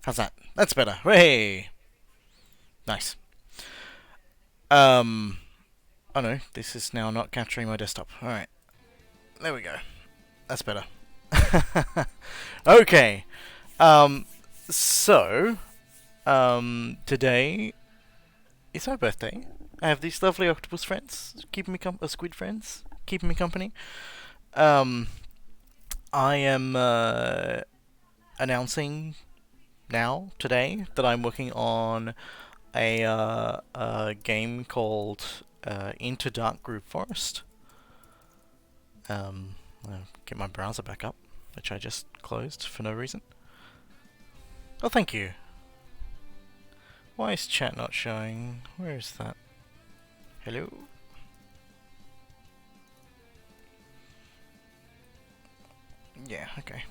How's that? That's better. Hey, nice. Um, oh no, this is now not capturing my desktop. All right, there we go. That's better. Okay. Um, so today is my birthday. I have these lovely octopus friends keeping me squid friends keeping me company. Um, I am announcing now today that I'm working on a game called Into Darkgroove Forest. I'll get my browser back up, which I just closed for no reason. Oh, thank you. Why is chat not showing? Where is that? Hello? Yeah, okay.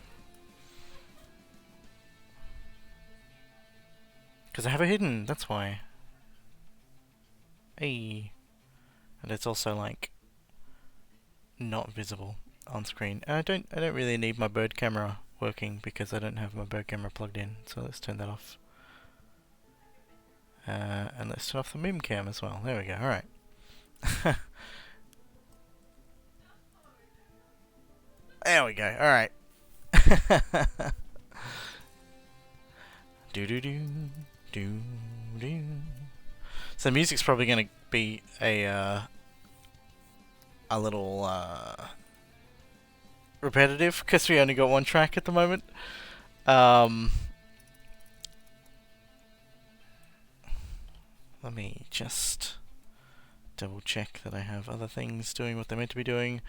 Because I have it hidden, that's why. Hey. And it's also like not visible on screen. And I don't really need my bird camera working because I don't have my bird camera plugged in. So let's turn that off. And let's turn off the meme cam as well. There we go. Alright. There we go. Alright. Do do do do do. So the music's probably going to be a little repetitive because we only got one track at the moment. Um, Let me just double check that I have other things doing what they're meant to be doing.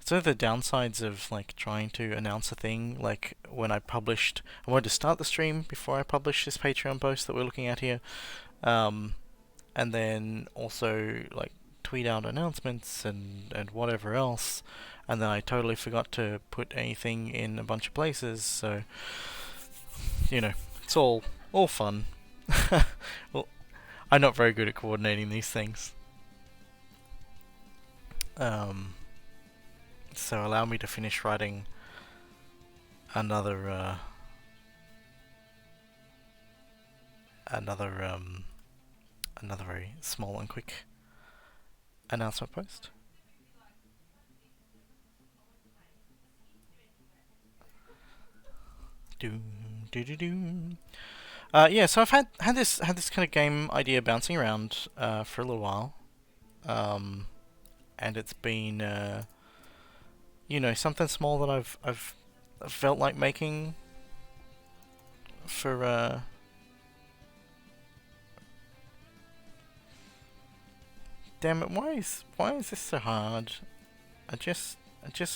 So the downsides of like trying to announce a thing, like when I wanted to start the stream before I published this Patreon post that we're looking at here, and then also like tweet out announcements and whatever else, and then I totally forgot to put anything in a bunch of places. So it's all fun. Well, I'm not very good at coordinating these things. Um, so allow me to finish writing another another another very small and quick announcement post. Do do do do. Yeah, so I've had this kind of game idea bouncing around for a little while, and it's been something small that I've felt like making for damn it, why is this so hard? I just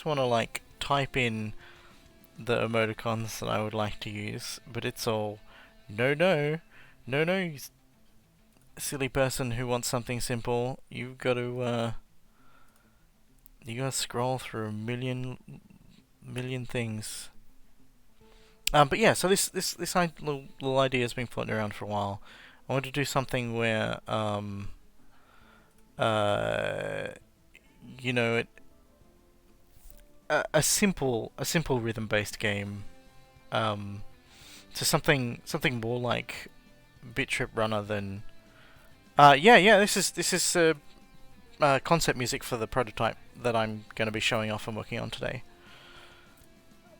want to like type in the emoticons that I would like to use, but it's all no, you silly person who wants something simple. You gotta scroll through a million things. But yeah, so this little idea has been floating around for a while. I want to do something where uh, you know, it, a simple rhythm based game. Um, to something more like Bit Trip Runner than. Yeah. This is concept music for the prototype that I'm going to be showing off and working on today.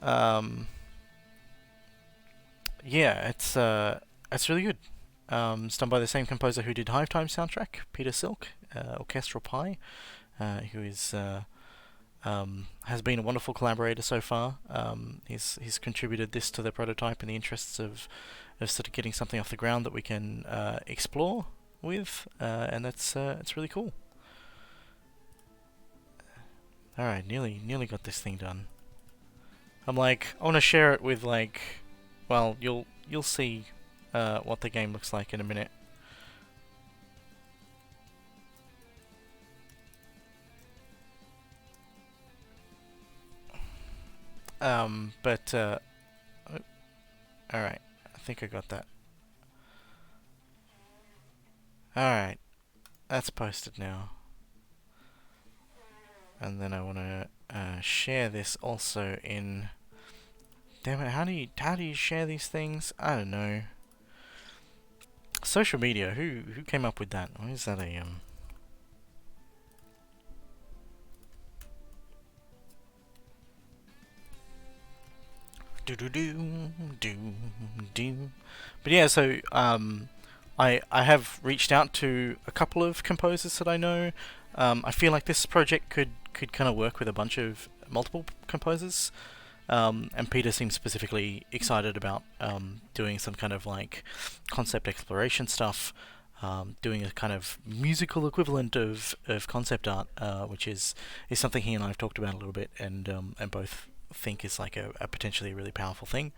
Um, yeah, it's really good. It's done by the same composer who did Hive Time soundtrack, Peter Silk, Orchestral Pie, who has been a wonderful collaborator so far. He's contributed this to the prototype in the interests of sort of getting something off the ground that we can explore with, and it's really cool. All right, nearly got this thing done. I'm like, I want to share it with like, well, you'll see what the game looks like in a minute. But all right, I think I got that. All right, that's posted now, and then I want to share this also in. Damn it! How do you share these things? I don't know. Social media. Who came up with that? Why is that a do do do do do. But yeah, so I have reached out to a couple of composers that I know. I feel like this project could kind of work with a bunch of multiple composers. And Peter seems specifically excited about doing some kind of like concept exploration stuff, doing a kind of musical equivalent of concept art, which is something he and I have talked about a little bit, and both think is like a potentially really powerful thing.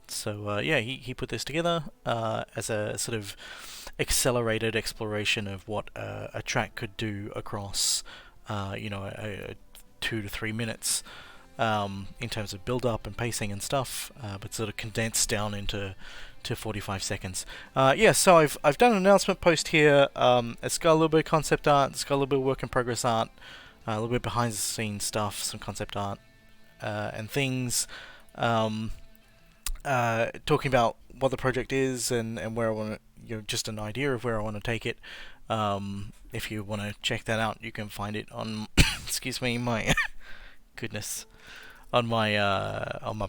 So yeah, he put this together as a sort of accelerated exploration of what a track could do across, a 2 to 3 minutes in terms of build up and pacing and stuff, but sort of condensed down into 45 seconds. Yeah, so I've done an announcement post here. It's got a little bit of concept art, it's got a little bit of work in progress art, a little bit behind the scenes stuff, some concept art and things. Talking about what the project is and where I want to, just an idea of where I want to take it. If you want to check that out, you can find it on, excuse me, my goodness, on my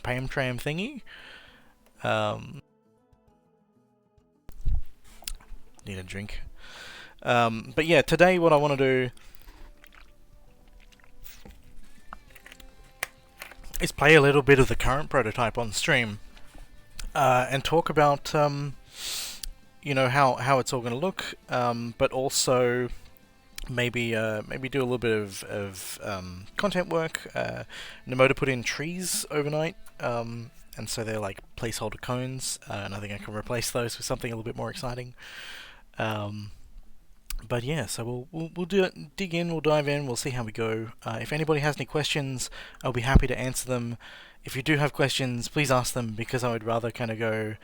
Pam Tram thingy. Need a drink. But yeah, today what I want to do is play a little bit of the current prototype on stream, and talk about how it's all going to look, but also maybe do a little bit of content work. Nemoder put in trees overnight, and so they're like placeholder cones, and I think I can replace those with something a little bit more exciting. But yeah, so we'll dig in, we'll dive in, we'll see how we go. If anybody has any questions, I'll be happy to answer them. If you do have questions, please ask them, because I would rather kind of go,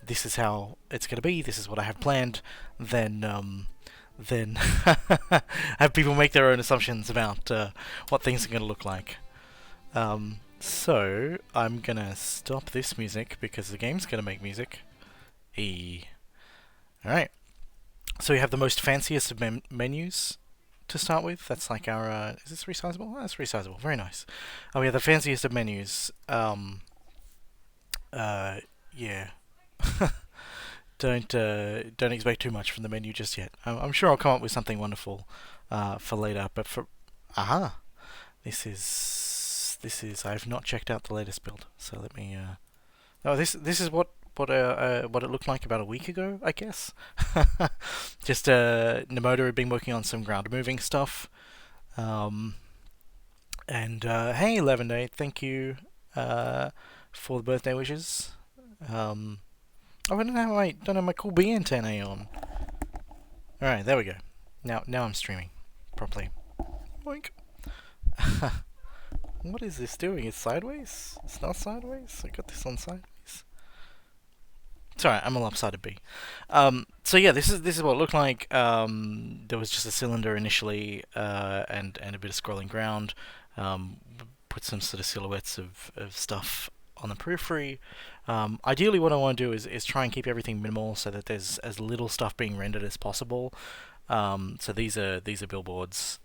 this is how it's going to be, this is what I have planned, than have people make their own assumptions about what things are going to look like. So I'm going to stop this music because the game's going to make music. Alright. So we have the most fanciest of menus to start with. That's like our... is this resizable? Oh, that's resizable. Very nice. Oh, we have the fanciest of menus. Yeah. Don't expect too much from the menu just yet. I'm sure I'll come up with something wonderful for later. But for... Aha! This is... I've not checked out the latest build. So let me... Oh, this is what it looked like about a week ago, I guess. Just Nemoder had been working on some ground moving stuff. And hey, Lavender, thank you for the birthday wishes. Oh, I don't have my cool B antennae on. All right, there we go. Now I'm streaming properly. Boink. What is this doing? It's sideways? It's not sideways? I got this on sideways. It's alright, I'm a lopsided bee. So yeah, this is what it looked like. There was just a cylinder initially, and a bit of scrolling ground. Put some sort of silhouettes of stuff on the periphery. Ideally, what I want to do is try and keep everything minimal so that there's as little stuff being rendered as possible. So these are billboards.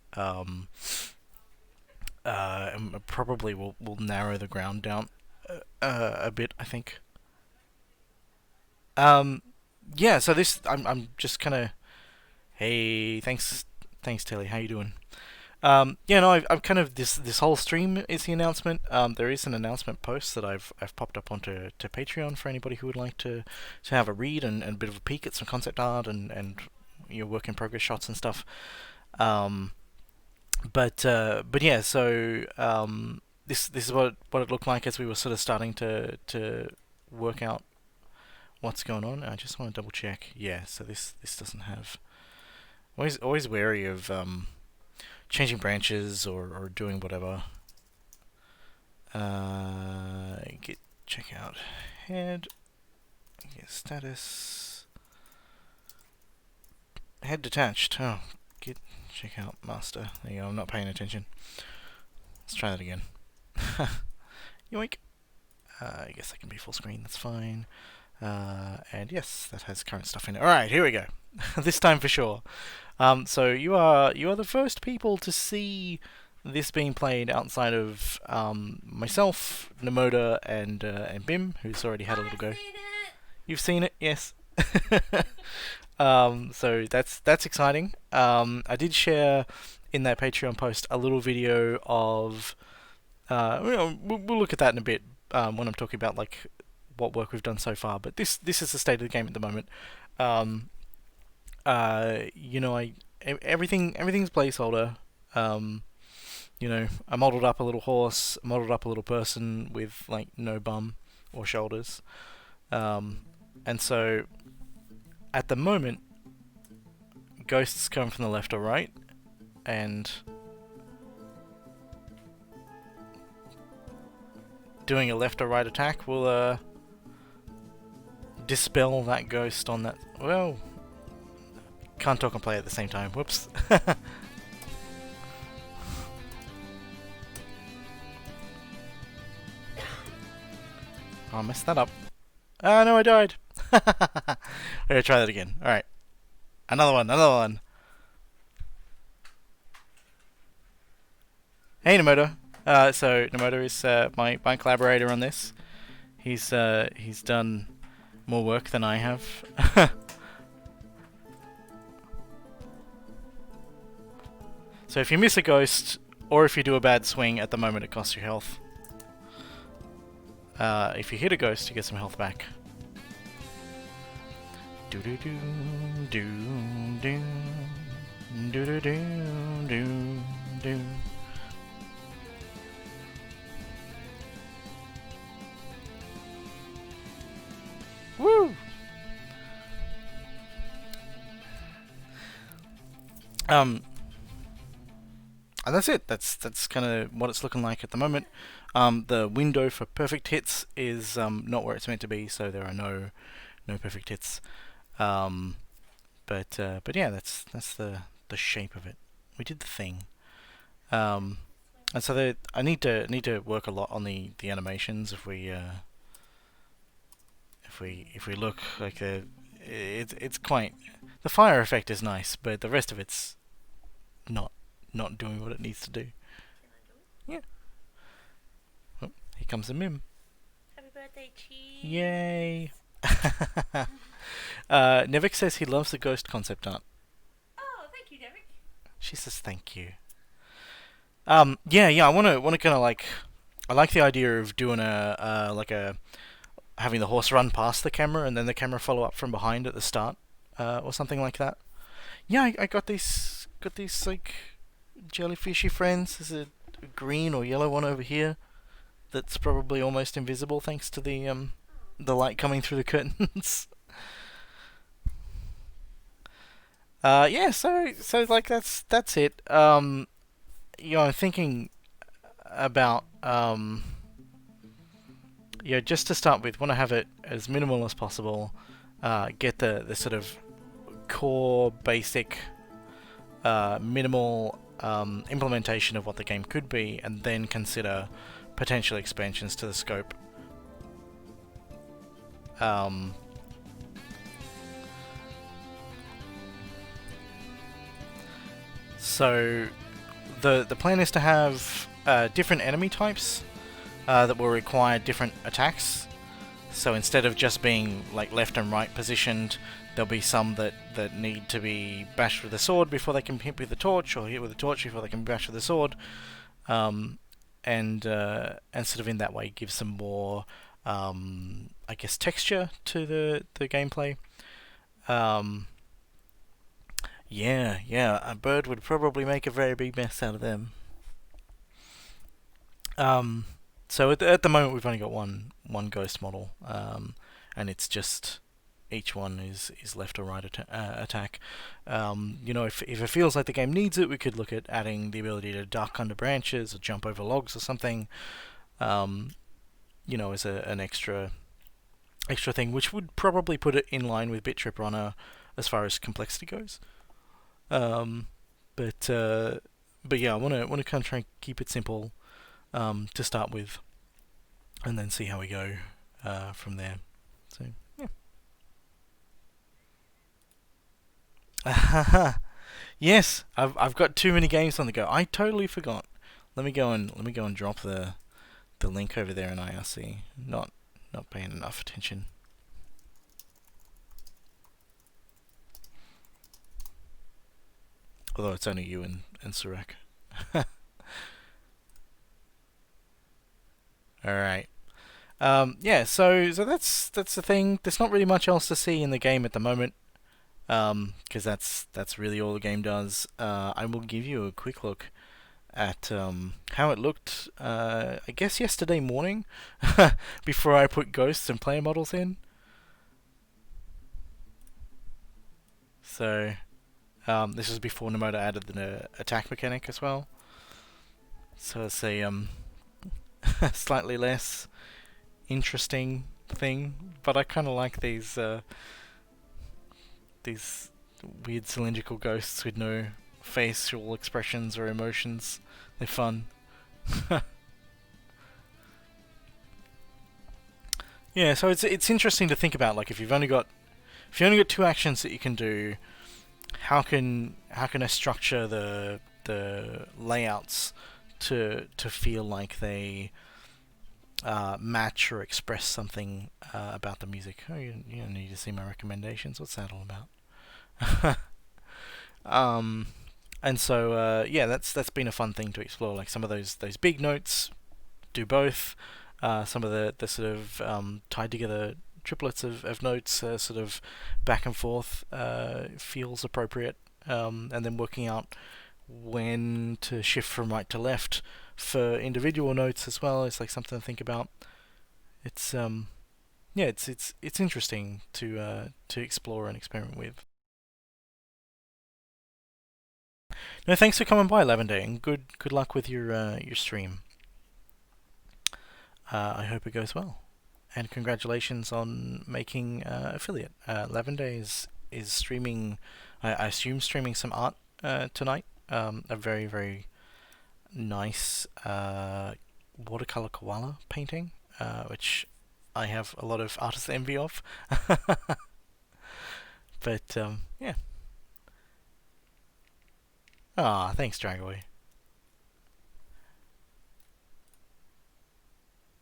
And probably will narrow the ground down a bit, I think. Yeah, so this, I'm just kind of, hey, thanks Tilly, how you doing? Yeah, no, I've kind of, this whole stream is the announcement. There is an announcement post that I've popped up onto Patreon for anybody who would like to have a read and a bit of a peek at some concept art and work in progress shots and stuff. But yeah, so this is what it looked like as we were sort of starting to work out what's going on. I just want to double check. Yeah, so this doesn't have... Always wary of changing branches or doing whatever. Check out head. Get status. Head detached. Oh, check out master. There you go. I'm not paying attention. Let's try that again. Yoink. I guess I can be full screen. That's fine. And yes, that has current stuff in it. All right, here we go. This time for sure. So you are the first people to see this being played outside of myself, Nemoder, and Bim, who's already had a little go. You've seen it, yes. So that's exciting. I did share in that Patreon post a little video of. We'll look at that in a bit when I'm talking about like what work we've done so far. But this is the state of the game at the moment. Everything's placeholder. I modeled up a little horse, modeled up a little person with like no bum or shoulders, and so at the moment, ghosts come from the left or right, and doing a left or right attack will dispel that ghost on that. Well, can't talk and play at the same time. Whoops. Oh, I messed that up. Oh no, I died. I'm gonna try that again. Alright. Another one. Hey, Nemoder. So Nemoder is my collaborator on this. He's done more work than I have. So if you miss a ghost, or if you do a bad swing, at the moment it costs you health. If you hit a ghost, you get some health back. Do do do do do do do do do do. Woo! And that's it. That's kind of what it's looking like at the moment. The window for perfect hits is not where it's meant to be, so there are no perfect hits. But yeah, that's the shape of it. We did the thing. And so I need to work a lot on the animations. If we look like it's quite, the fire effect is nice, but the rest of it's not doing what it needs to do. Yeah. Oh, here comes the Mim. Happy birthday, Cheese! Yay! Nevik says he loves the ghost concept art. Oh, thank you, Nevik. She says thank you. I want to kind of like, I like the idea of doing having the horse run past the camera and then the camera follow up from behind at the start, or something like that. Yeah, I got these like jellyfishy friends. There's a green or yellow one over here that's probably almost invisible thanks to the light coming through the curtains. So like that's it. I'm thinking about just to start with, want to have it as minimal as possible. Get the sort of core basic minimal implementation of what the game could be, and then consider potential expansions to the scope. So the plan is to have different enemy types that will require different attacks. So instead of just being like left and right positioned, there'll be some that need to be bashed with a sword before they can hit with a torch, or hit with a torch before they can bash with a sword. And sort of in that way give some more, I guess, texture to the gameplay. A bird would probably make a very big mess out of them. So at the moment we've only got one ghost model, and it's just each one is left or right attack. If it feels like the game needs it, we could look at adding the ability to duck under branches or jump over logs or something. As an extra thing, which would probably put it in line with Bit Trip Runner as far as complexity goes. But yeah, I want to kind of try and keep it simple to start with, and then see how we go from there. So yeah. Yes, I've got too many games on the go. I totally forgot. Let me go and drop the link over there in IRC. Not paying enough attention. Although it's only you and Surak. All right. Yeah. So that's the thing. There's not really much else to see in the game at the moment. Because that's really all the game does. I will give you a quick look at how it looked. I guess yesterday morning, before I put ghosts and player models in. So this was before Nemoder added the attack mechanic as well. So it's a slightly less interesting thing, but I kind of like these weird cylindrical ghosts with no facial expressions or emotions. They're fun. Yeah, so it's interesting to think about, like, if you only got two actions that you can do, how can I structure the layouts to feel like they match or express something about the music? Oh, you don't need to see my recommendations. What's that all about? um, and so yeah, that's been a fun thing to explore. Like some of those big notes do both. Some of the sort of tied together triplets of notes, sort of back and forth, feels appropriate. And then working out when to shift from right to left for individual notes as well is like something to think about. It's yeah, it's interesting to explore and experiment with. No, thanks for coming by, Lavender, and good luck with your stream. I hope it goes well. And congratulations on making affiliate. Lavender is streaming, I assume streaming some art tonight. A very very nice watercolor koala painting, which I have a lot of artist envy of. But yeah. Ah, thanks, Dragoy.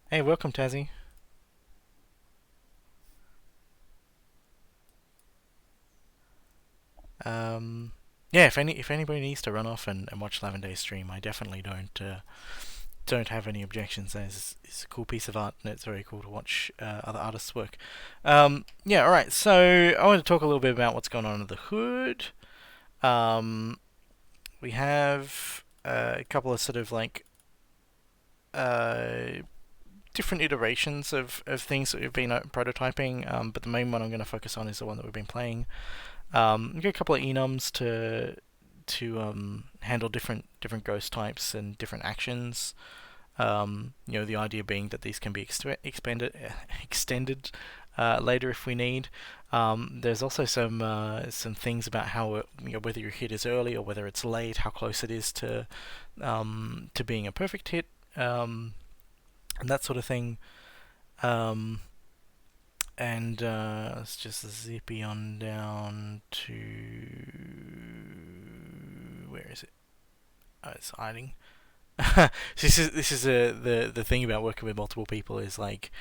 Hey, welcome, Tazzy. Um, yeah, if anybody needs to run off and watch Lavender's stream, I definitely don't have any objections. It's a cool piece of art, and it's very cool to watch other artists' work. Yeah, all right. So I want to talk a little bit about what's going on under the hood. We have a couple of sort of like uh, different iterations of things that we've been prototyping, but the main one I'm going to focus on is the one that we've been playing. We get a couple of enums to handle different ghost types and different actions. The idea being that these can be extended later if we need. There's also some things about how whether your hit is early or whether it's late, how close it is to being a perfect hit, and that sort of thing. Um, and let's just zippy on down to where is it? Oh, it's hiding. This is the thing about working with multiple people is like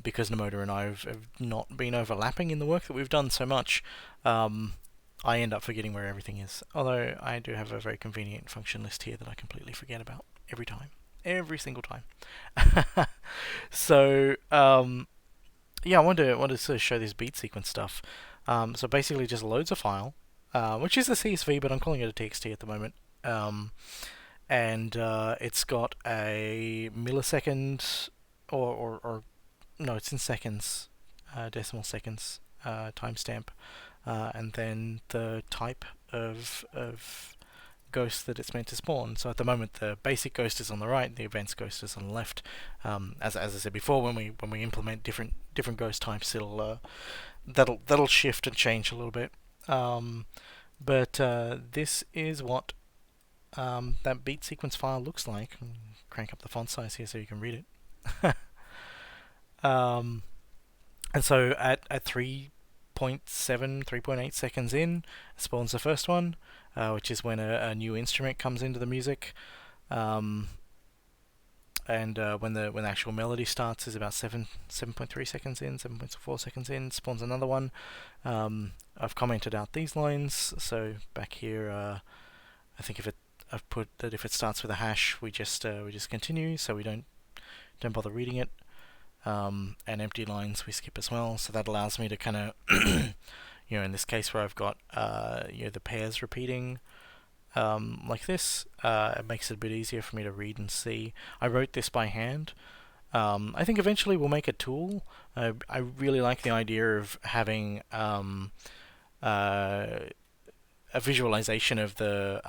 because Nemoder and I have not been overlapping in the work that we've done so much. I end up forgetting where everything is. Although I do have a very convenient function list here that I completely forget about every single time. So yeah, I wanted to sort of show this beat sequence stuff. So basically, just loads a file, which is a CSV, but I'm calling it a TXT at the moment. And it's got a millisecond, or no, it's in seconds, decimal seconds timestamp, and then the type of ghost that it's meant to spawn. So at the moment, the basic ghost is on the right, the events ghost is on the left. As I said before, when we implement different ghost types, that'll shift and change a little bit. But this is what that beat sequence file looks like. Crank up the font size here so you can read it. um, and so at 3 3.8 seconds in, spawns the first one, which is when a new instrument comes into the music. And when the actual melody starts is about 7.3 seconds in, 7.4 seconds in, spawns another one. I've commented out these lines, so back here, I think I've put that if it starts with a hash, we just continue, so we don't bother reading it. And empty lines we skip as well, so that allows me to kind of, in this case where I've got the pairs repeating. Like this, it makes it a bit easier for me to read and see. I wrote this by hand. I think eventually we'll make a tool. I really like the idea of having a visualization of the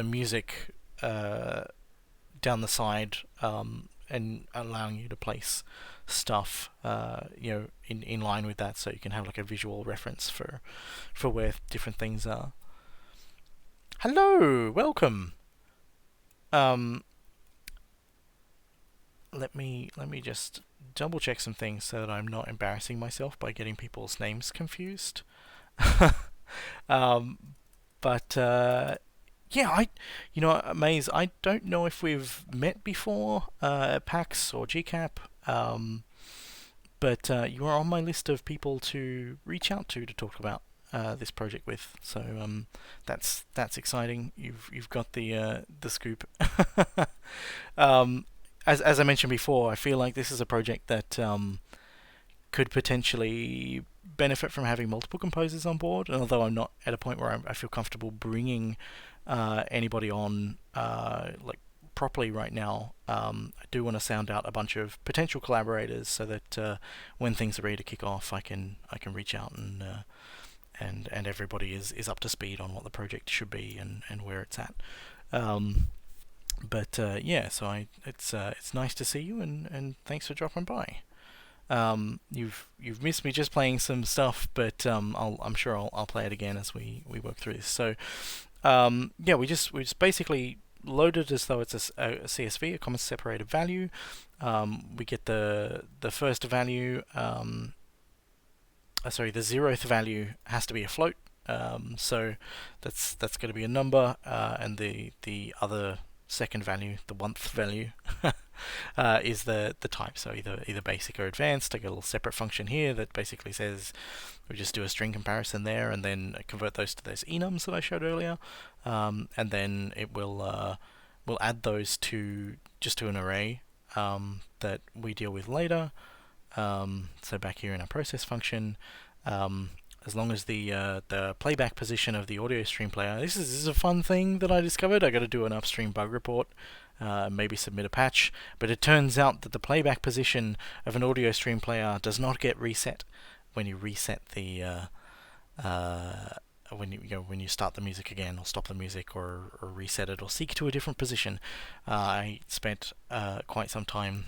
music down the side, and allowing you to place stuff, in line with that, so you can have like a visual reference for where different things are. Hello, welcome. Let me just double check some things so that I'm not embarrassing myself by getting people's names confused. But yeah, Maze, I don't know if we've met before at PAX or GCAP, but you are on my list of people to reach out to talk about this project with. So that's exciting. You've got the scoop. As I mentioned before, I feel like this is a project that could potentially benefit from having multiple composers on board. And although I'm not at a point where I feel comfortable bringing anybody on properly right now, I do want to sound out a bunch of potential collaborators so that when things are ready to kick off, I can reach out and everybody is up to speed on what the project should be and where it's at. But yeah, so it's nice to see you, and thanks for dropping by. You've missed me just playing some stuff, but I'm sure I'll play it again as we work through this. So yeah, we just basically load it as though it's a CSV, a comma separated value. We get the first value. The 0th value has to be a float. So that's going to be a number, and the other second value, the 1th value, is the type. So either basic or advanced. I got a little separate function here that basically says we just do a string comparison there, and then convert those to those enums that I showed earlier, and then it will add those to an array that we deal with later. So back here in our process function, as long as the playback position of the audio stream player, this is a fun thing that I discovered. I got to do an upstream bug report, maybe submit a patch, but it turns out that the playback position of an audio stream player does not get reset when you reset the when you start the music again, or stop the music, or reset it, or seek to a different position. I spent quite some time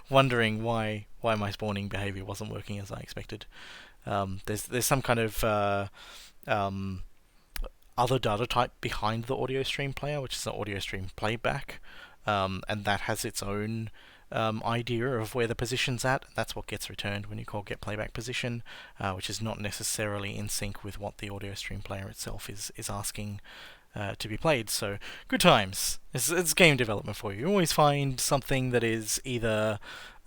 wondering why my spawning behavior wasn't working as I expected. There's some kind of other data type behind the audio stream player, which is an audio stream playback, and that has its own idea of where the position's at. That's what gets returned when you call get playback position, which is not necessarily in sync with what the audio stream player itself is asking to be played. So good times. It's game development for you. You always find something that is either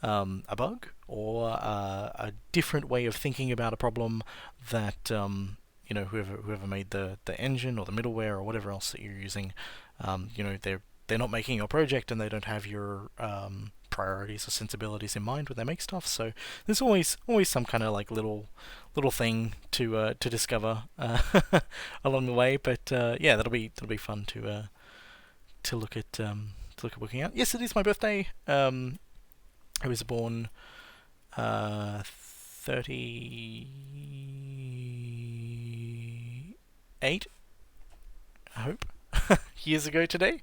a bug or a different way of thinking about a problem that whoever made the engine or the middleware or whatever else that you're using, they're not making your project, and they don't have your priorities or sensibilities in mind when they make stuff. So there's always some kind of like little thing to discover along the way. But yeah, that'll be fun to look at working out. Yes, it is my birthday. I was born 38, I hope, years ago today.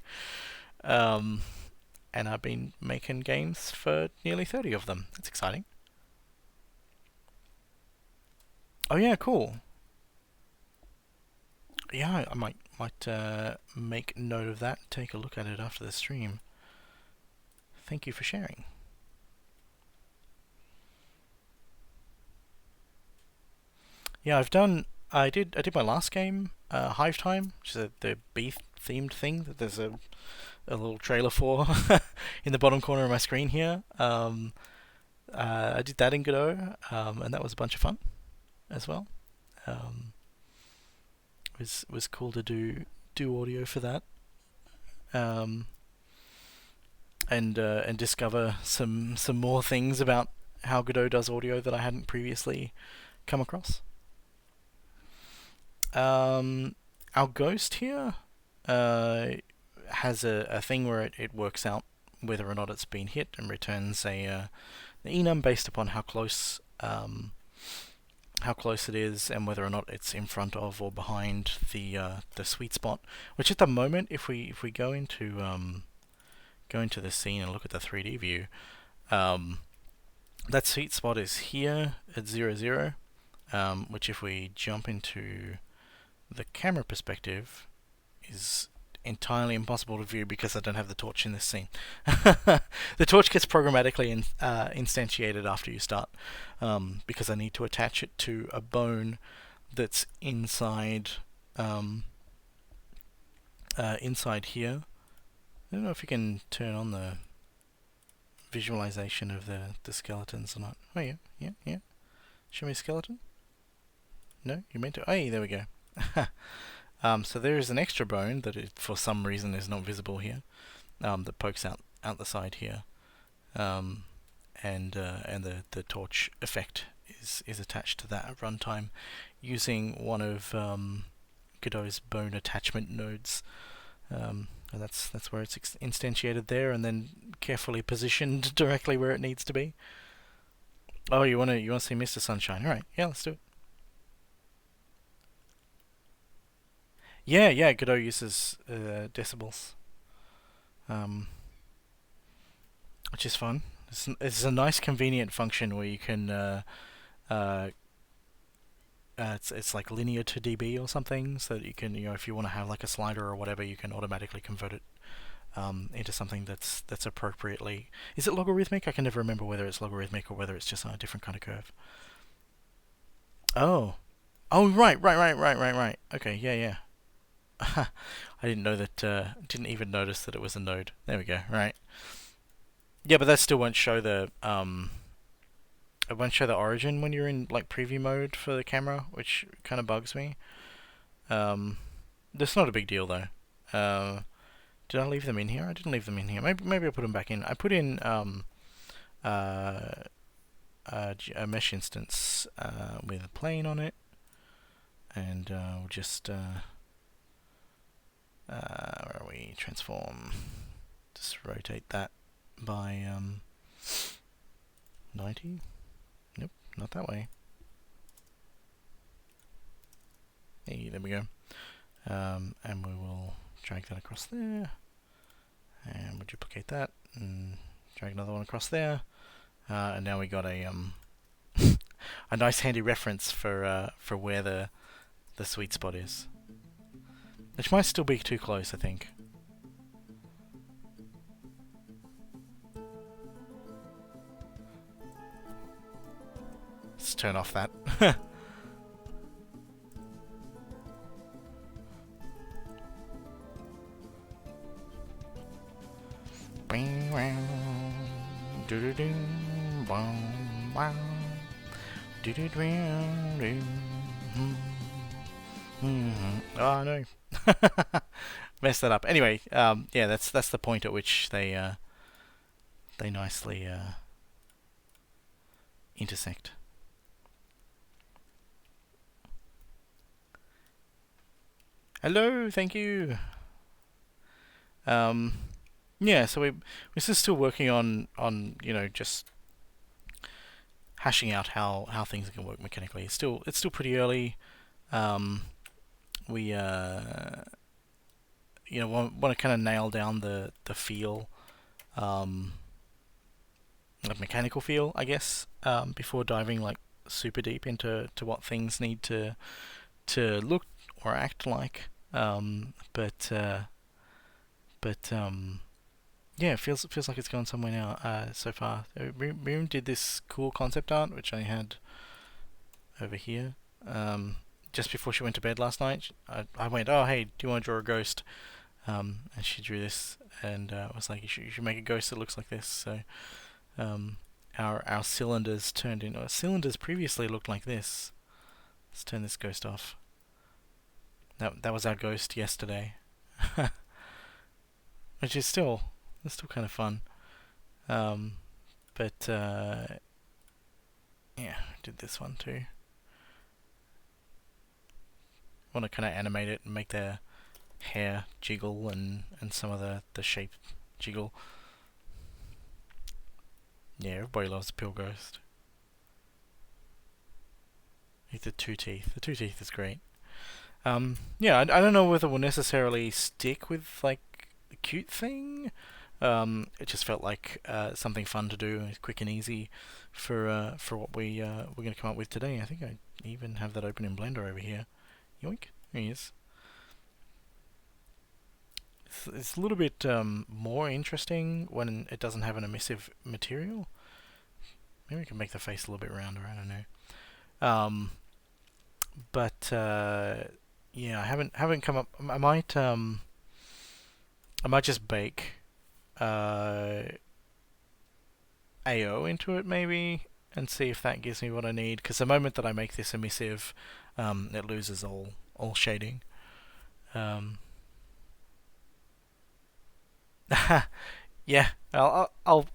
And I've been making games for nearly 30 of them. That's exciting. Oh yeah, cool. Yeah, I might make note of that. Take a look at it after the stream. Thank you for sharing. Yeah, I did my last game, Hive Time, which is the bee themed thing that there's a little trailer for in the bottom corner of my screen here. I did that in Godot, and that was a bunch of fun as well. Um, was cool to do audio for that, um, and discover some more things about how Godot does audio that I hadn't previously come across. Our ghost here uh, has a thing where it works out whether or not it's been hit and returns an enum based upon how close it is and whether or not it's in front of or behind the sweet spot. Which at the moment, if we go into the scene and look at the 3D view, um, that sweet spot is here at 0, 0. Which if we jump into the camera perspective is entirely impossible to view because I don't have the torch in this scene. The torch gets programmatically instantiated after you start, because I need to attach it to a bone that's inside inside here. I don't know if you can turn on the visualization of the skeletons or not. Oh yeah, yeah, yeah. Show me a skeleton. No, you meant to. Oh, yeah, there we go. So there is an extra bone that for some reason is not visible here, that pokes out the side here, um, and the torch effect is attached to that at runtime using one of Godot's bone attachment nodes. And that's where it's instantiated there, and then carefully positioned directly where it needs to be. Oh, you wanna see Mr. Sunshine? All right, yeah, let's do it. Yeah, Godot uses decibels, um, which is fun. It's a nice, convenient function where you can. Uh, it's like linear to dB or something, so that you can, if you want to have like a slider or whatever, you can automatically convert it into something that's appropriately. Is it logarithmic? I can never remember whether it's logarithmic or whether it's just on a different kind of curve. Oh, right. Okay, yeah. I didn't know that. Didn't even notice that it was a node. There we go. Right. Yeah, but that still won't show it won't show the origin when you're in like preview mode for the camera, which kind of bugs me. That's not a big deal though. Did I leave them in here? I didn't leave them in here. Maybe I put them back in. I put in uh, a mesh instance with a plane on it, and we'll just where are we? Transform. Just rotate that by 90. Nope, not that way. Hey, there we go. And we will drag that across there, and we'll duplicate that, and drag another one across there, and now we got a a nice handy reference for where the sweet spot is, which might still be too close, I think. Let's turn off that. Oh no. Messed that up. Anyway, yeah, that's the point at which they nicely intersect. Hello, thank you. Yeah, so we're still working on just hashing out how things can work mechanically. It's still pretty early. We want to kind of nail down the feel, the mechanical feel, I guess, before diving like super deep into what things need to look or act like. But yeah, it feels like it's gone somewhere now so far. Miriam did this cool concept art, which I had over here. Um, just before she went to bed last night, I went, "Oh, hey, do you want to draw a ghost?" And she drew this, and I was like, you should make a ghost that looks like this." So um, our cylinders turned into cylinders previously looked like this. Let's turn this ghost off. That was our ghost yesterday, which is still it's still kind of fun. Um, but yeah, I did this one too. Want to kind of animate it and make the hair jiggle and some of the shape jiggle. Yeah, everybody loves the pill ghost. Like the two teeth. The two teeth is great. Yeah, I don't know whether we'll necessarily stick with like the cute thing. It just felt like something fun to do, quick and easy for what we're gonna come up with today. I think I even have that open in Blender over here. Yoink! There he is. It's a little bit more interesting when it doesn't have an emissive material. Maybe we can make the face a little bit rounder. I don't know. But yeah, I haven't come up. I might just bake AO into it maybe and see if that gives me what I need. Because the moment that I make this emissive, it loses all shading. Yeah, I'll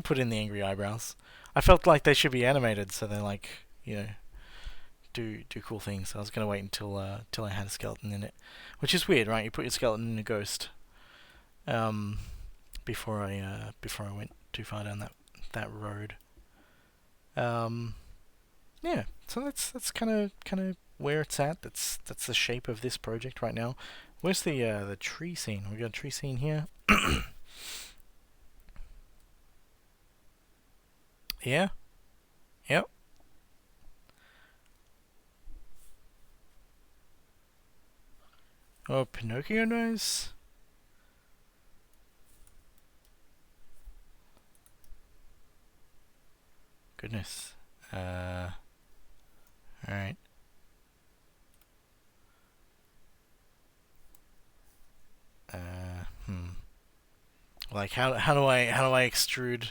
put in the angry eyebrows. I felt like they should be animated, so they like do cool things. I was gonna wait until I had a skeleton in it, which is weird, right? You put your skeleton in a ghost before I went too far down that road. Yeah, so that's kind of where it's at. That's the shape of this project right now. Where's the tree scene? We got a tree scene here. Yeah. Yep. Oh, Pinocchio nose. Goodness. Alright. Hmm. Like how do I extrude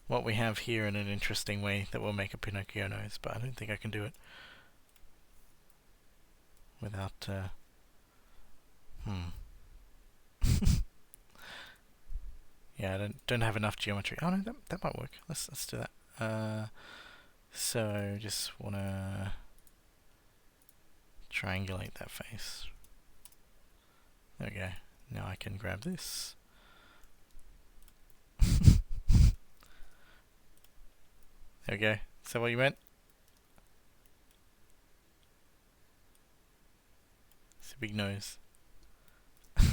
what we have here in an interesting way that will make a Pinocchio nose? But I don't think I can do it without. Hmm. Yeah, I don't have enough geometry. Oh no, that might work. Let's do that. So just wanna triangulate that face. There we go. Now I can grab this. There we go. Is that what you meant? It's a big nose. There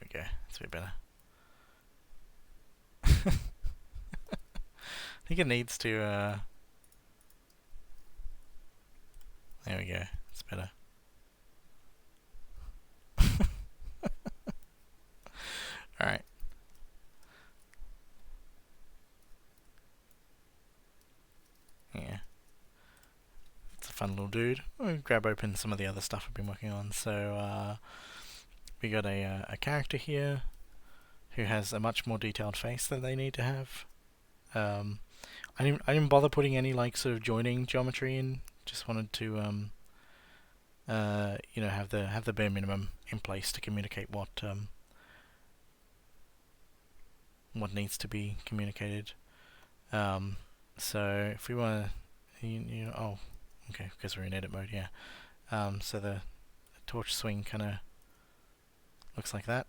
we go. That's a bit better. I think it needs to. There we go. It's better. Alright. Yeah. It's a fun little dude. I'll grab open some of the other stuff I've been working on. So, we got a character here who has a much more detailed face than they need to have. I didn't bother putting any like sort of joining geometry in. Just wanted to have the bare minimum in place to communicate what needs to be communicated. So if we want to, oh, okay, because we're in edit mode, yeah. So the torch swing kind of looks like that.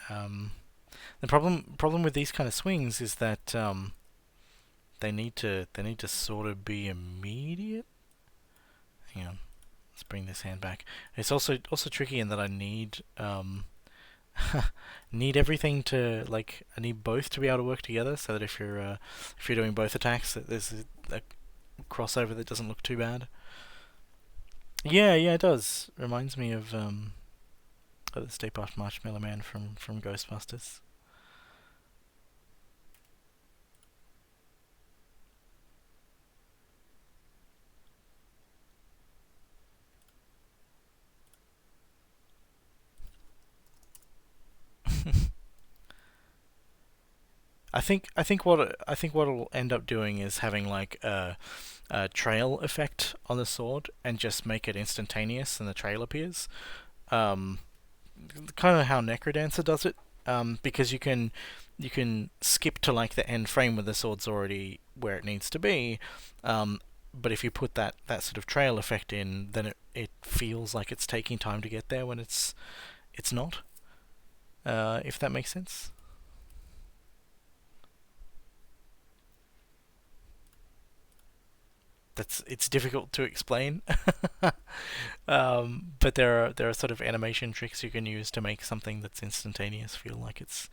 The problem with these kind of swings is that they need to sort of be immediate. Hang on, let's bring this hand back. It's also tricky in that I need need everything to I need both to be able to work together, so that if you're doing both attacks, that there's a crossover that doesn't look too bad. Yeah, it does. Reminds me of the Stay Puft Marshmallow Man from Ghostbusters. I think what it'll end up doing is having like a trail effect on the sword and just make it instantaneous and the trail appears. Um, Kind of how Necrodancer does it. Because you can skip to like the end frame where the sword's already where it needs to be. But if you put that sort of trail effect in, then it feels like it's taking time to get there when it's not. If that makes sense. It's difficult to explain. But there are sort of animation tricks you can use to make something that's instantaneous feel like it's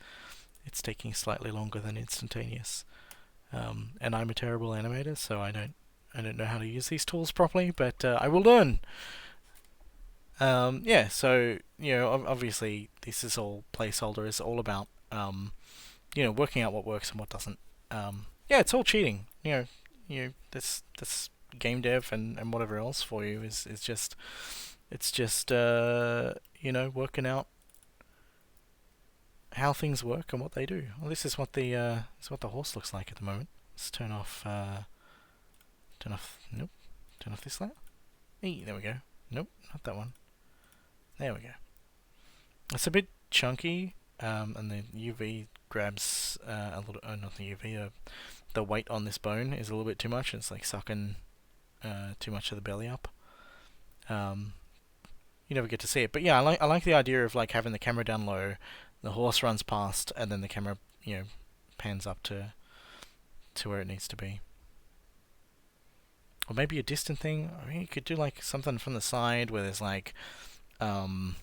taking slightly longer than instantaneous. And I'm a terrible animator, so I don't know how to use these tools properly, but I will learn. Yeah, so obviously this is all placeholder. It's all about working out what works and what doesn't. Yeah, it's all cheating. This game dev and whatever else for you is just it's just working out how things work and what they do. Well, this is what the horse looks like at the moment. Let's turn off. Nope. Turn off this light. Hey, there we go. Nope, not that one. There we go. It's a bit chunky, and the UV grabs a little. Oh, not the UV. The weight on this bone is a little bit too much. It's like sucking too much of the belly up. Um, you never get to see it, but yeah, I like the idea of like having the camera down low, the horse runs past, and then the camera pans up to where it needs to be. Or maybe a distant thing. I mean, you could do like something from the side where there's um,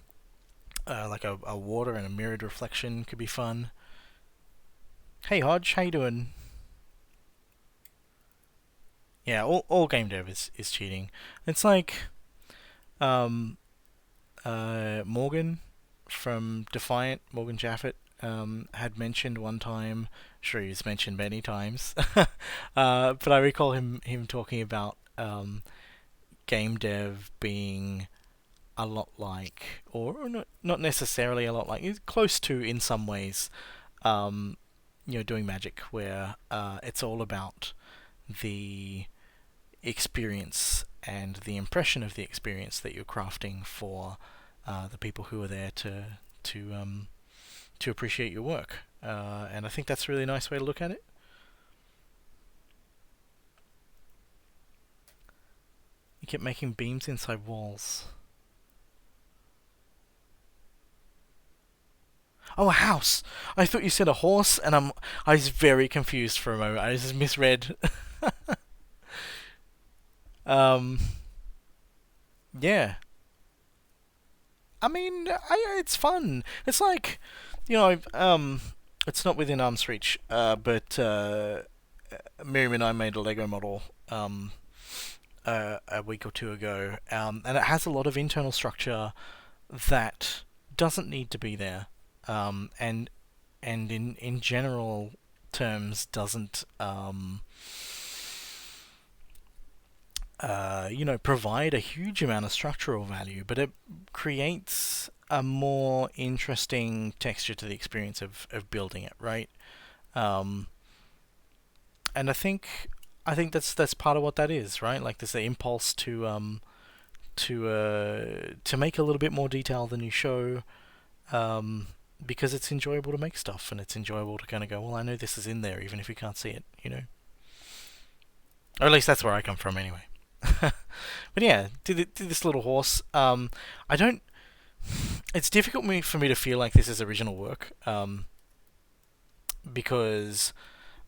like a water and a mirrored reflection could be fun. Hey Hodge, how you doing? Yeah, all game dev is cheating. It's like um, Morgan from Defiant, Morgan Jaffet, had mentioned one time. Sure, he's mentioned many times, but I recall him talking about game dev being a lot like, or not necessarily a lot like, it's close to in some ways, um, doing magic, where it's all about the experience and the impression of the experience that you're crafting for the people who are there to appreciate your work. And I think that's a really nice way to look at it. You keep making beams inside walls. Oh, a house! I thought you said a horse, and I was very confused for a moment. I just misread. um, yeah. I mean, it's fun. It's like, it's not within arm's reach. But Miriam and I made a Lego model a week or two ago, and it has a lot of internal structure that doesn't need to be there, and in general terms doesn't provide a huge amount of structural value, but it creates a more interesting texture to the experience of building it, right? Um, and I think that's part of what that is, right? Like there's the impulse to make a little bit more detail than you show, um, because it's enjoyable to make stuff and it's enjoyable to kind of go, well, I know this is in there even if you can't see it. Or at least that's where I come from anyway. But yeah, did this little horse. I don't. It's difficult for me to feel like this is original work. Because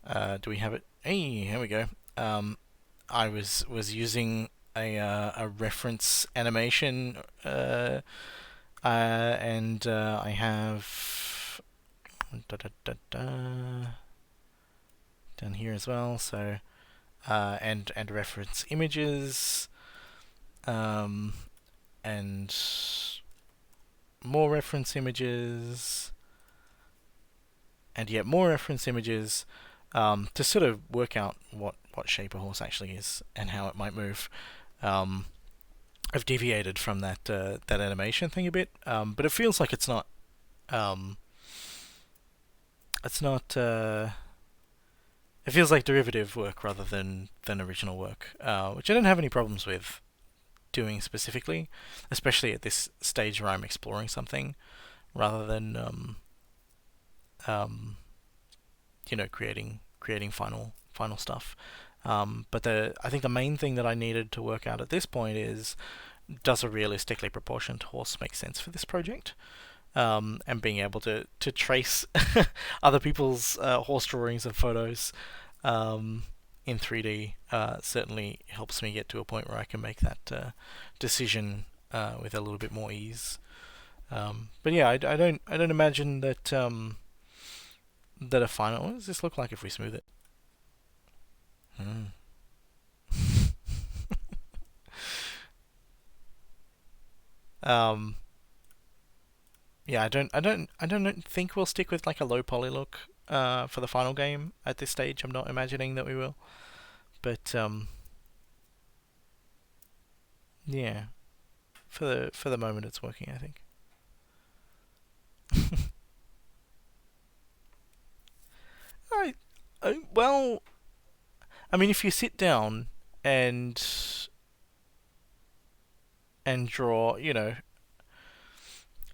do we have it? Hey, here we go. I was using a reference animation, and I have down here as well. So and reference images, um, and more reference images, and yet more reference images, to sort of work out what shape a horse actually is and how it might move. Um, I've deviated from that animation thing a bit, but it feels like it's not. It's not. It feels like derivative work rather than original work, which I don't have any problems with doing specifically, especially at this stage where I'm exploring something rather than um, creating final stuff. But I think the main thing that I needed to work out at this point is, does a realistically proportioned horse make sense for this project? And being able to trace other people's horse drawings and photos in 3D certainly helps me get to a point where I can make that decision with a little bit more ease. But yeah, I don't imagine that that a final. What does this look like if we smooth it? Hmm. um, yeah, I don't think we'll stick with like a low poly look for the final game at this stage. I'm not imagining that we will, but yeah, for the moment, it's working. I think. I, well, I mean, if you sit down and draw,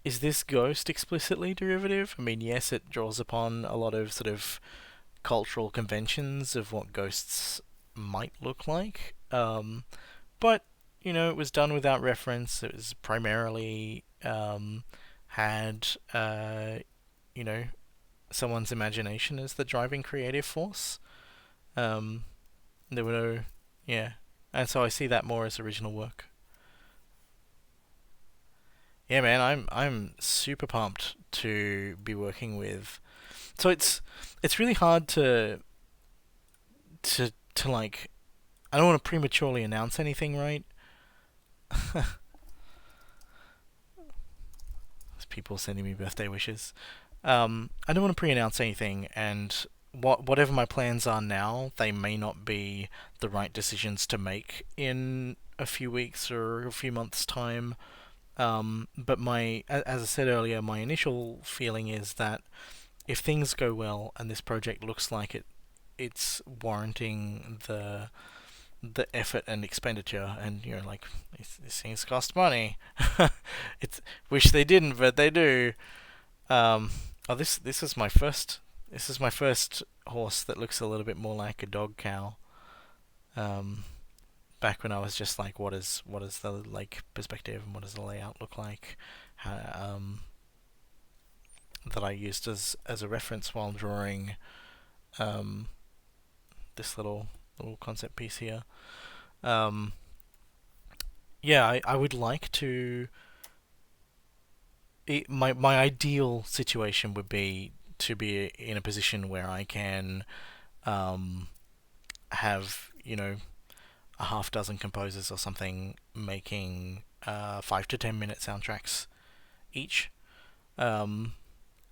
is this ghost explicitly derivative? I mean, yes, it draws upon a lot of sort of cultural conventions of what ghosts might look like. But it was done without reference. It was primarily had you know someone's imagination as the driving creative force. Um, there were no, yeah, and so I see that more as original work. Yeah, man, I'm super pumped to be working with. So it's really hard to like. I don't want to prematurely announce anything, right? There's people sending me birthday wishes. I don't want to pre-announce anything, and whatever my plans are now, they may not be the right decisions to make in a few weeks or a few months' time. But as I said earlier, my initial feeling is that if things go well and this project looks like it's warranting the effort and expenditure, and like these things cost money. It's wish they didn't, but they do. Um, oh, this is my first. This is my first horse that looks a little bit more like a dog cow. Um, Back when I was just like, what is the like perspective and what does the layout look like? That I used as a reference while drawing um, this little concept piece here. Um, yeah, I would like to. My ideal situation would be to be in a position where I can um, have a half dozen composers or something making 5 to 10 minute soundtracks each, um,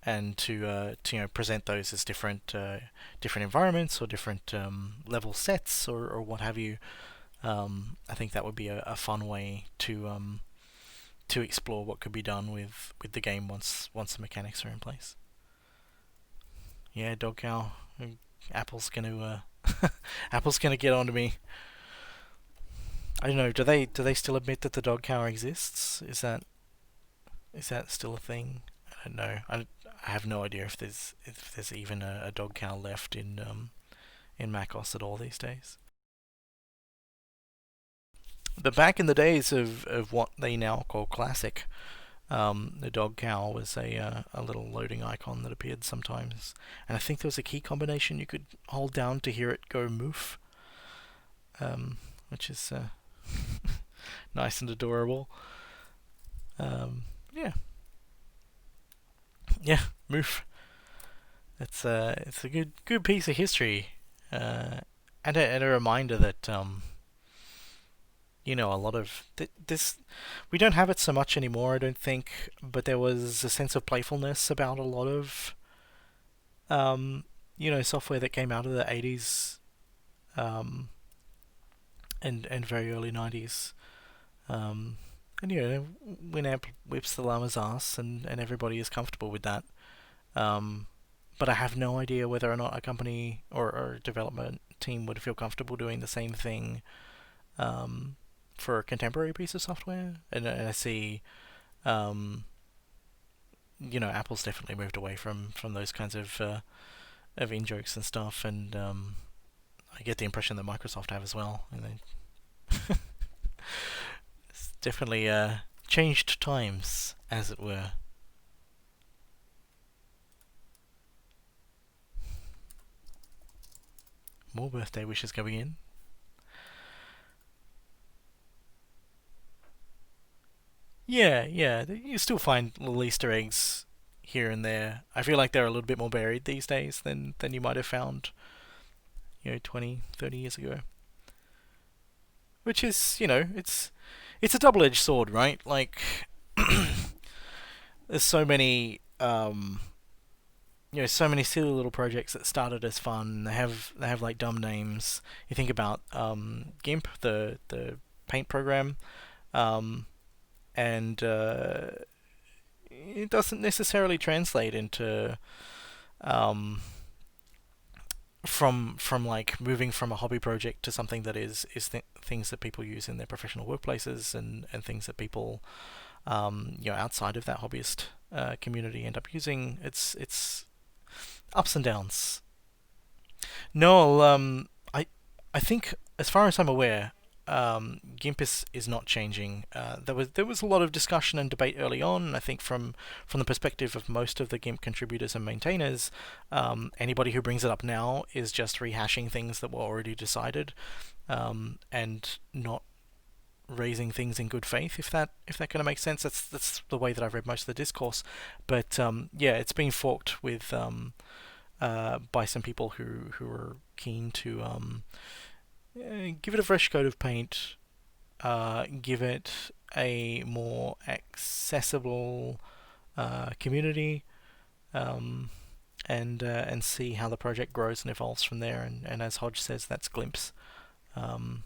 and to present those as different environments or different level sets or what have you. I think that would be a fun way to explore what could be done with the game once the mechanics are in place. Yeah, dog cow. Apple's gonna Apple's gonna get onto me. I don't know. Do they still admit that the dog cow exists? Is that still a thing? I don't know. I have no idea if there's even a dog cow left in macOS at all these days. But back in the days of what they now call classic, the dog cow was a little loading icon that appeared sometimes, and I think there was a key combination you could hold down to hear it go moof, which is nice and adorable. Yeah, yeah, moof. It's a good piece of history, and a reminder that a lot of this we don't have it so much anymore. I don't think, but there was a sense of playfulness about a lot of software that came out of the 80s um, and very early 90s. Um, and WinAmp whips the llama's ass, and everybody is comfortable with that. Um, but I have no idea whether or not a company or a development team would feel comfortable doing the same thing um, for a contemporary piece of software. And I see, um, Apple's definitely moved away from those kinds of in jokes and stuff, and I get the impression that Microsoft have as well. And it's definitely changed times, as it were. More birthday wishes going in. Yeah, yeah. You still find little Easter eggs here and there. I feel like they're a little bit more buried these days than you might have found, 20, 30 years ago. Which is, it's a double-edged sword, right? Like, there's so many silly little projects that started as fun. They have like dumb names. You think about GIMP, the paint program, um, and it doesn't necessarily translate into um, from like moving from a hobby project to something that is things that people use in their professional workplaces, and things that people outside of that hobbyist community end up using. It's ups and downs. No, I think as far as I'm aware, GIMP is not changing. There was a lot of discussion and debate early on. I think from the perspective of most of the GIMP contributors and maintainers, anybody who brings it up now is just rehashing things that were already decided, and not raising things in good faith. If that kind of makes sense, that's the way that I've read most of the discourse. But yeah, it's been forked with by some people who are keen to give it a fresh coat of paint, give it a more accessible community, um, and see how the project grows and evolves from there. And as Hodge says, that's Glimpse. And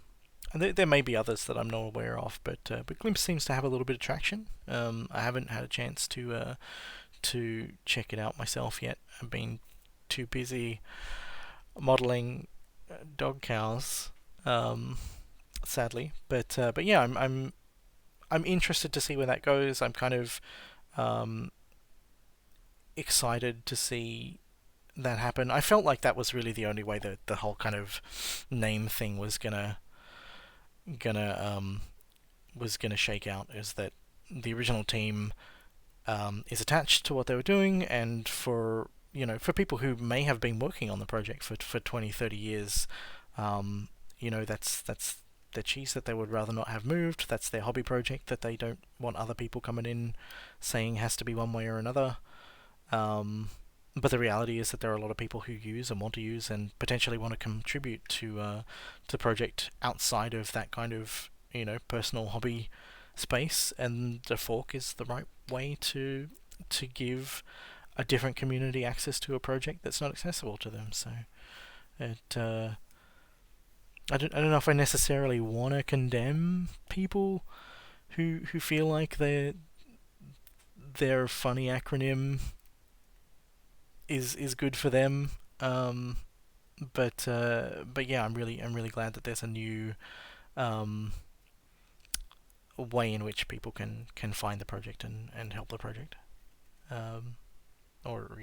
there may be others that I'm not aware of, but Glimpse seems to have a little bit of traction. I haven't had a chance to check it out myself yet. I've been too busy modeling dog cows, um, sadly. But yeah, I'm interested to see where that goes. I'm kind of um, excited to see that happen. I felt like that was really the only way that the whole kind of name thing gonna was gonna shake out, is that the original team is attached to what they were doing, and for people who may have been working on the project for 20, 30 years, that's their cheese that they would rather not have moved. That's their hobby project that they don't want other people coming in saying has to be one way or another. But the reality is that there are a lot of people who use and want to use and potentially want to contribute to the project outside of that kind of personal hobby space, and the fork is the right way to give a different community access to a project that's not accessible to them. So it I don't know if I necessarily want to condemn people who feel like their funny acronym is good for them. But yeah, I'm really glad that there's a new um, way in which people can find the project and help the project. Um, or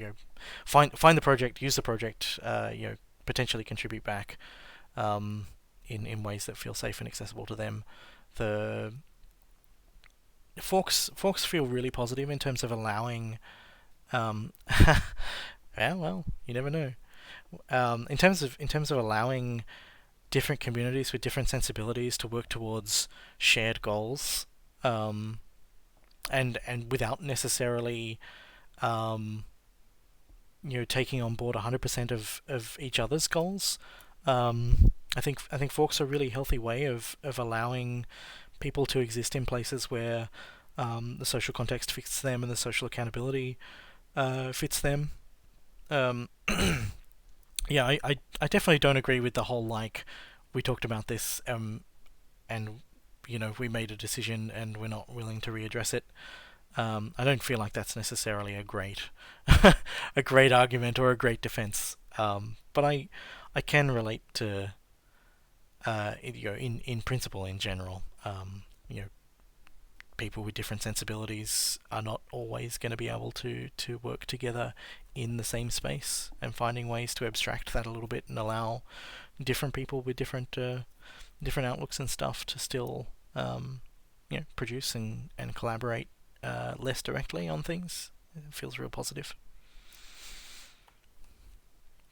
find the project, use the project, potentially contribute back in ways that feel safe and accessible to them. The forks feel really positive in terms of allowing. Yeah, well, you never know. In terms of allowing different communities with different sensibilities to work towards shared goals, and without necessarily um, taking on board 100% of each other's goals. I think forks are a really healthy way of allowing people to exist in places where the social context fits them and the social accountability fits them. Um, yeah, I definitely don't agree with the whole like we talked about this, and we made a decision and we're not willing to readdress it. I don't feel like that's necessarily a great a great argument or a great defense. But I can relate to in principle in general. You know, people with different sensibilities are not always going to be able to work together in the same space, and finding ways to abstract that a little bit and allow different people with different outlooks and stuff to still produce and collaborate less directly on things. It feels real positive.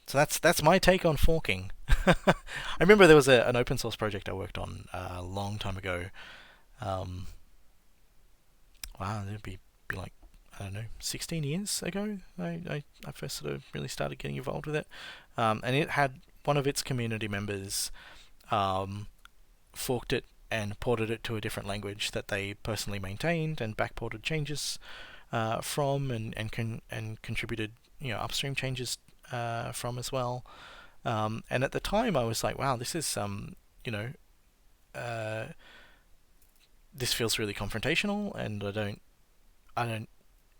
So that's my take on forking. I remember there was an open source project I worked on a long time ago. Um, wow, it'd be like, I don't know, 16 years ago. I first sort of really started getting involved with it, and it had one of its community members um, forked it and ported it to a different language that they personally maintained and backported changes from, and contributed upstream changes from as well. And at the time, I was like, wow, this is you know uh, this feels really confrontational, and I don't.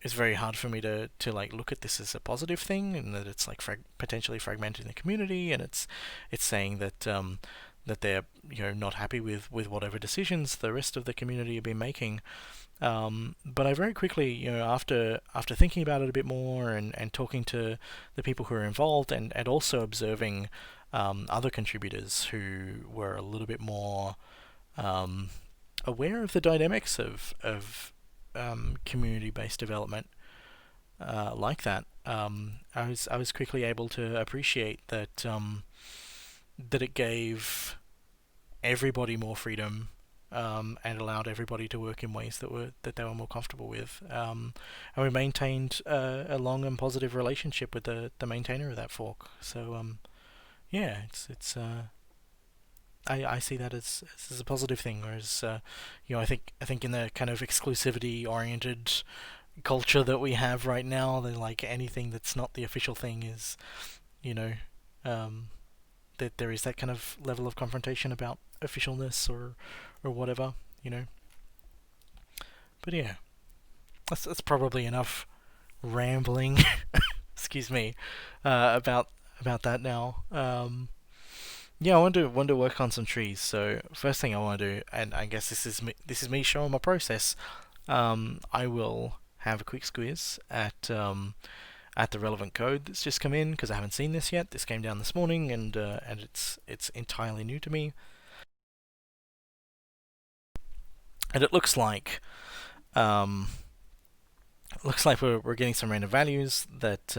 It's very hard for me to like look at this as a positive thing, and that it's like potentially fragmenting the community, and it's saying that they're not happy with whatever decisions the rest of the community have been making. But I very quickly, after thinking about it a bit more, and talking to the people who are involved, and also observing other contributors who were a little bit more um, aware of the dynamics of community-based development like that, I was quickly able to appreciate that it gave everybody more freedom, and allowed everybody to work in ways that they were more comfortable with. And we maintained a long and positive relationship with the maintainer of that fork. So yeah, I see that as a positive thing. Whereas I think in the kind of exclusivity oriented culture that we have right now, that like anything that's not the official thing is, you know, um, that there is that kind of level of confrontation about officialness or whatever, you know. But yeah, that's probably enough rambling. Excuse me, about that now. Yeah, I want to work on some trees. So first thing I want to do, and I guess this is me showing my process. I will have a quick squeeze at the relevant code that's just come in, because I haven't seen this yet. This came down this morning, and it's entirely new to me. And it um, looks like we're getting some random values that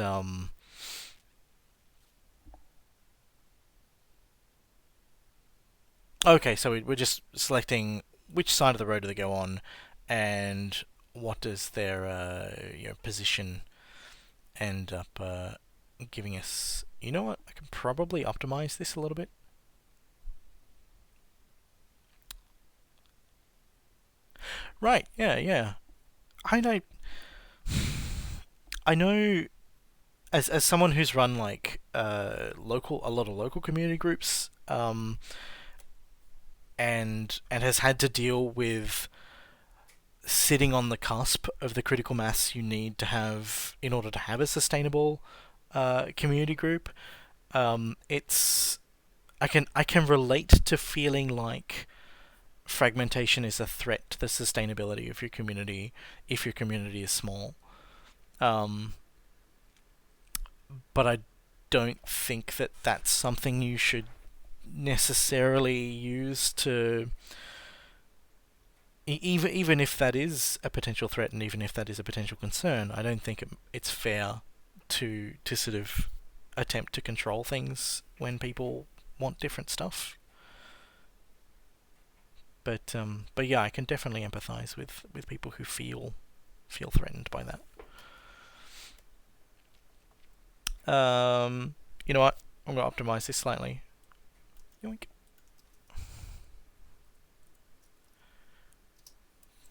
okay, so we're just selecting which side of the road do they go on, and what does their position end up giving us. You know what? I can probably optimize this a little bit. Right? Yeah, yeah. I know. I know. As someone who's run like a lot of local community groups, and has had to deal with sitting on the cusp of the critical mass you need to have in order to have a sustainable community group. It's I can relate to feeling like fragmentation is a threat to the sustainability of your community if your community is small. Um, but I don't think that that's something you should necessarily use to even if that is a potential threat, and even if that is a potential concern. I don't think it's fair to sort of attempt to control things when people want different stuff. But yeah, I can definitely empathize with people who feel threatened by that. You know what? I'm gonna optimize this slightly. Yoink.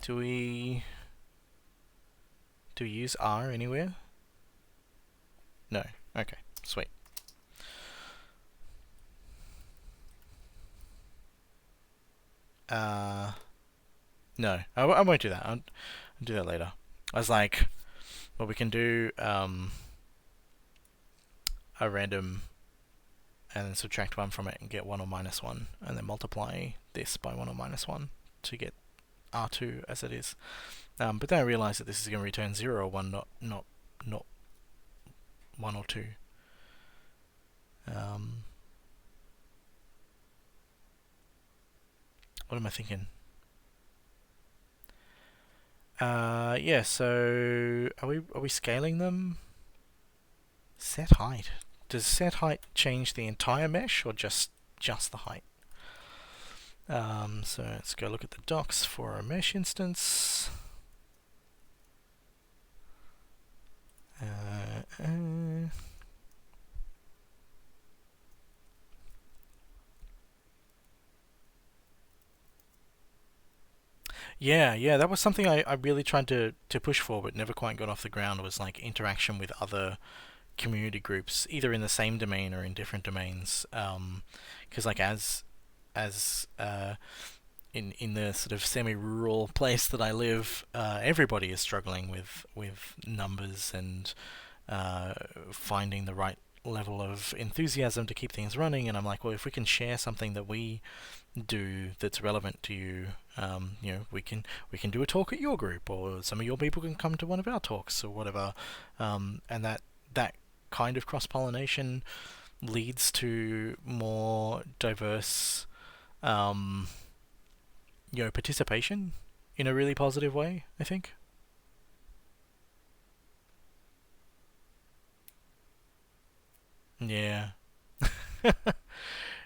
Do we use R anywhere? No. Okay. Sweet. Uh, no, I won't do that. I'll do that later. I was like, well, we can do a random and then subtract 1 from it and get 1 or minus 1, and then multiply this by 1 or minus 1 to get R2 as it is. But then I realized that this is going to return 0 or 1, not 1 or 2. What am I thinking? Yeah, so are we scaling them? Set height. Does set height change the entire mesh or just the height? So let's go look at the docs for a mesh instance. Yeah, that was something I really tried to push for, but never quite got off the ground. Was like interaction with other community groups, either in the same domain or in different domains. Because like as in the sort of semi-rural place that I live, everybody is struggling with numbers and finding the right level of enthusiasm to keep things running. And I'm like, well, if we can share something that we do that's relevant to you, we can do a talk at your group, or some of your people can come to one of our talks or whatever, and that kind of cross pollination leads to more diverse, participation in a really positive way, I think. Yeah.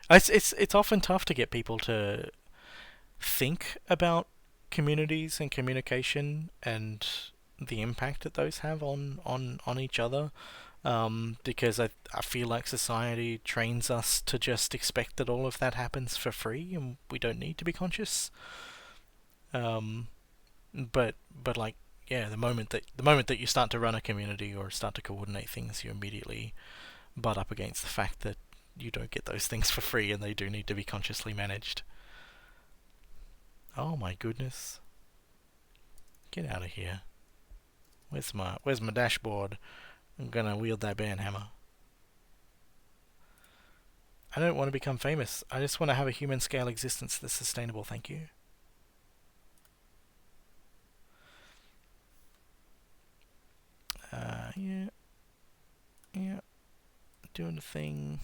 It's often tough to get people to think about communities and communication and the impact that those have on each other. Because I feel like society trains us to just expect that all of that happens for free and we don't need to be conscious. Um, but like, yeah, the moment that you start to run a community or start to coordinate things, you immediately butt up against the fact that you don't get those things for free and they do need to be consciously managed. Oh my goodness. Get out of here. Where's my dashboard? I'm gonna wield that band hammer. I don't want to become famous. I just want to have a human scale existence that's sustainable, thank you. Yeah. Yeah. Doing the thing.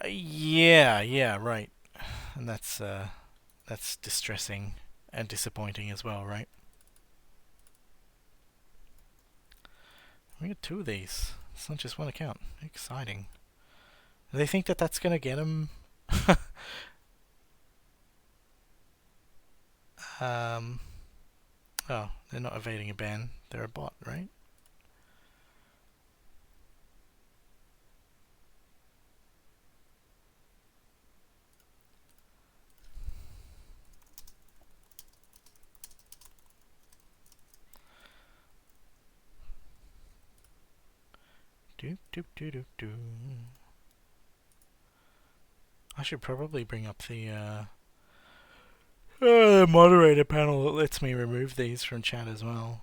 Yeah, right. And that's distressing and disappointing as well, right? We got 2 of these. It's not just one account. Exciting. Do they think that that's gonna get them? um. Oh, they're not evading a ban. They're a bot, right? Do do do do do. I should probably bring up the moderator panel that lets me remove these from chat as well.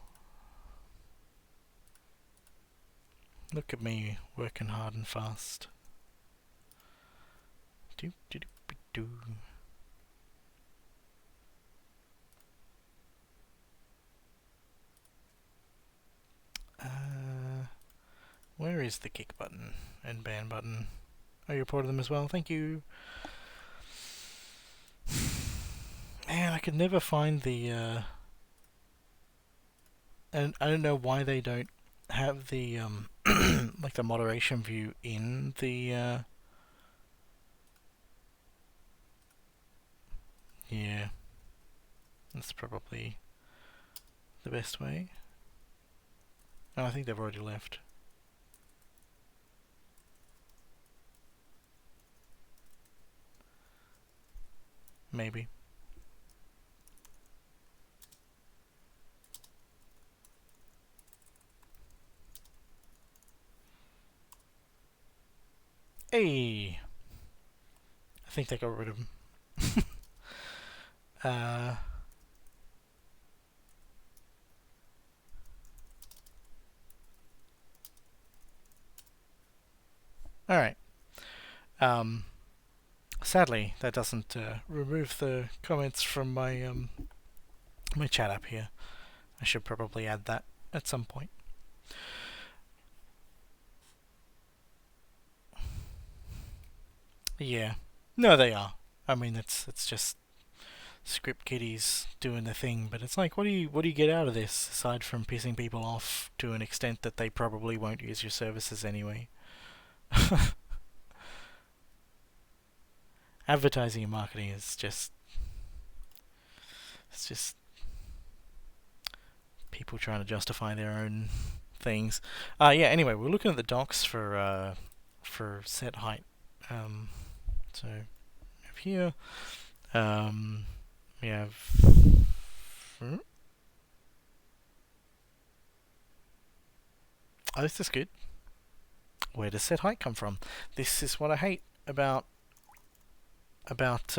Look at me working hard and fast. Do do do do. Where is the kick button and ban button? Oh, you reported them as well. Thank you. Man, I could never find the. And I don't know why they don't have the like the moderation view in the. Yeah, that's probably the best way. Oh, I think they've already left. Maybe. Hey, I think they got rid of him. uh, all right. Um, Sadly, that doesn't remove the comments from my chat app here. I should probably add that at some point. Yeah. No, they are. I mean, it's just script kiddies doing the thing, but it's like, what do you get out of this aside from pissing people off to an extent that they probably won't use your services anyway? Advertising and marketing is just it's just people trying to justify their own things. Yeah. Anyway, we're looking at the docs for set height. So we have here. We have. Oh, this is good. Where does set height come from? This is what I hate about Godot's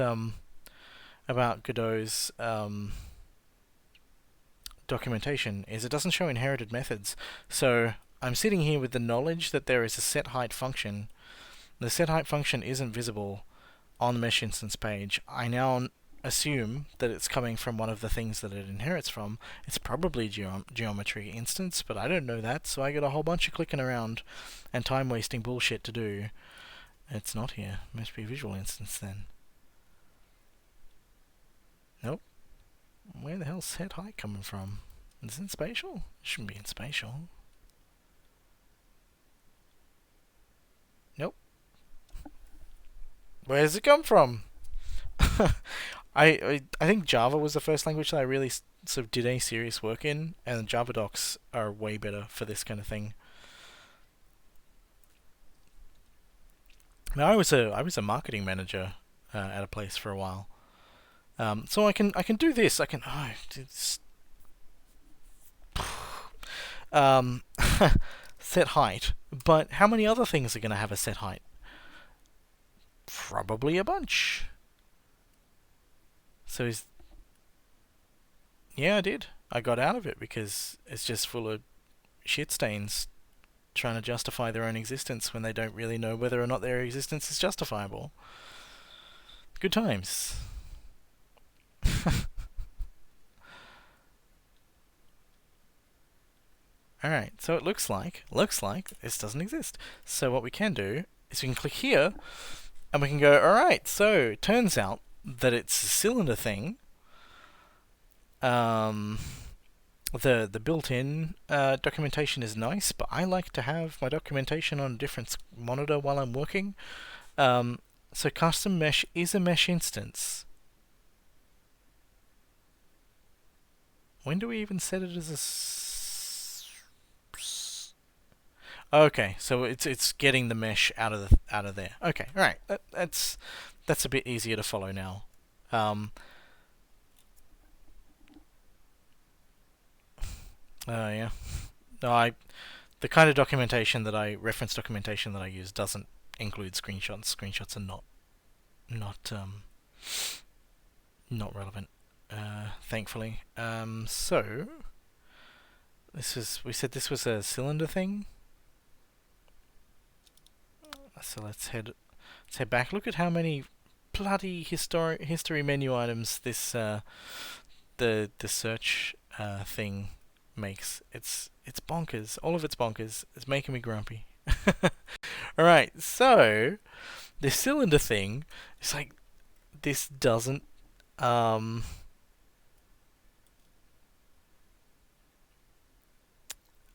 documentation is it doesn't show inherited methods. So I'm sitting here with the knowledge that there is a set height function. The set height function isn't visible on the mesh instance page. I now assume that it's coming from one of the things that it inherits from. It's probably geometry instance, but I don't know that, so I got a whole bunch of clicking around and time wasting bullshit to do. It's not here. Must be a visual instance then. Nope. Where the hell's set height coming from? Is it in spatial? It shouldn't be in spatial. Nope. Where does it come from? I think Java was the first language that I really sort of did any serious work in, and Java docs are way better for this kind of thing. Now I was a marketing manager at a place for a while, so I can do this. I can set height, but how many other things are going to have a set height? Probably a bunch. So yeah, I did. I got out of it because it's just full of shit stains trying to justify their own existence when they don't really know whether or not their existence is justifiable. Good times. Alright, so it looks like this doesn't exist. So what we can do is we can click here and we can go, alright, so it turns out that it's a cylinder thing. The built-in documentation is nice, but I like to have my documentation on a different monitor while I'm working. So custom mesh is a mesh instance. When do we even set it as a okay, so it's getting the mesh out of there. Okay, all right, that's a bit easier to follow now. Yeah. No, the kind of documentation that reference documentation that I use doesn't include screenshots. Screenshots are not relevant, thankfully. So we said this was a cylinder thing. So let's head back. Look at how many bloody history menu items this the search thing makes. It's bonkers. All of it's bonkers. It's making me grumpy. Alright, so this cylinder thing, it's like this doesn't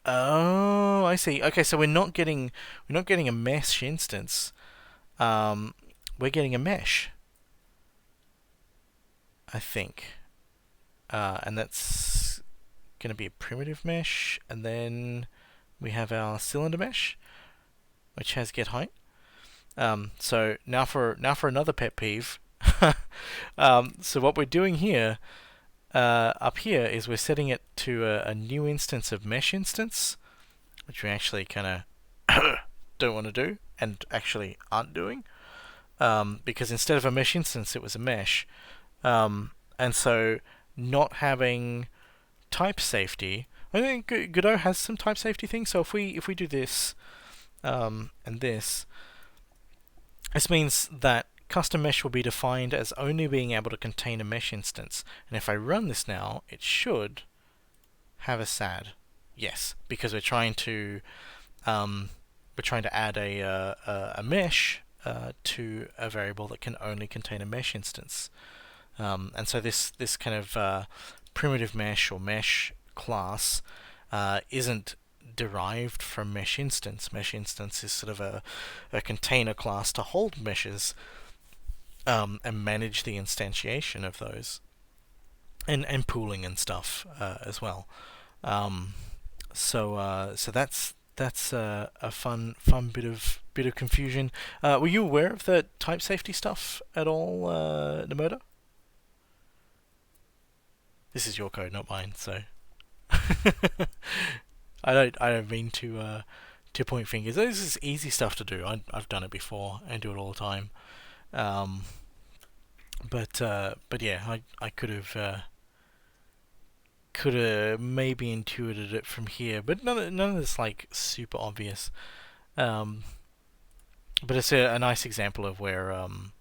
oh, I see. Okay, so we're not getting a mesh instance. We're getting a mesh, I think. And that's going to be a primitive mesh, and then we have our cylinder mesh, which has get height. So now for another pet peeve. So what we're doing here, up here, is we're setting it to a new instance of mesh instance, which we actually kind of don't want to do and actually aren't doing. Because instead of a mesh instance, it was a mesh. And so not having type safety, I think Godot has some type safety things. So if we do this and this means that custom mesh will be defined as only being able to contain a mesh instance. And if I run this now, it should have a SAD. Yes, because we're trying to add a mesh to a variable that can only contain a mesh instance. And so this kind of primitive mesh or mesh class isn't derived from mesh instance. Mesh instance is sort of a container class to hold meshes and manage the instantiation of those, and pooling and stuff as well. So that's a fun bit of confusion. Were you aware of the type safety stuff at all, Nemoder? This is your code, not mine. So I don't mean to point fingers. This is easy stuff to do. I've done it before and do it all the time. Um, but yeah, I could have maybe intuited it from here, but none of this like super obvious. Um, but it's a nice example of where um,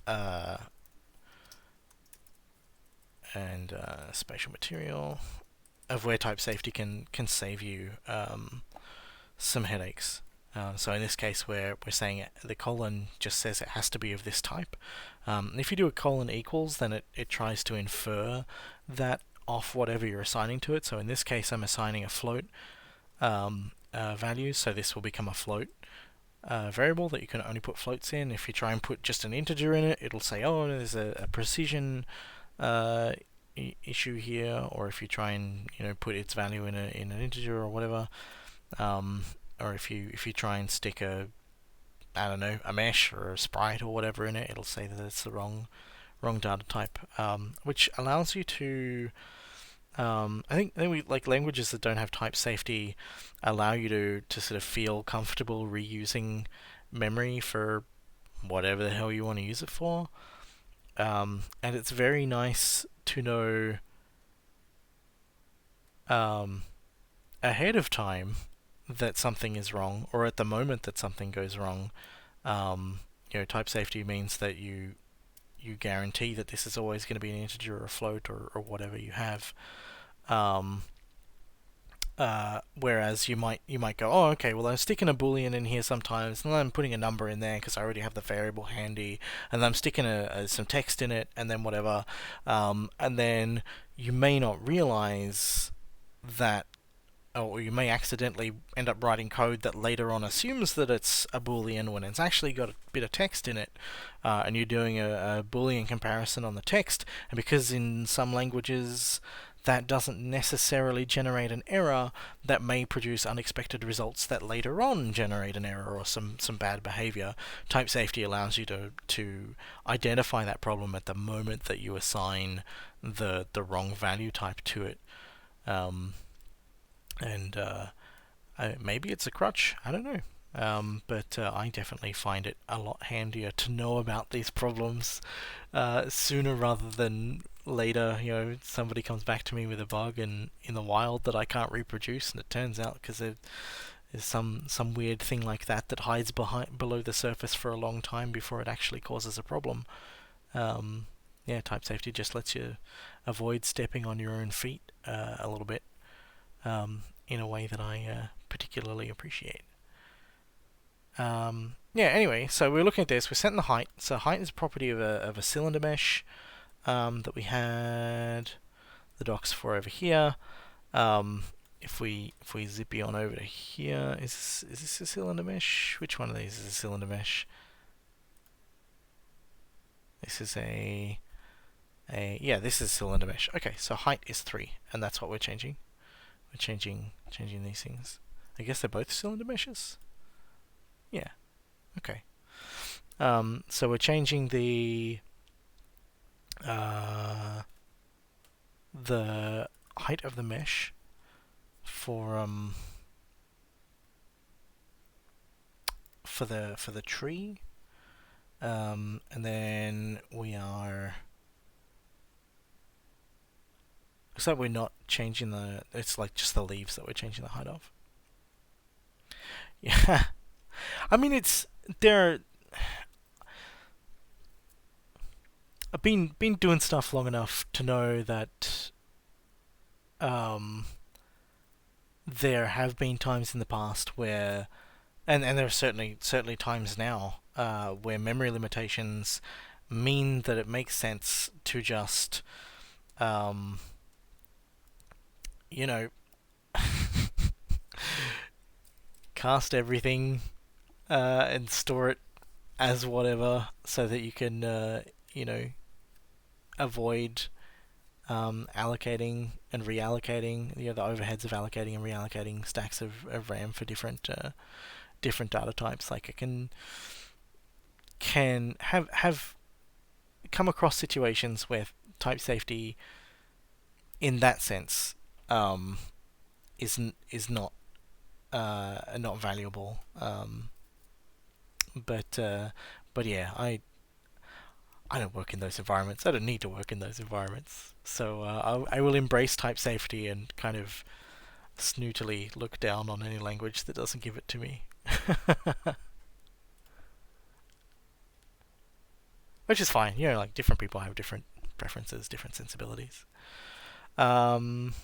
uh, and spatial material of where type safety can save you some headaches. So in this case, where we're saying the colon just says it has to be of this type. If you do a colon equals, then it tries to infer that off whatever you're assigning to it. So in this case, I'm assigning a float value, so this will become a float variable that you can only put floats in. If you try and put just an integer in it, it'll say, oh, there's a precision issue here. Or if you try and put its value in an integer or whatever, or if you try and stick a mesh or a sprite or whatever in it, it'll say that it's the wrong data type, which allows you to I think we like languages that don't have type safety allow you to sort of feel comfortable reusing memory for whatever the hell you want to use it for. And it's very nice to know ahead of time that something is wrong, or at the moment that something goes wrong. Type safety means that you guarantee that this is always going to be an integer or a float or whatever you have. Whereas you might go, oh, okay, well, I'm sticking a boolean in here sometimes, and then I'm putting a number in there because I already have the variable handy, and then I'm sticking some text in it, and then whatever, and then you may not realize that, or you may accidentally end up writing code that later on assumes that it's a boolean when it's actually got a bit of text in it, and you're doing a boolean comparison on the text, and because in some languages that doesn't necessarily generate an error, that may produce unexpected results that later on generate an error or some bad behavior. Type safety allows you to identify that problem at the moment that you assign the wrong value type to it. And maybe it's a crutch, I don't know. But I definitely find it a lot handier to know about these problems sooner rather than later. Somebody comes back to me with a bug in the wild that I can't reproduce, and it turns out because there's some weird thing like that hides below the surface for a long time before it actually causes a problem. Type safety just lets you avoid stepping on your own feet a little bit. In a way that I particularly appreciate. Anyway, so we're looking at this. We're setting the height. So height is a property of a cylinder mesh that we had the docs for over here. If we zippy on over to here, is this a cylinder mesh? Which one of these is a cylinder mesh? This is this is a cylinder mesh. Okay, so height is 3, and that's what we're changing. We're changing these things. I guess they're both cylinder meshes. Yeah. Okay. So we're changing the height of the mesh for for the tree, and then we are. Looks like we're not changing the. It's like just the leaves that we're changing the height of. Yeah, I mean it's there. I've been doing stuff long enough to know that um, there have been times in the past where, and there are certainly times now where memory limitations mean that it makes sense to just um, you know cast everything and store it as whatever so that you can you know avoid allocating and reallocating the overheads of allocating and reallocating stacks of RAM for different data types. Like I can have come across situations where type safety in that sense is not valuable. But but yeah, I don't work in those environments. I don't need to work in those environments. So I will embrace type safety and kind of snootily look down on any language that doesn't give it to me. Which is fine. You know, like different people have different preferences, different sensibilities. Um,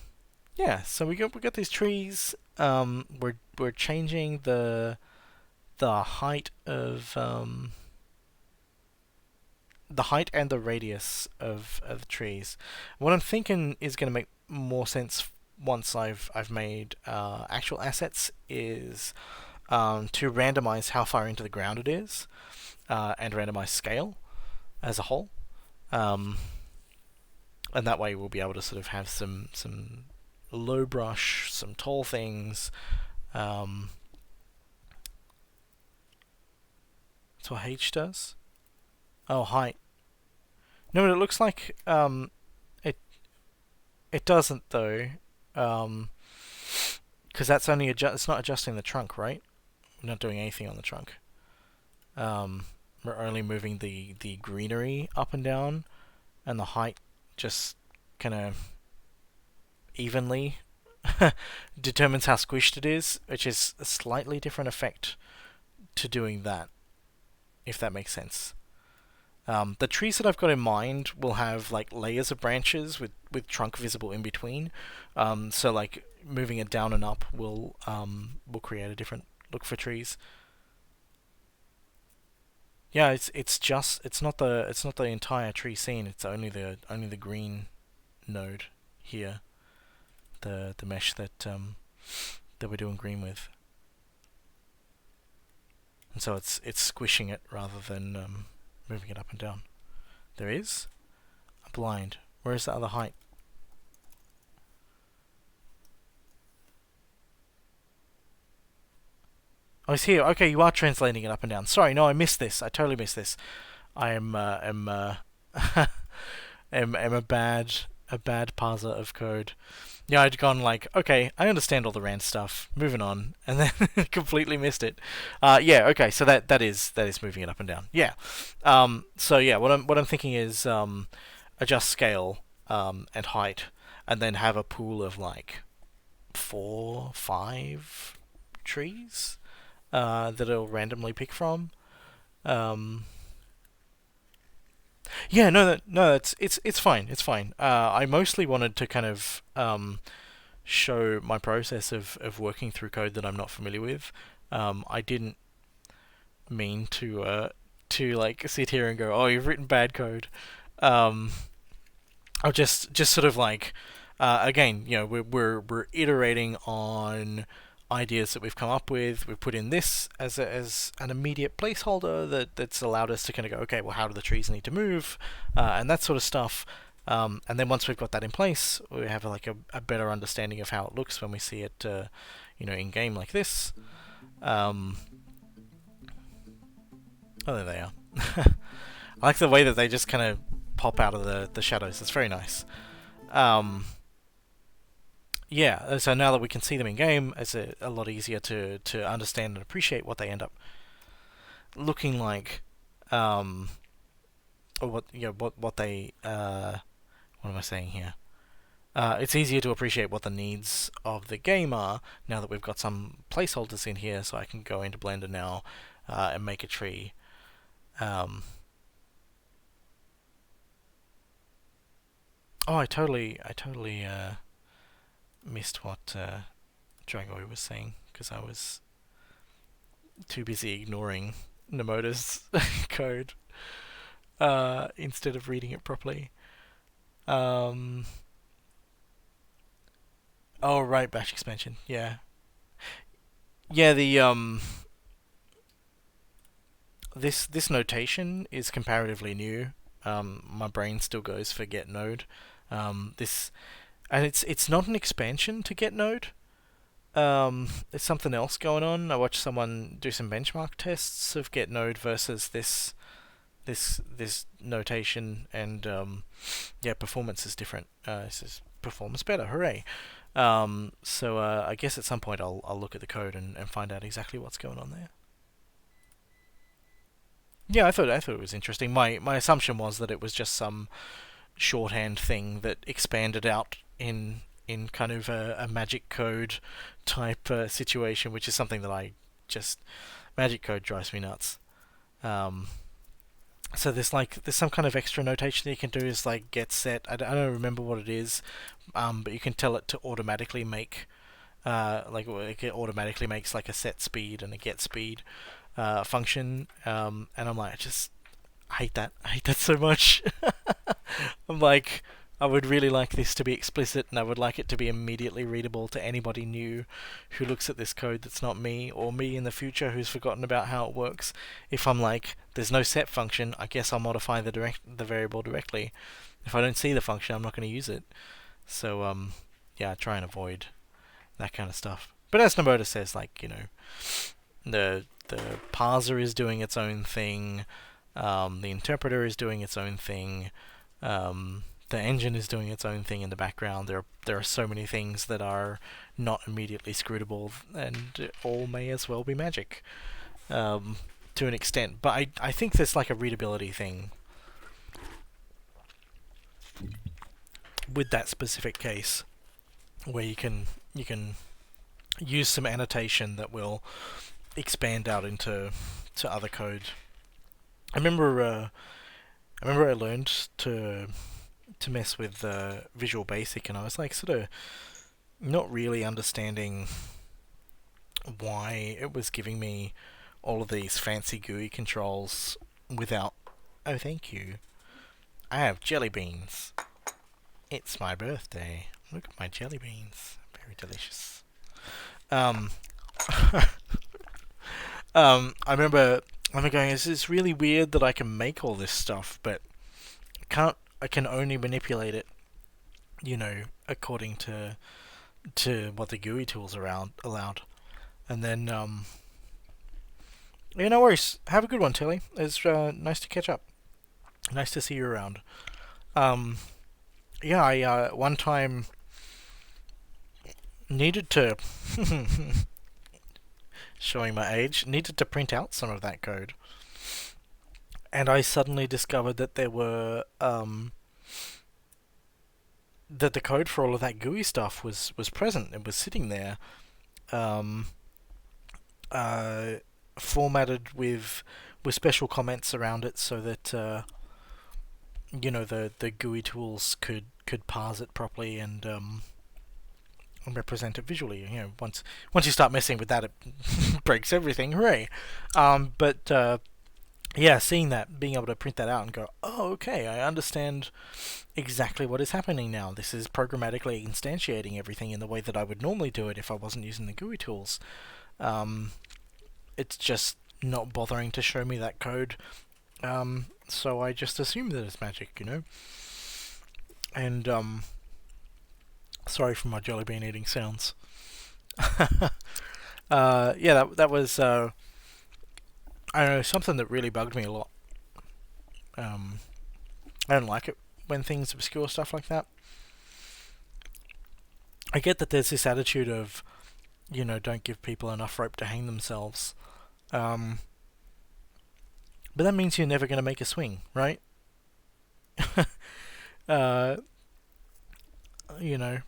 yeah. So we got these trees. We're changing the height of the height and the radius of the trees. What I'm thinking is going to make more sense once I've made actual assets is to randomize how far into the ground it is and randomize scale as a whole. Um, and that way we'll be able to sort of have some low brush, some tall things. That's what H does. Oh, height. No, but it looks like it it doesn't though, because that's only it's not adjusting the trunk, right? We're not doing anything on the trunk. Um, we're only moving the greenery up and down, and the height just kind of evenly determines how squished it is, which is a slightly different effect to doing that, if that makes sense. The trees that I've got in mind will have like layers of branches with trunk visible in between. So like moving it down and up will create a different look for trees. Yeah, it's not the entire tree scene. It's only the green node here, the mesh that we're doing green with, and so it's squishing it rather than moving it up and down. There is a blind. Where is the other height? Oh, it's here. Okay, you are translating it up and down. Sorry, no, I missed this. I totally missed this. I am a bad parser of code. Yeah, I'd gone like, okay, I understand all the rand stuff. Moving on, and then completely missed it. Yeah, okay, so that is moving it up and down. Yeah. So yeah, what I'm thinking is adjust scale and height, and then have a pool of like 4, 5 trees that it'll randomly pick from. Um, yeah, no, it's fine. It's fine. I mostly wanted to kind of show my process of working through code that I'm not familiar with. I didn't mean to like sit here and go, oh, you've written bad code. Um, I'll just sort of like again, you know, we're iterating on ideas that we've come up with. We've put in this as an immediate placeholder that's allowed us to kind of go, okay, well, how do the trees need to move, and that sort of stuff. And then once we've got that in place, we have like a better understanding of how it looks when we see it, in game like this. Oh, there they are. I like the way that they just kind of pop out of the shadows. It's very nice. Um, yeah, so now that we can see them in game, it's a lot easier to understand and appreciate what they end up looking like, um, or what they what am I saying here? It's easier to appreciate what the needs of the game are now that we've got some placeholders in here, so I can go into Blender now and make a tree. Oh, I totally missed what Dragoy was saying because I was too busy ignoring Nemoder's code instead of reading it properly. Um, oh right, batch expansion. Yeah, yeah. This notation is comparatively new. My brain still goes for get node. This and it's not an expansion to get node. There's something else going on. I watched someone do some benchmark tests of get node versus this notation, and yeah, performance is different. This is performance better. Hooray! So I guess at some point I'll look at the code and find out exactly what's going on there. Yeah, I thought it was interesting. My assumption was that it was just some shorthand thing that expanded out in kind of a magic code type situation, which is something that I just magic code drives me nuts. Um, so there's some kind of extra notation that you can do is like get set. I don't remember what it is, but you can tell it to automatically make it automatically makes like a set speed and a get speed function. And I'm like, I hate that. I hate that so much. I'm like, I would really like this to be explicit, and I would like it to be immediately readable to anybody new who looks at this code that's not me, or me in the future who's forgotten about how it works. If I'm like, there's no set function, I guess I'll modify the variable directly. If I don't see the function, I'm not going to use it. So yeah, I try and avoid that kind of stuff. But as Nemoder says, like, the parser is doing its own thing, the interpreter is doing its own thing, the engine is doing its own thing in the background. There are so many things that are not immediately scrutable, and all may as well be magic to an extent. But I think there's like a readability thing with that specific case where you can use some annotation that will expand out into other code. I remember I learned to mess with Visual Basic, and I was like sort of not really understanding why it was giving me all of these fancy GUI controls without. Oh, thank you. I have jelly beans. It's my birthday. Look at my jelly beans. Very delicious. Um, I remember going, it's really weird that I can make all this stuff, but I can only manipulate it, according to what the GUI tools around allowed. And then, yeah, no worries. Have a good one, Tilly. It's nice to catch up. Nice to see you around. Um, yeah, I one time needed to showing my age, needed to print out some of that code. And I suddenly discovered that there were that the code for all of that GUI stuff was present. It was sitting there, um, uh, formatted with special comments around it, so that the GUI tools could parse it properly and represent it visually. Once you start messing with that, it breaks everything. Hooray! But yeah, seeing that, being able to print that out and go, oh, okay, I understand exactly what is happening now. This is programmatically instantiating everything in the way that I would normally do it if I wasn't using the GUI tools. It's just not bothering to show me that code, so I just assume that it's magic. And sorry for my jelly bean eating sounds. Yeah, that was I don't know, something that really bugged me a lot. Um, I don't like it when things obscure stuff like that. I get that there's this attitude of, don't give people enough rope to hang themselves. Um, but that means you're never going to make a swing, right? uh, you know,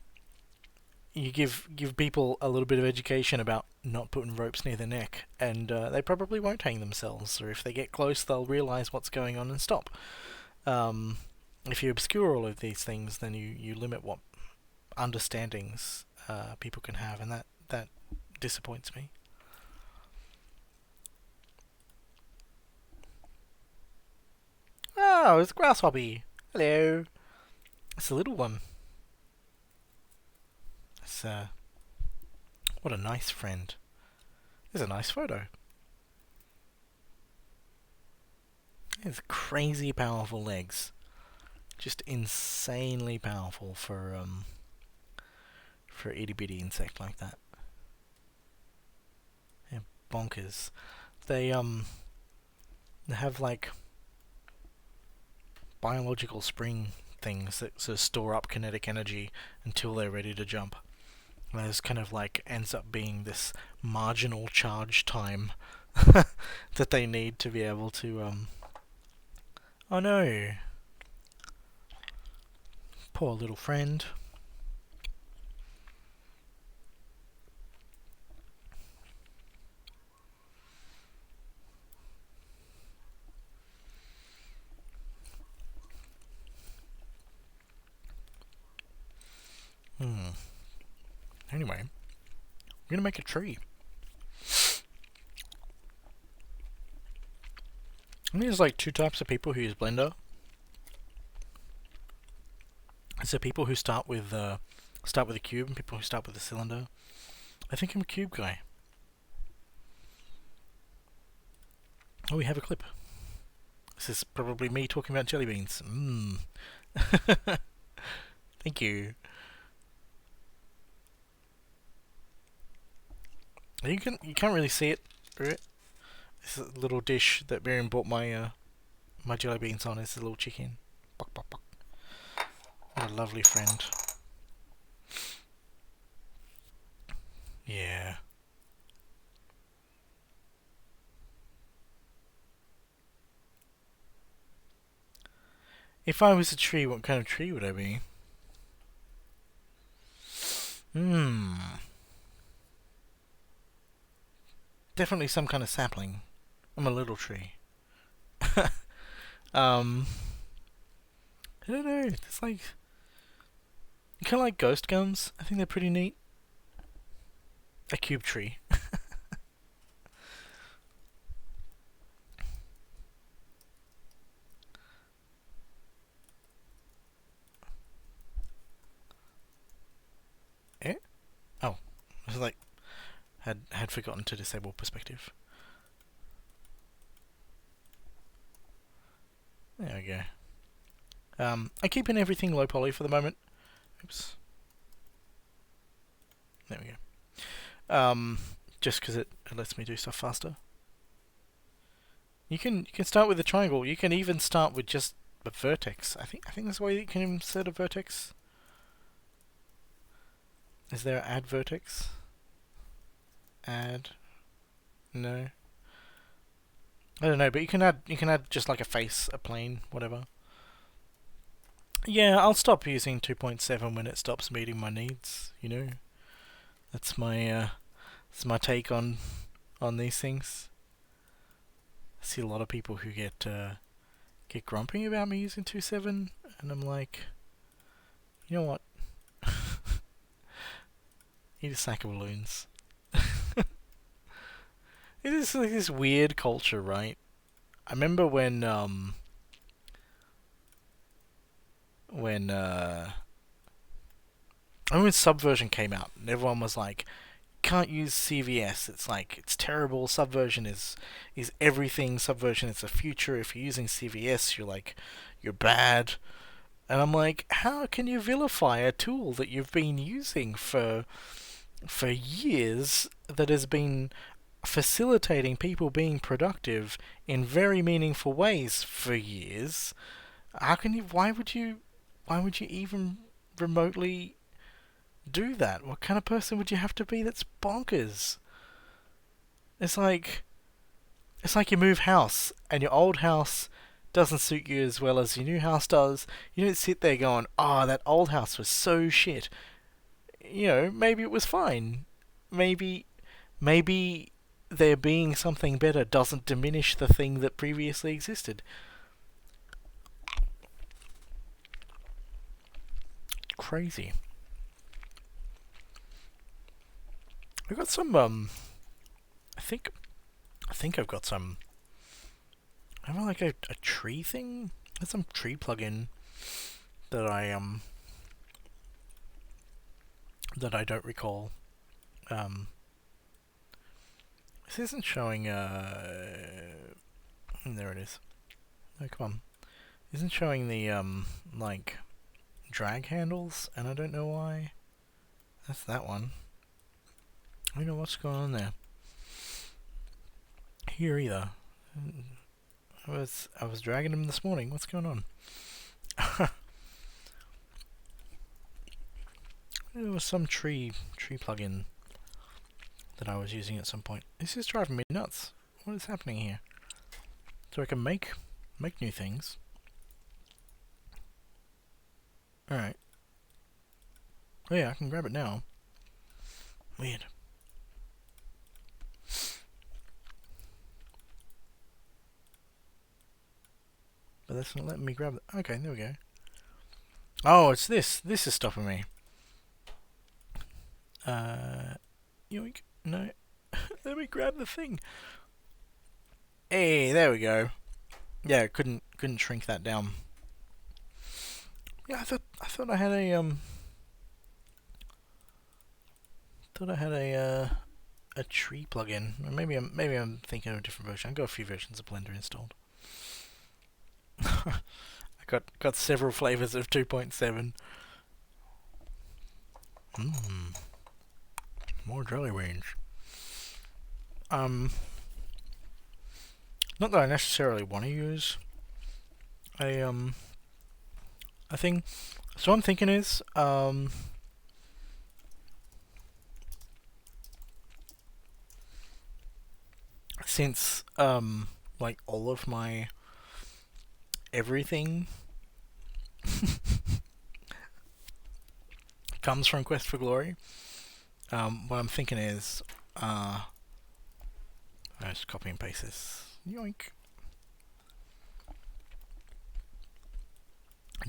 you give people a little bit of education about not putting ropes near their neck, and they probably won't hang themselves. Or if they get close, they'll realise what's going on and stop. Um, if you obscure all of these things, then you limit what understandings people can have, and that disappoints me. Oh, it's a grasshopper. Hello. It's a little one. It's what a nice friend. It's a nice photo. It's crazy powerful legs. Just insanely powerful for a itty bitty insect like that. Yeah, bonkers. They they have like biological spring things that sort of store up kinetic energy until they're ready to jump. And there's kind of like ends up being this marginal charge time that they need to be able to Oh no. Poor little friend. Anyway, I'm gonna make a tree. I think there's like two types of people who use Blender. There's the people who start with a cube and people who start with a cylinder. I think I'm a cube guy. Oh, we have a clip. This is probably me talking about jelly beans. Thank you. You can't really see it, right? This is a little dish that Miriam bought my jelly beans on. It's a little chicken. Buck, buck, buck. What a lovely friend. Yeah. If I was a tree, what kind of tree would I be? Definitely some kind of sapling. I'm a little tree. I don't know. It's like kind of like ghost gums. I think they're pretty neat. A cube tree. Eh? Oh, I was like had forgotten to disable perspective. There we go. I'm keeping everything low poly for the moment. Oops. There we go. Just because it lets me do stuff faster. You can start with a triangle. You can even start with just a vertex. I think there's a way you can insert a vertex. Is there add vertex? Add? No. I don't know, but you can add just like a face, a plane, whatever. Yeah, I'll stop using 2.7 when it stops meeting my needs. That's my take on these things. I see a lot of people who get grumpy about me using 2.7, and I'm like, you know what? Eat a sack of balloons. It is like this weird culture, right? I remember when Subversion came out, and everyone was like, "Can't use CVS. It's terrible. Subversion is everything. Subversion is the future. If you're using CVS, you're bad." And I'm like, how can you vilify a tool that you've been using for years that has been facilitating people being productive in very meaningful ways for years? How can you? Why would you even remotely do that? What kind of person would you have to be that's bonkers? It's like it's like you move house and your old house doesn't suit you as well as your new house does. You don't sit there going, "Oh, that old house was so shit." You know, maybe it was fine. Maybe maybe there being something better doesn't diminish the thing that previously existed. Crazy. I got some I think I've got some I have like a tree thing? There's some tree plugin that I don't recall. Um this isn't showing there it is. Oh come on. Isn't showing the like drag handles and I don't know why. That's that one. I don't know what's going on there. Here either. I was dragging him this morning. What's going on? There was some tree plugin that I was using at some point. This is driving me nuts. What is happening here? So I can make new things. Alright. Oh yeah, I can grab it now. Weird. But that's not letting me grab it. Okay, there we go. Oh, it's this. This is stopping me. Yoink. No. Let me grab the thing. Hey, there we go. Yeah, couldn't shrink that down. Yeah, I thought I had a tree plugin. Or maybe I'm thinking of a different version. I've got a few versions of Blender installed. I got several flavors of 2.7. More jelly beans. Not that I necessarily want to use a thing. So what I'm thinking is since like all of my everything comes from Quest for Glory, what I'm thinking is I just copy and paste this. Yoink.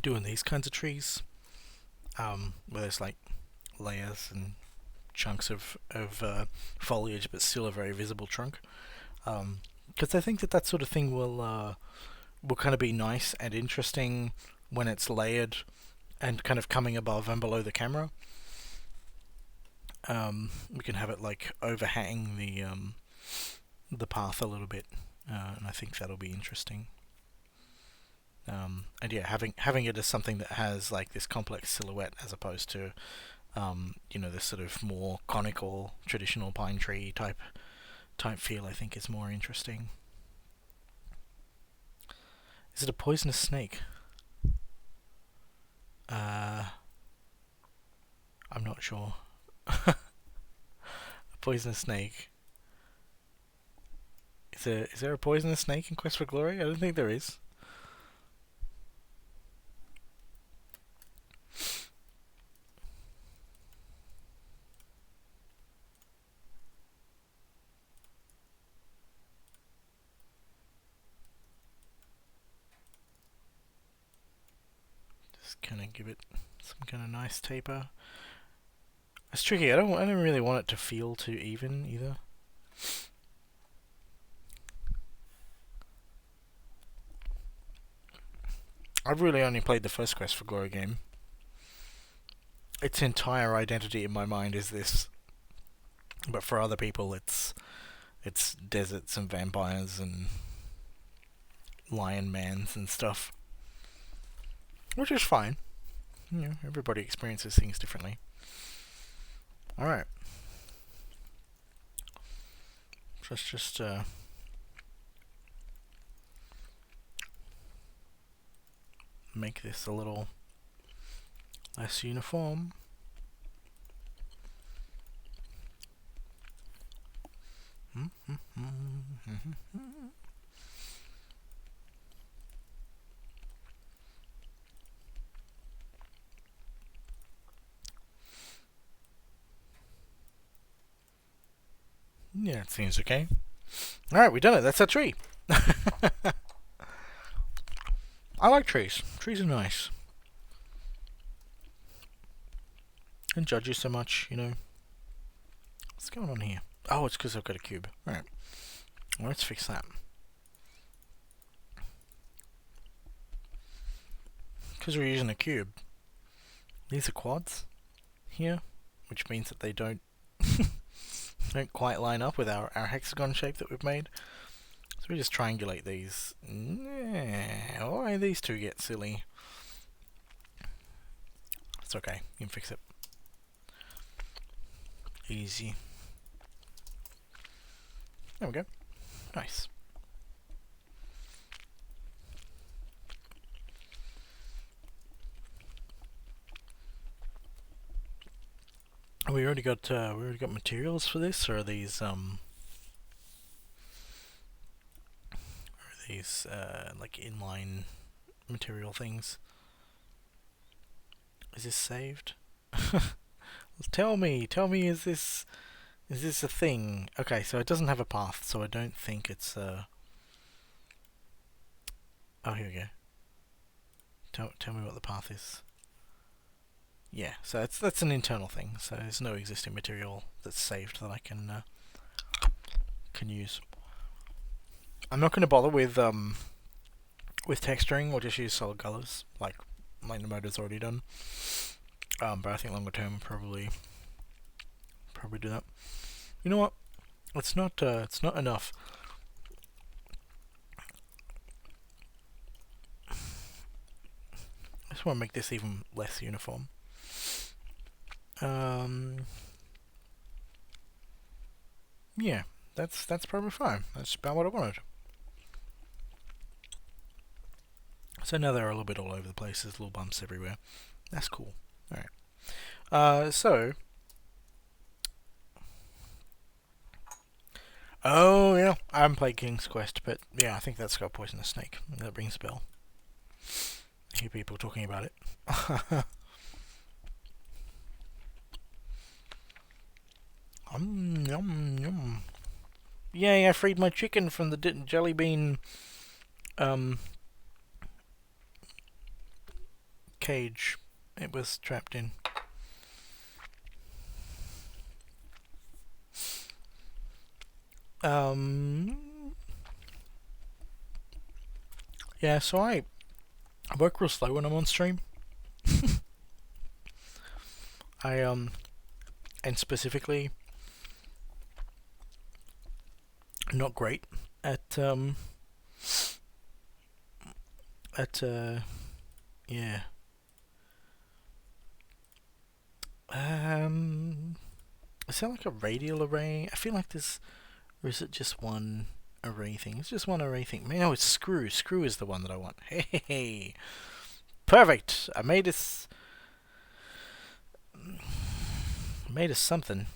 Doing these kinds of trees, where there's like layers and chunks of foliage, but still a very visible trunk. Because I think that sort of thing will kind of be nice and interesting when it's layered and kind of coming above and below the camera. We can have it like overhang the path a little bit, and I think that'll be interesting. And yeah, having it as something that has like this complex silhouette as opposed to this sort of more conical traditional pine tree type feel, I think is more interesting. Is it a poisonous snake? I'm not sure. A poisonous snake. Is there a poisonous snake in Quest for Glory? I don't think there is. Just kind of give it some kind of nice taper. It's tricky. I don't really want it to feel too even either. I've really only played the first Quest for Glory game. Its entire identity in my mind is this, but for other people, it's deserts and vampires and lion mans and stuff, which is fine. Everybody experiences things differently. All right, let's just make this a little less uniform. Yeah, it seems okay. Alright, we done it. That's our tree. I like trees. Trees are nice. Don't judge you so much, you know. What's going on here? Oh, it's because I've got a cube. Alright. Well, let's fix that. Because we're using a cube. These are quads here, which means that they don't quite line up with our hexagon shape that we've made. So we just triangulate these. Why these two get silly? It's okay, you can fix it. Easy. There we go. Nice. We already got materials for this, or are these like inline material things? Is this saved? Tell me, is this a thing? Okay, so it doesn't have a path, so I don't think it's oh, here we go. Tell me what the path is. Yeah, so that's an internal thing. So there's no existing material that's saved that I can use. I'm not going to bother with texturing. We'll just use solid colors, like Nemoder's already done. But I think longer term probably do that. You know what? It's not enough. I just want to make this even less uniform. Yeah, that's probably fine. That's about what I wanted. So now they're a little bit all over the place. There's little bumps everywhere. That's cool. Alright. So... Oh, yeah. I haven't played King's Quest, but yeah, I think that's got Poisonous Snake. That rings a bell. I hear people talking about it. Yum, yum. Yay, I freed my chicken from the jelly bean cage it was trapped in. Yeah, so I work real slow when I'm on stream. And specifically not great at yeah. Is that like a radial array? I feel like this, or is it just one array thing? It's just one array thing. No, it's screw. Screw is the one that I want. Hey, perfect. I made us something.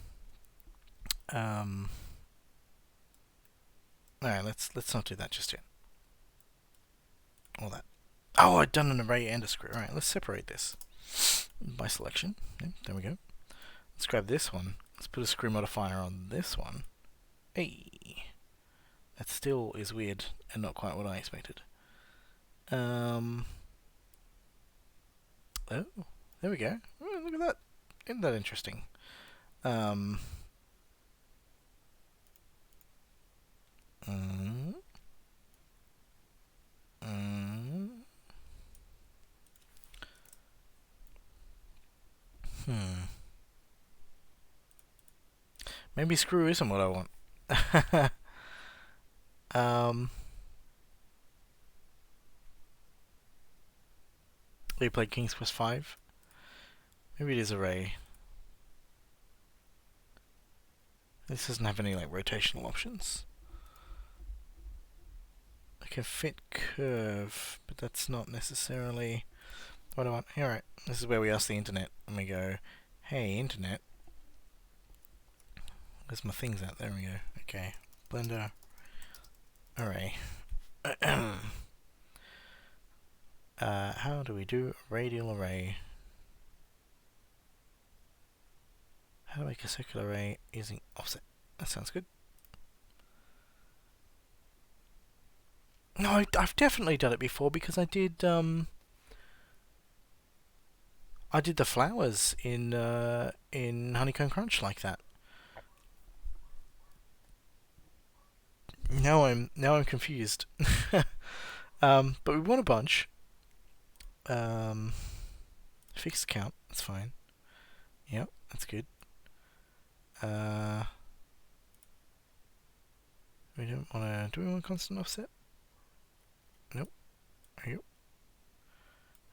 Alright, let's not do that just yet. All that. Oh, I'd done an array and a screw. Alright, let's separate this by selection. Yeah, there we go. Let's grab this one. Let's put a screw modifier on this one. Hey, that still is weird and not quite what I expected. Oh, there we go. Oh, look at that. Isn't that interesting? Maybe screw isn't what I want. You played King's Quest 5? Maybe it is array. This doesn't have any like rotational options. I can fit curve, but that's not necessarily what I want. Alright, this is where we ask the internet and we go, hey internet, where's my things at? There we go. Okay, Blender array. How do we do a radial array? How to make a circular array using offset? That sounds good. No, I've definitely done it before because I did the flowers in Honeycomb Crunch like that. Now I'm confused. But we want a bunch. Fixed count, that's fine. Yep, that's good. We don't want to. Do we want constant offset? Nope. Yep.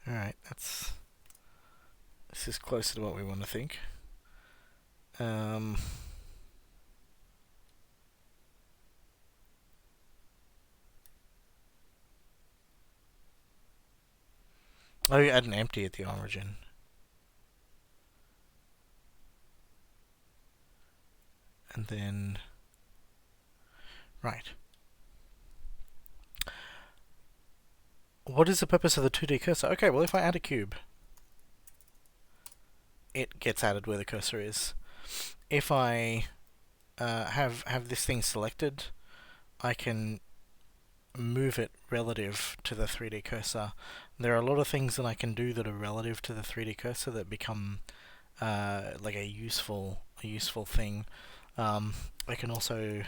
All right, this is closer to what we want to think. Oh, you add an empty at the origin. And then... Right. What is the purpose of the 2D cursor? Okay, well if I add a cube, it gets added where the cursor is. If I have this thing selected, I can move it relative to the 3D cursor. There are a lot of things that I can do that are relative to the 3D cursor that become like a useful thing. I can also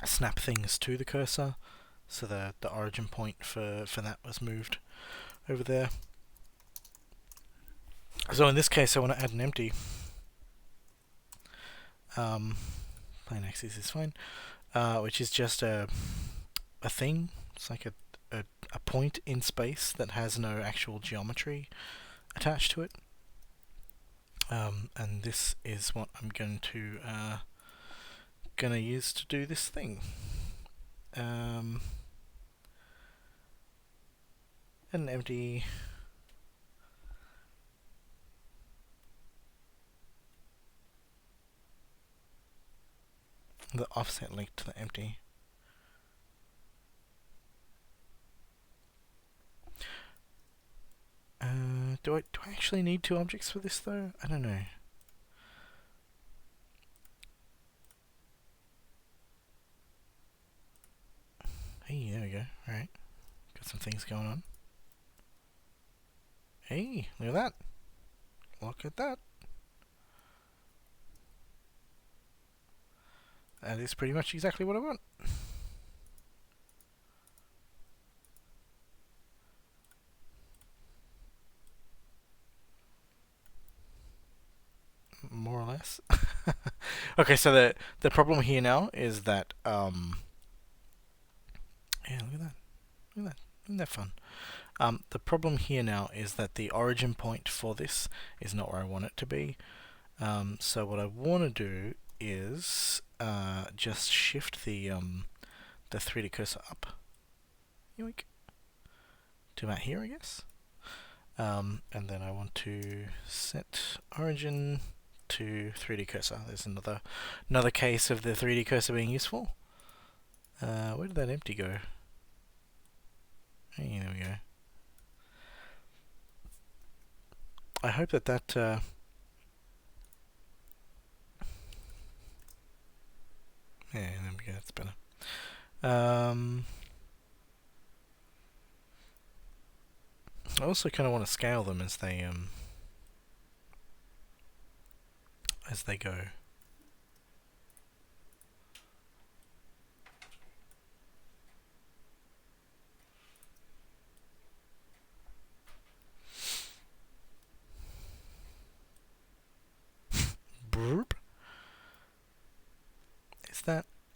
snap things to the cursor, so the origin point for that was moved over there. So in this case, I want to add an empty. Plain axis is fine, which is just a thing. It's like a point in space that has no actual geometry attached to it. And this is what I'm going to use to do this thing. An empty. The offset link to the empty. Do I actually need two objects for this though? I don't know. Hey, there we go. Alright. Got some things going on. Hey, look at that. Look at that. That is pretty much exactly what I want. More or less. Okay, so the problem here now is that yeah, look at that. Look at that. Isn't that fun? The problem here now is that the origin point for this is not where I want it to be. So what I want to do is just shift the 3D cursor up. Yoink. To about here, I guess. And then I want to set origin to 3D cursor. There's another case of the 3D cursor being useful. Where did that empty go? Hey, there we go. I hope that yeah, there we go, that's better. I also kind of want to scale them as they go. Burp.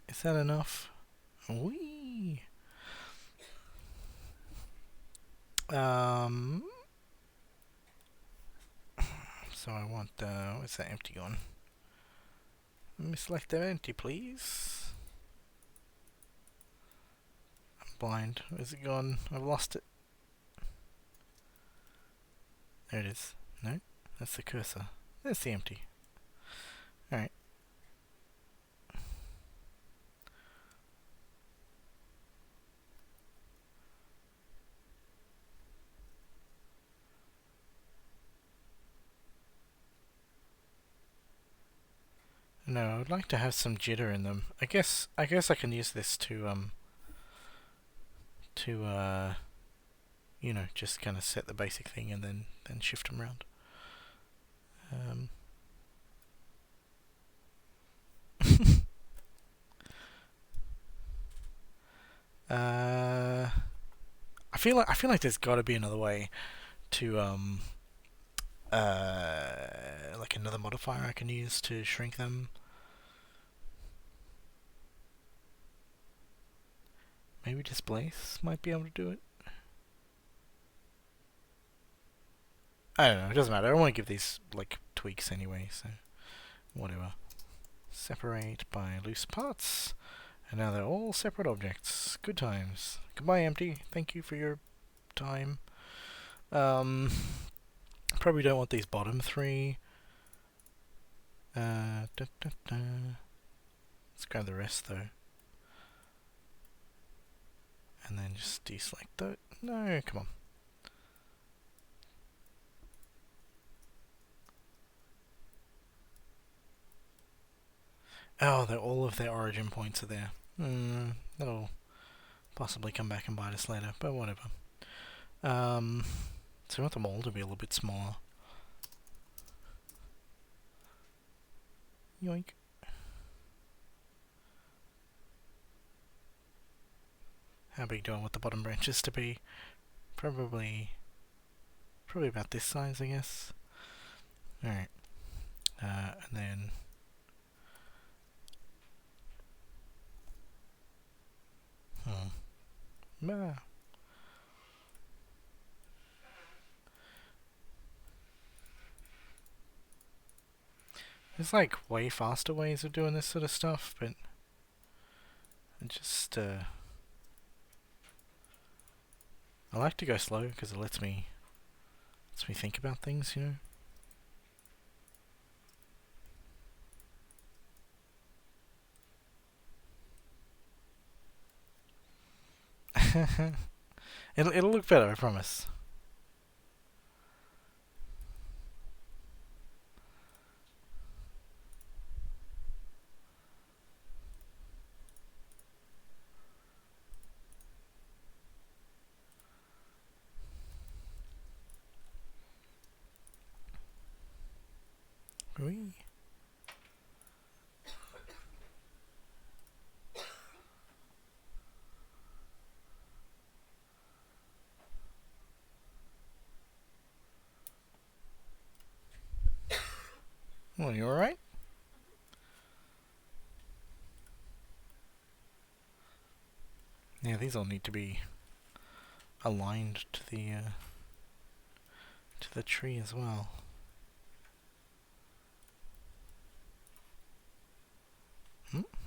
Is that enough? Whee. So I want where's that empty gone? Let me select that empty, please. I'm blind. Where's it gone? I've lost it. There it is. No, that's the cursor. That's the empty. Alright. know. I'd like to have some jitter in them. I guess I can use this to you know, just kind of set the basic thing and then shift them around. Um, uh, I feel like there's got to be another way to like another modifier I can use to shrink them. Maybe displace might be able to do it. I don't know. It doesn't matter. I don't want to give these like tweaks anyway, so whatever. Separate by loose parts. And now they're all separate objects. Good times. Goodbye, empty. Thank you for your time. Probably don't want these bottom three. Da, da, da. Let's grab the rest though. And then just deselect that. No, come on. Oh, all of their origin points are there. That'll possibly come back and bite us later, but whatever. So we want them all to be a little bit smaller. Yoink. How big do I want the bottom branches to be? Probably about this size, I guess. Alright. And then... Ah. There's like way faster ways of doing this sort of stuff, but it just I like to go slow because it lets me think about things, you know. It'll look better, I promise. Whee. Well, you alright? Yeah, these all need to be aligned to the tree as well.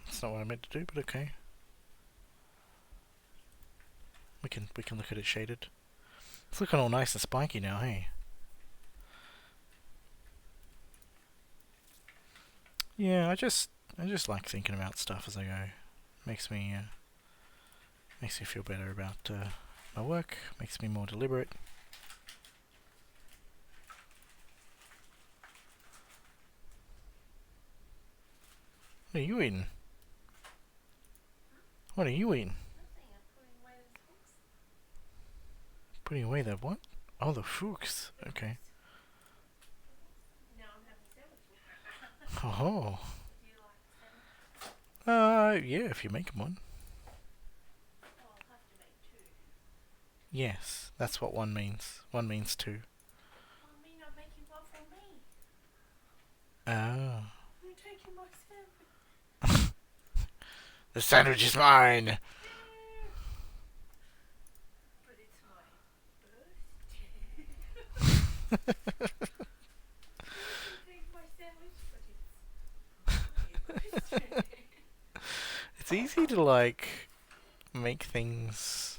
That's not what I meant to do, but okay. We can look at it shaded. It's looking all nice and spiky now, hey? Yeah, I just like thinking about stuff as I go. Makes me feel better about my work. Makes me more deliberate. What are you eating? What are you eating? Nothing, I'm putting away those books. Putting away the what? Oh, the fuchs. Okay. Now I'm having sandwich. Oh. Do you like sandwich? Yeah, if you make one. Oh, I'll have to make two. Yes, that's what one means. One means two. I mean, I'm making one for me. Oh. I'm taking my sandwich. The sandwich is mine! But it's my birthday. I take my sandwich, but it's my birthday. It's easy to, like, make things...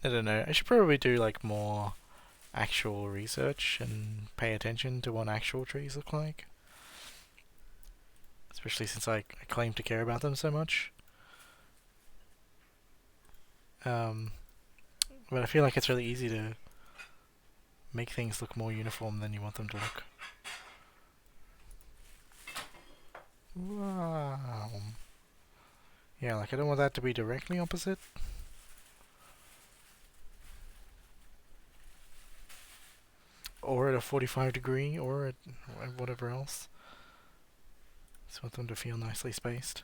I don't know. I should probably do, like, more actual research and pay attention to what actual trees look like. Especially since I claim to care about them so much. But I feel like it's really easy to make things look more uniform than you want them to look. Wow. Yeah, like I don't want that to be directly opposite. Or at a 45 degree, or at whatever else. Just want them to feel nicely spaced.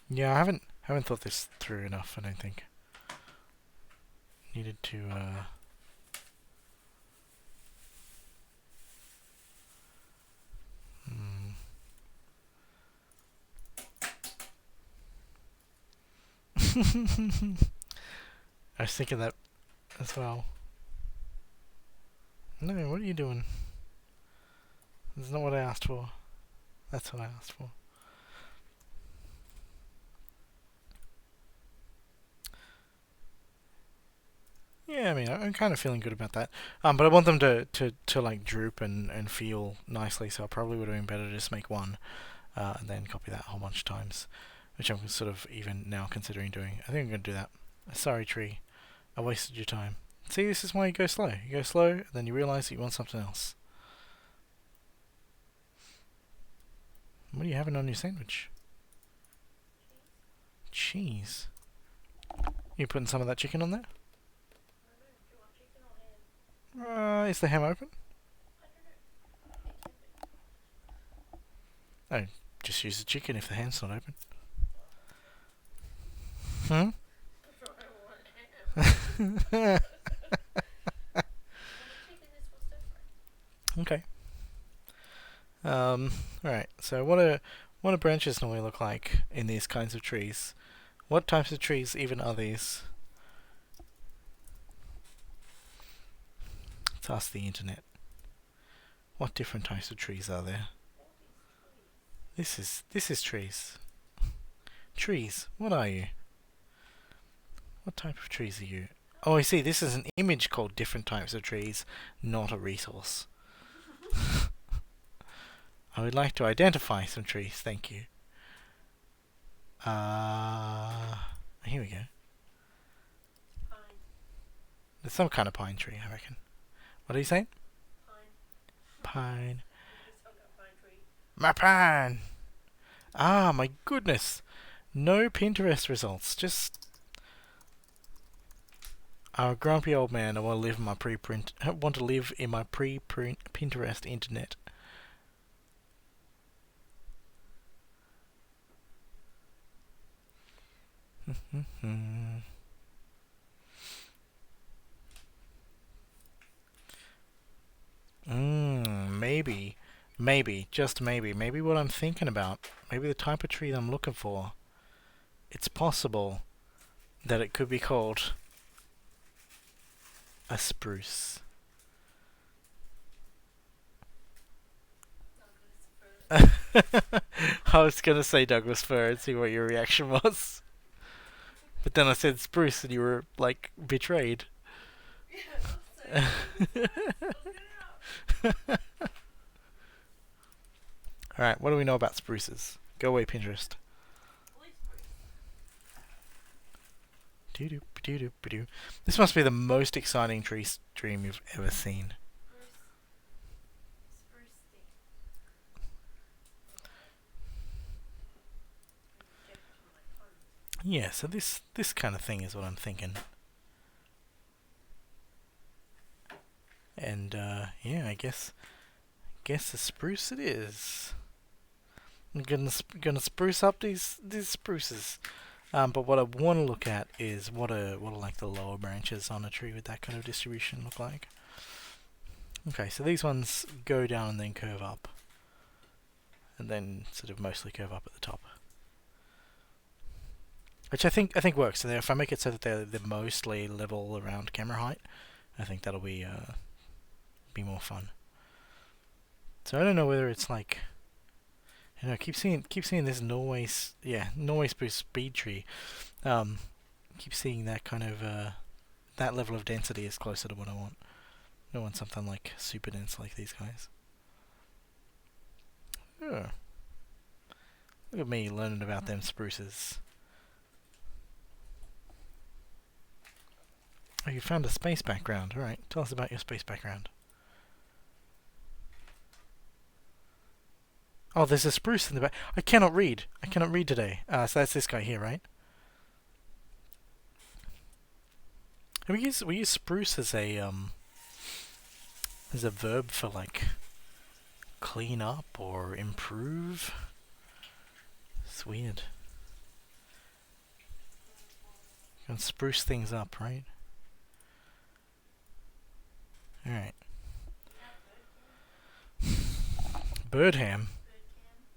Yeah, I haven't thought this through enough, I don't think. Needed to hmm. I was thinking that as well. No, what are you doing? That's not what I asked for. That's what I asked for. Yeah, I mean, I'm kind of feeling good about that. But I want them to like droop and feel nicely, so I probably would have been better to just make one, and then copy that a whole bunch of times, which I'm sort of even now considering doing. I think I'm going to do that. Sorry, tree. I wasted your time. See, this is why you go slow. You go slow, and then you realise that you want something else. What are you having on your sandwich? Cheese. You putting some of that chicken on there? I don't know. Do you want chicken or ham? Is the ham open? I don't know. Oh, just use the chicken if the ham's not open. Hmm? I want ham. Want a chicken? This was different. Okay. Right. So what do branches normally look like in these kinds of trees? What types of trees even are these? Let's ask the internet. What different types of trees are there? This is trees. Trees. What are you? What type of trees are you? Oh, I see. This is an image called different types of trees, not a resource. I would like to identify some trees. Thank you. Here we go. Pine. There's some kind of pine tree, I reckon. What are you saying? Pine. Pine. You just hung up pine tree. My pine! Ah, my goodness. No Pinterest results. Just a grumpy old man. I want to live in my pre-print. I want to live in my pre-print Pinterest internet. maybe, just maybe what I'm thinking about, maybe the type of tree that I'm looking for, it's possible that it could be called a spruce. I was gonna say Douglas fir and see what your reaction was, but then I said spruce and you were like betrayed. Alright, what do we know about spruces? Go away, Pinterest. This must be the most exciting tree stream you've ever seen. Yeah, so this kind of thing is what I'm thinking. And yeah, I guess a spruce it is. I'm gonna spruce up these spruces. But what I want to look at is what are like the lower branches on a tree with that kind of distribution look like. Okay, so these ones go down and then curve up, and then sort of mostly curve up at the top, which I think works. So if I make it so that they're mostly level around camera height, I think that'll be more fun. So I don't know whether it's like, you know, I keep seeing this Norway spruce speed tree. Keep seeing that kind of that level of density is closer to what I want. I want something like super dense like these guys. Oh. Look at me learning about them spruces. Oh, you found a space background. Alright, tell us about your space background. Oh, there's a spruce in the back. I cannot read. I cannot read today. So that's this guy here, right? And we use spruce as a verb for like clean up or improve. It's weird. You can spruce things up, right? Alright. Birdham.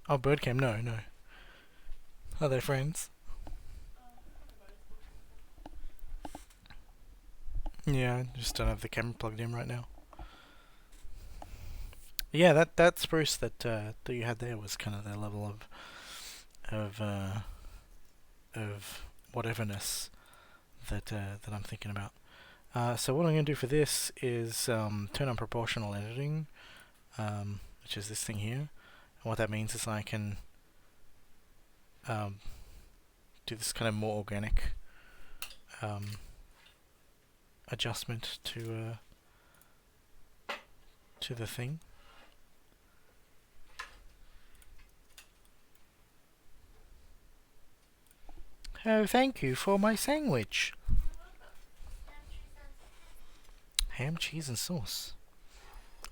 Oh, Birdcam. No, no. Are they friends? Yeah, I just don't have the camera plugged in right now. Yeah, that spruce that you had there was kind of their level of of whateverness that I'm thinking about. So what I'm going to do for this is turn on proportional editing, which is this thing here. And what that means is I can do this kind of more organic adjustment to the thing. Oh, thank you for my sandwich. Ham, cheese, and sauce.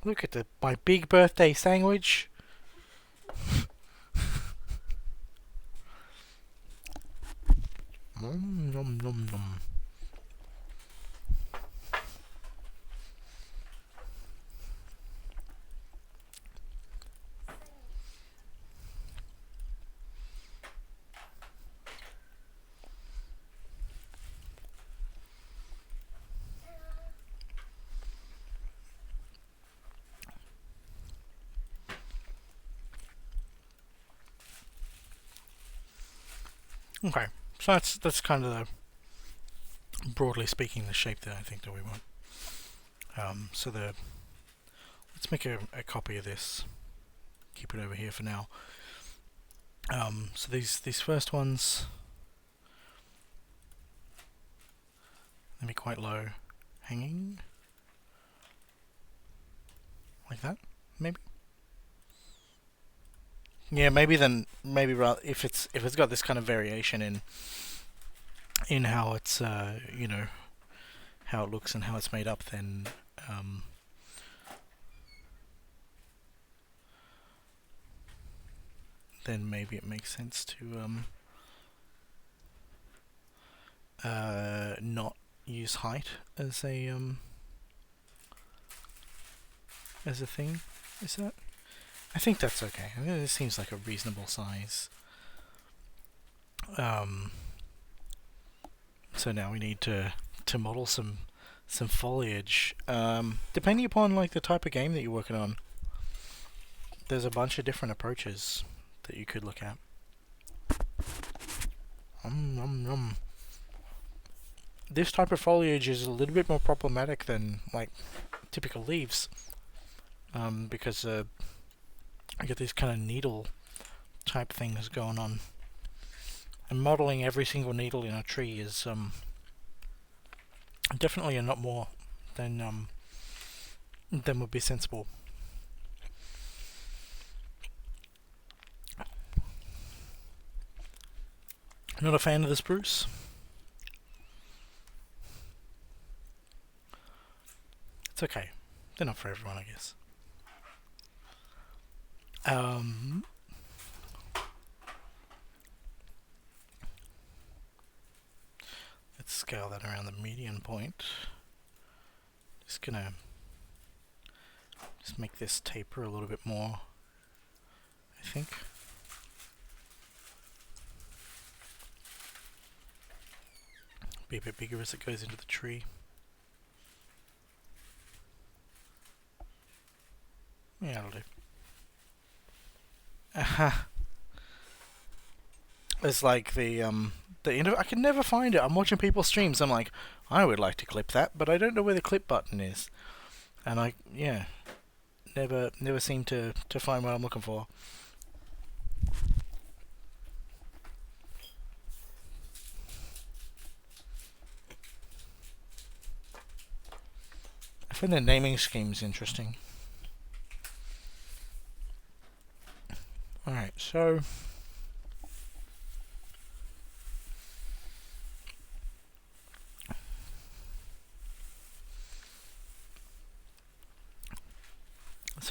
Look at my big birthday sandwich. Nom nom nom nom. Okay, so that's kind of the, broadly speaking, the shape that I think that we want. So let's make a copy of this. Keep it over here for now. So these first ones, let me quite low, hanging, like that, maybe. Yeah, maybe then maybe if it's got this kind of variation in how it's how it looks and how it's made up, then maybe it makes sense to not use height as a thing. Is that? I think that's okay. I mean, it seems like a reasonable size. So now we need to model some foliage. Depending upon like the type of game that you're working on, there's a bunch of different approaches that you could look at. This type of foliage is a little bit more problematic than like typical leaves, because I get these kind of needle type things going on, and modeling every single needle in a tree is definitely a lot more than would be sensible. Not a fan of the spruce. It's okay. They're not for everyone, I guess. Let's scale that around the median point. Just gonna make this taper a little bit more, I think. Be a bit bigger as it goes into the tree. Yeah, that'll do. It's like I can never find it. I'm watching people's streams. I'm like, I would like to clip that, but I don't know where the clip button is. And never seem to find what I'm looking for. I find the naming schemes interesting. So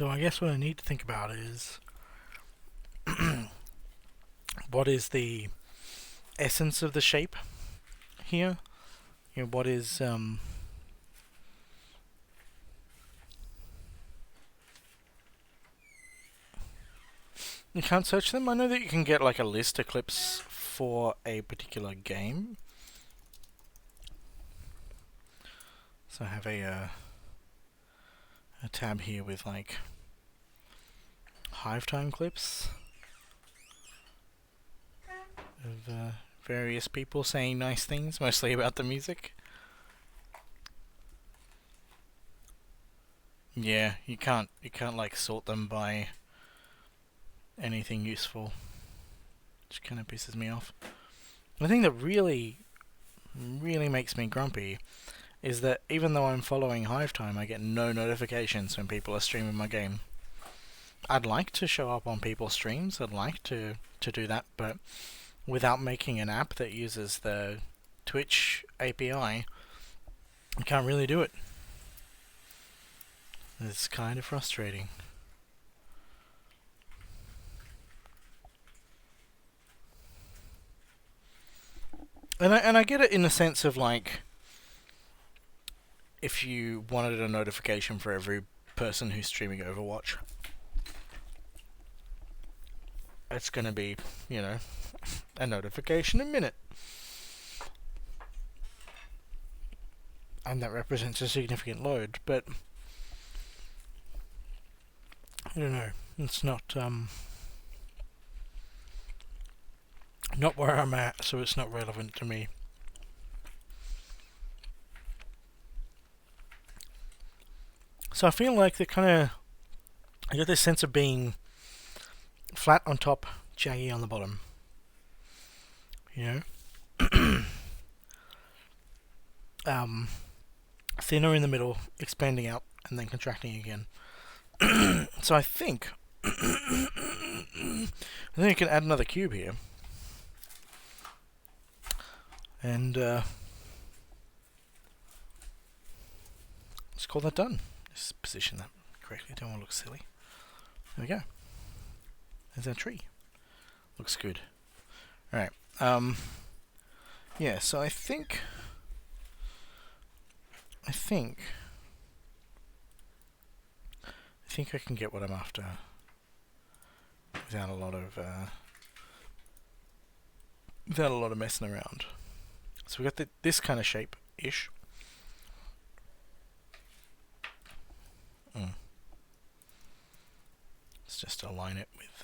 I guess what I need to think about is what is the essence of the shape here? You know, what is you can't search them? I know that you can get like a list of clips for a particular game. So I have a tab here with like Hive Time clips of various people saying nice things, mostly about the music. Yeah, you can't like sort them by anything useful, which kind of pisses me off. The thing that really makes me grumpy is that even though I'm following Hive Time, I get no notifications when people are streaming my game. I'd like to show up on people's streams, I'd like to do that, but without making an app that uses the Twitch API, I can't really do it. It's kind of frustrating. And I get it in the sense of like, if you wanted a notification for every person who's streaming Overwatch, it's gonna be, you know, a notification a minute. And that represents a significant load, but I don't know, it's not where I'm at, so it's not relevant to me. So I feel like I get this sense of being flat on top, jaggy on the bottom. You know? Thinner in the middle, expanding out, and then contracting again. So I think I can add another cube here. And let's call that done. Just position that correctly, don't want to look silly. There we go. There's our tree. Looks good. Alright. Yeah, so I think I can get what I'm after without a lot of messing around. So we got this kind of shape-ish. Let's just align it with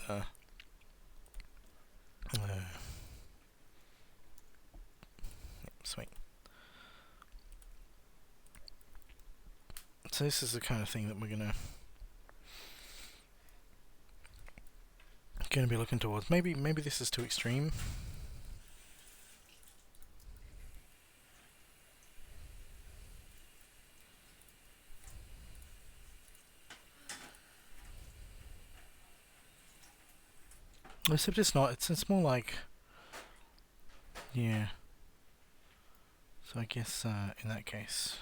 sweet. So this is the kind of thing that we're gonna be looking towards. Maybe this is too extreme. Except it's not. It's more like, yeah. So I guess in that case,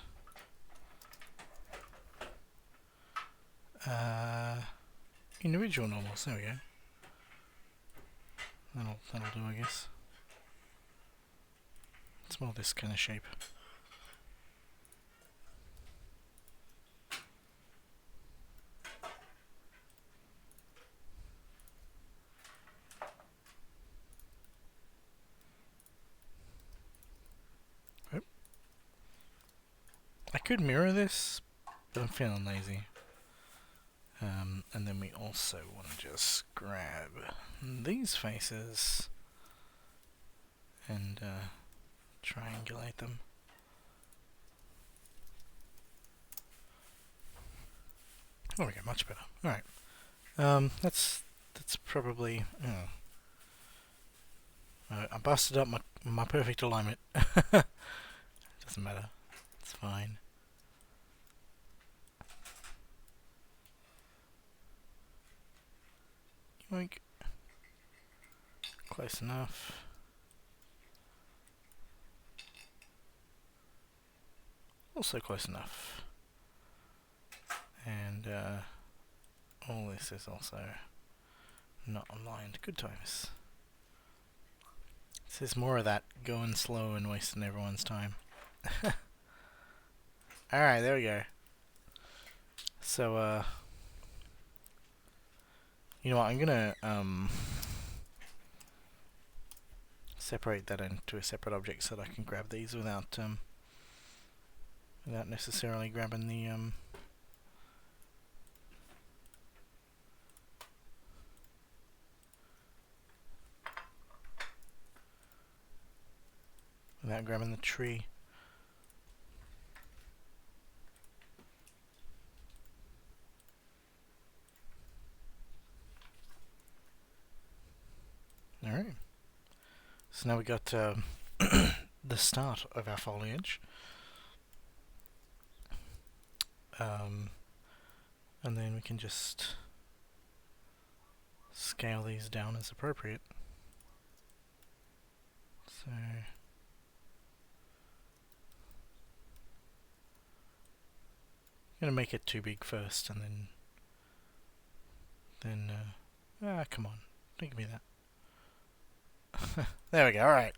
individual normals. There we go. That'll do, I guess. It's more this kind of shape. Oh. I could mirror this, but I'm feeling lazy. And then we also want to just grab these faces and triangulate them. There we go, much better. Alright. That's probably... I busted up my perfect alignment. Doesn't matter. It's fine. Yoink. Close enough. Also close enough. And all this is also not aligned. Good times. This is more of that going slow and wasting everyone's time. Alright, there we go. So, you know what, I'm gonna separate that into a separate object so that I can grab these without necessarily grabbing the without grabbing the tree. Alright. So now we got the start of our foliage. And then we can just scale these down as appropriate. So I'm gonna make it too big first, and then come on, don't give me that. There we go. All right.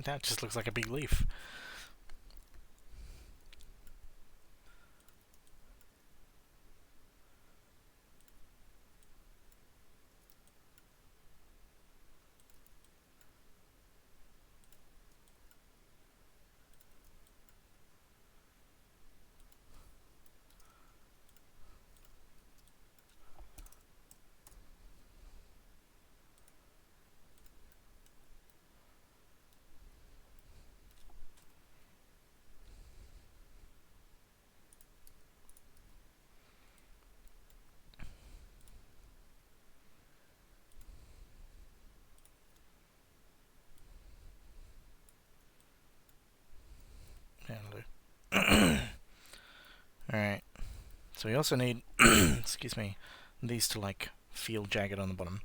That just looks like a big leaf. Alright. So we also need, excuse me, these to like feel jagged on the bottom.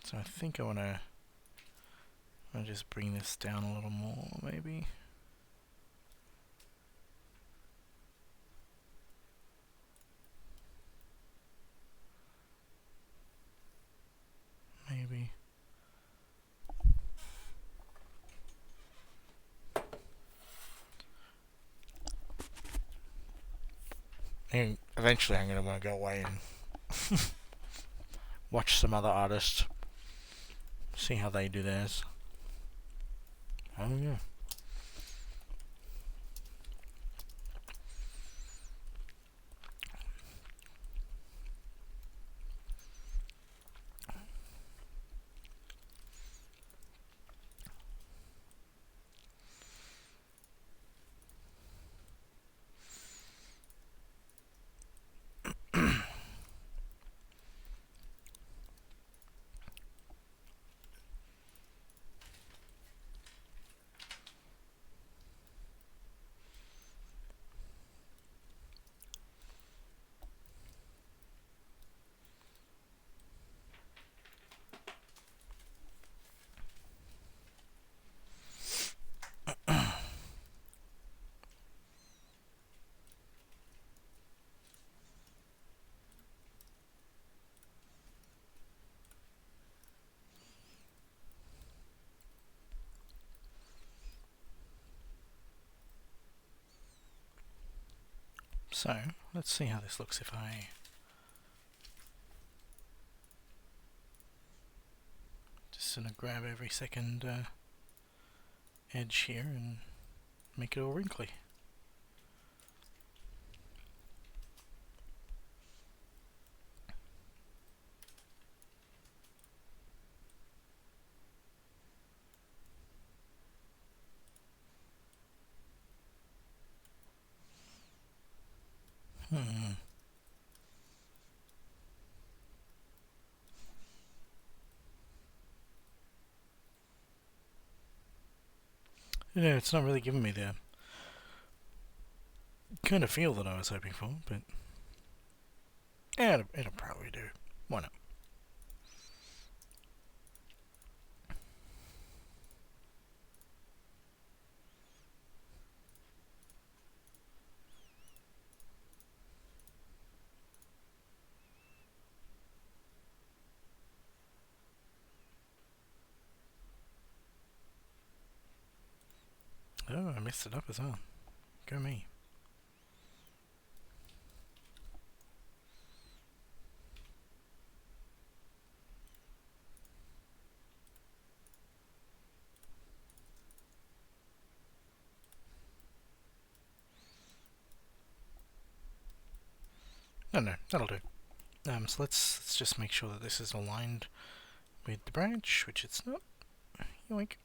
So I think I wanna just bring this down a little more, maybe. Maybe. And eventually I'm going to want to go away and watch some other artists, see how they do theirs. I don't know. So, let's see how this looks if I gonna grab every second edge here and make it all wrinkly. You know, it's not really giving me the kind of feel that I was hoping for, but yeah, it'll probably do. Why not? Oh, I messed it up as well. Go me. No, that'll do. So let's just make sure that this is aligned with the branch, which it's not. Yoink.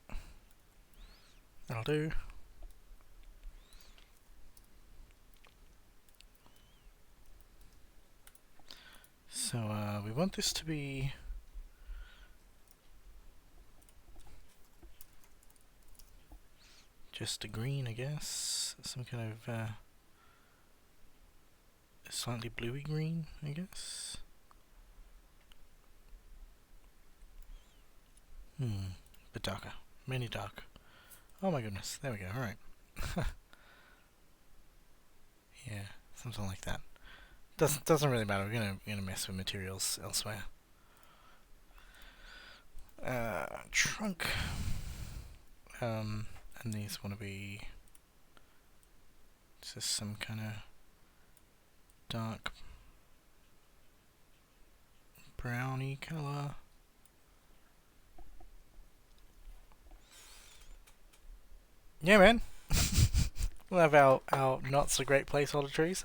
That'll do. So we want this to be just a green, I guess. Some kind of slightly bluey green, I guess. Bit darker. Many dark. Oh my goodness. There we go. Alright. Yeah, something like that. Doesn't really matter. We're gonna mess with materials elsewhere. Trunk. And these want to be just some kind of dark browny colour. Yeah, man. We'll have our not so great placeholder trees.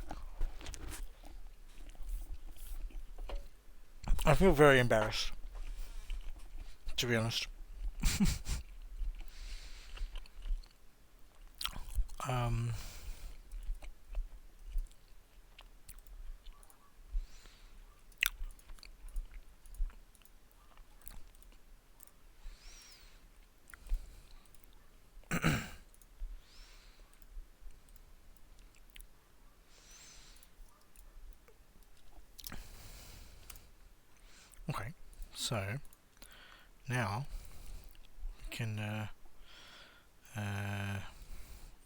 I feel very embarrassed, to be honest. um, okay, so now we can,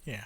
yeah.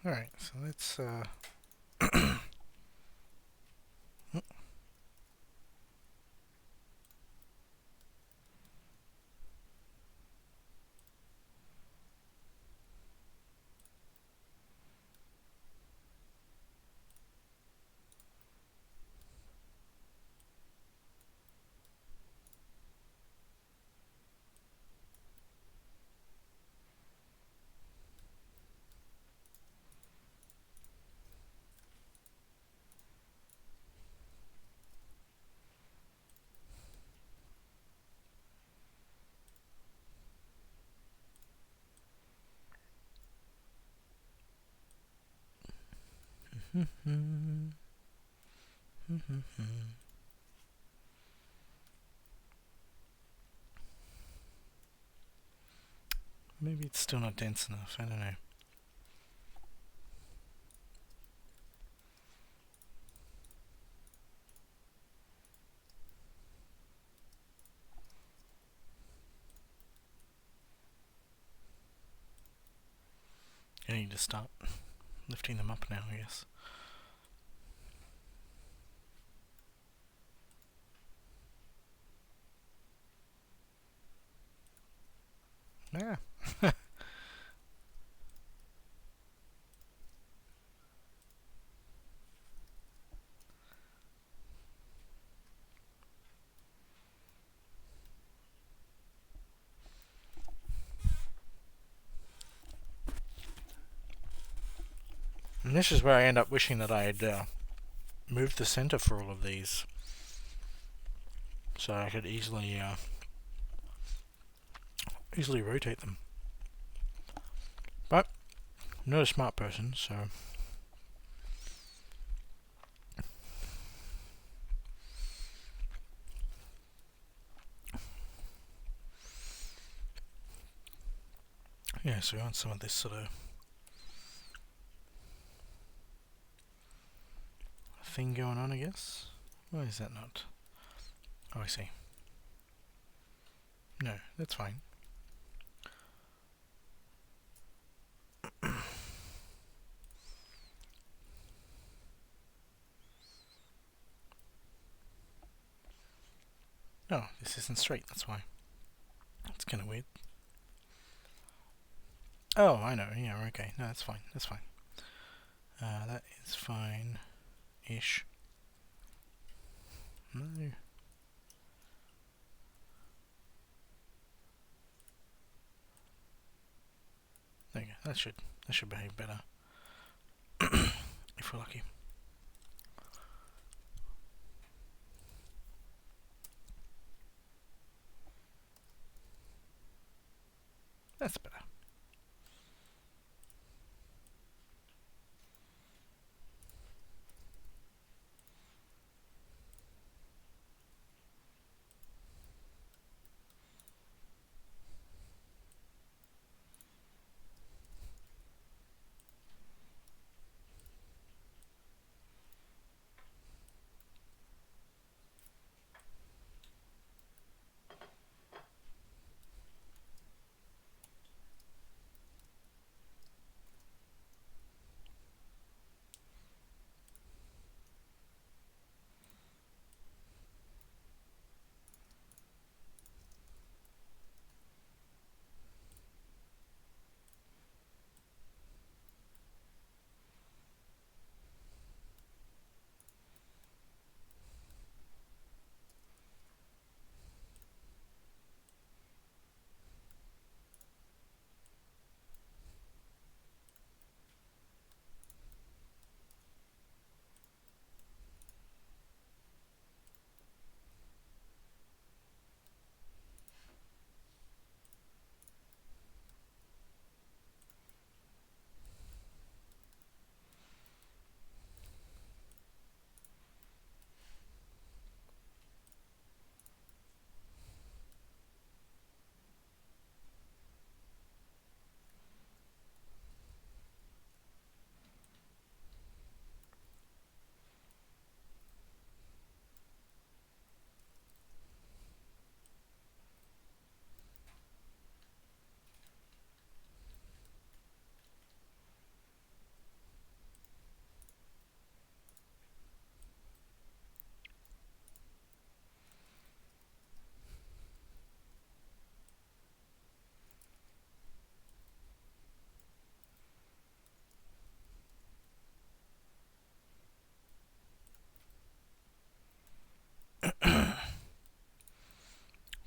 Alright, so let's, Maybe it's still not dense enough, I don't know. I need to start lifting them up now, I guess. Yeah. And this is where I end up wishing that I had moved the center for all of these, so I could easily rotate them. But I'm not a smart person, so yeah. So we want some of this sort of thing going on, I guess. Why is that not? Oh, I see. No, that's fine. No, this isn't straight, that's why. It's kind of weird. Oh, I know, yeah, okay. No, that's fine, that's fine. That is fine-ish. No. There you go, that should behave better. If we're lucky. That's better.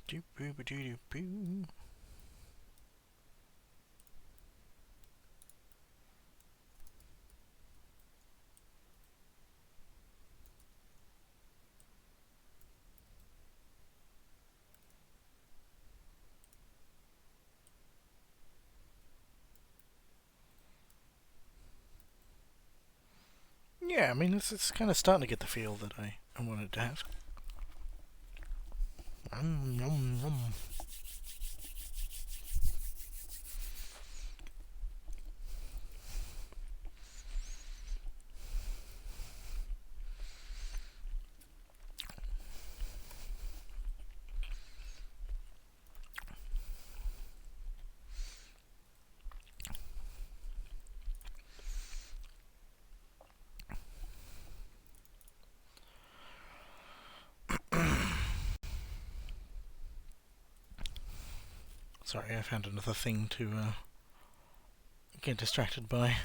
Doo boo ba doo doo boo. Yeah, I mean, it's kind of starting to get the feel that I wanted to have. Yum, yum. Sorry, I found another thing to get distracted by.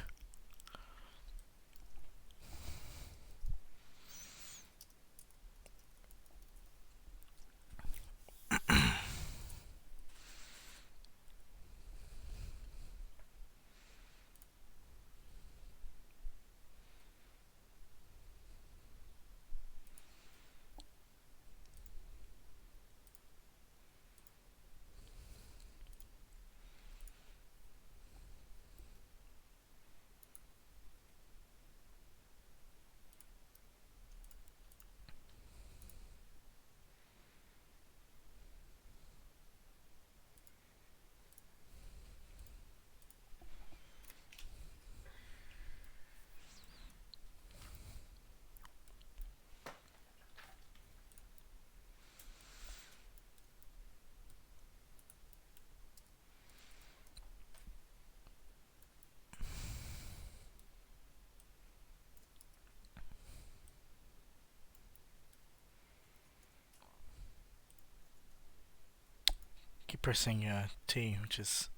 Keep pressing T, which is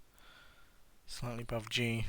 slightly above G.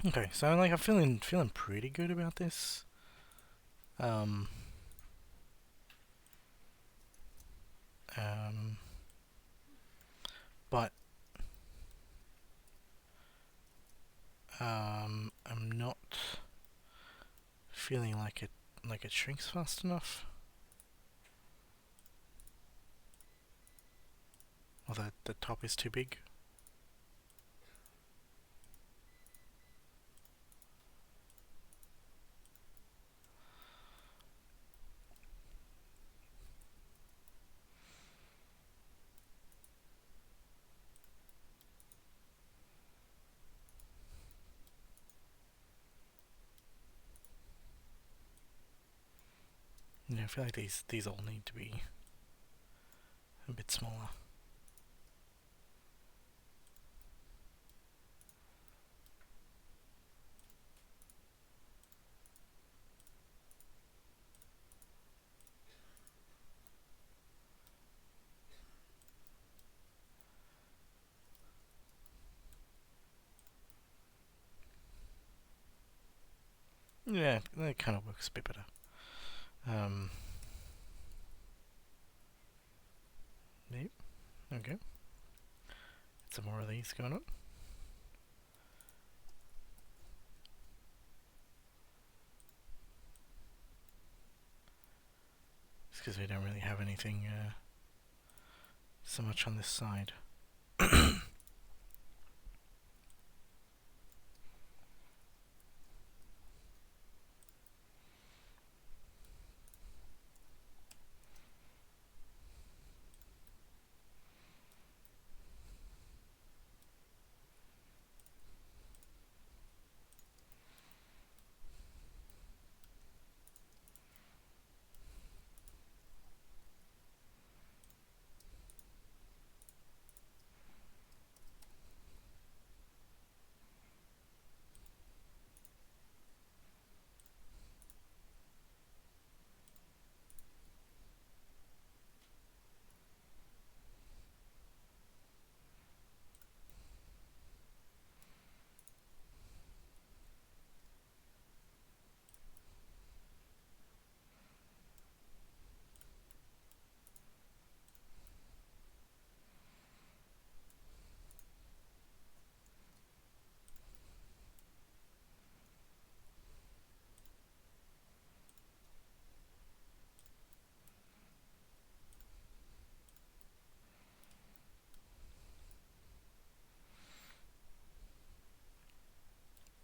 Okay, so like I'm feeling pretty good about this. Um, um, but I'm not feeling like it shrinks fast enough. Or that the top is too big. Yeah, I feel like these all need to be a bit smaller. Yeah, that kind of works a bit better. Yep, there we go. Some more of these going on. It's because we don't really have anything so much on this side.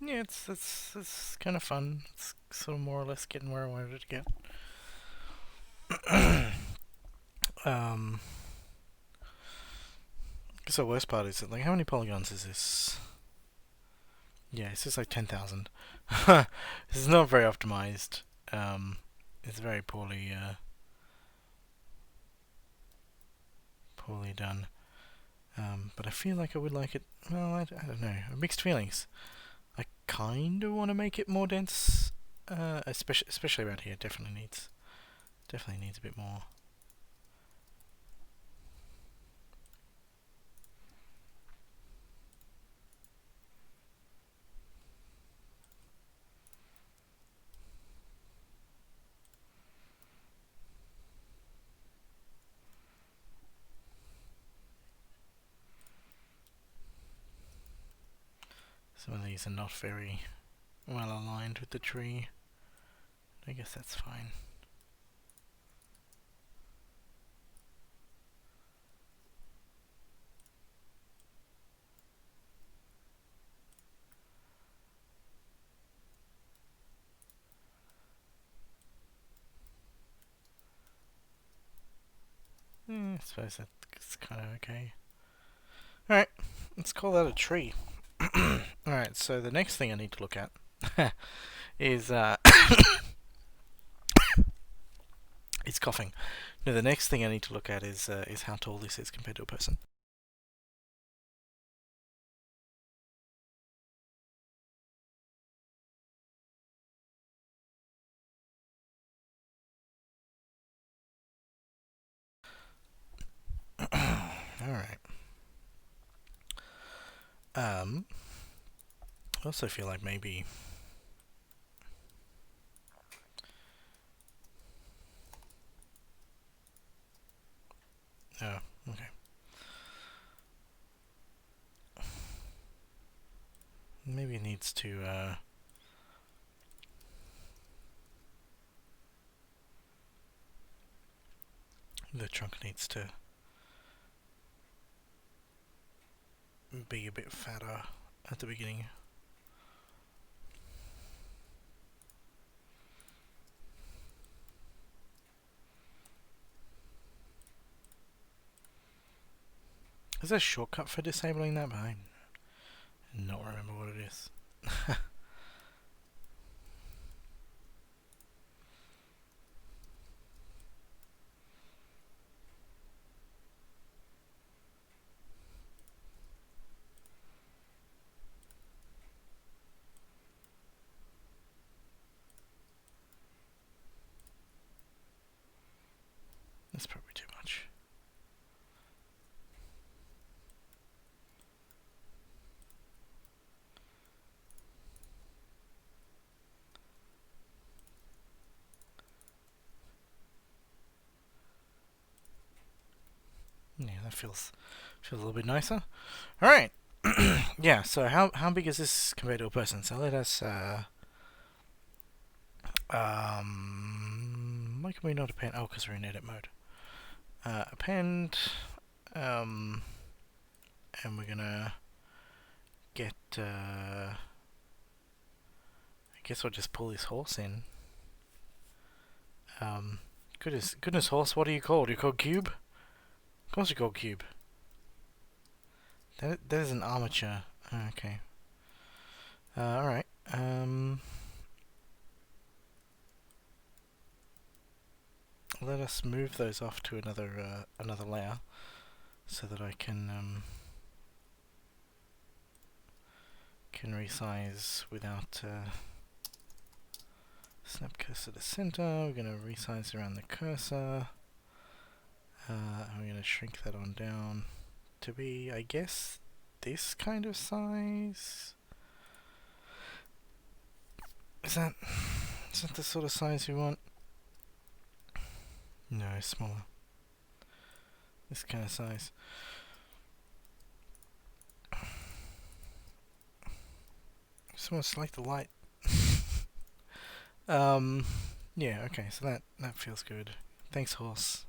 Yeah, it's kind of fun. It's sort of more or less getting where I wanted it to get. um, I guess the worst part is that, like, how many polygons is this? Yeah, it's just like 10,000. This is not very optimized. It's very poorly done. But I feel like I would like it. Well, I don't know. Mixed feelings. I kind of want to make it more dense, especially around here. Definitely needs a bit more. Some of these are not very well aligned with the tree. I guess that's fine. I suppose that's kind of okay. Alright, let's call that a tree. Alright, so the next thing I need to look at is it's coughing. No, the next thing I need to look at is how tall this is compared to a person. Alright. I also feel like maybe... Oh, okay. Maybe it needs to, the trunk needs to be a bit fatter at the beginning. Is there a shortcut for disabling that? But I not remember what it is. That's probably too much. Yeah, that feels a little bit nicer. All right. Yeah. So how big is this compared to a person? So let us why can we not append? Oh, because we're in edit mode. Append, and we're gonna get. I guess I'll just pull this horse in. Goodness horse, what are you called? You're called Cube? Of course you're called Cube. That is an armature. Okay. Alright. Let us move those off to another layer so that I can resize without snap cursor to center. We're going to resize around the cursor. I'm going to shrink that on down to be, I guess, this kind of size. Is that the sort of size we want? No, smaller. This kind of size. Just want to select the light. Yeah, okay, so that feels good. Thanks, horse.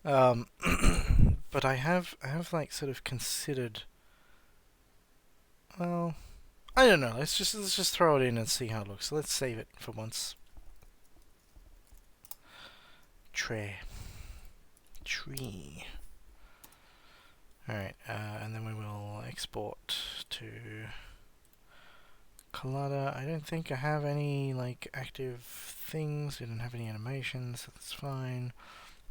But I have like sort of considered. Well, I don't know. Let's just throw it in and see how it looks. So let's save it for once. Tree. Alright, and then we will export to Collider. I don't think I have any like active things. We don't have any animations, so that's fine.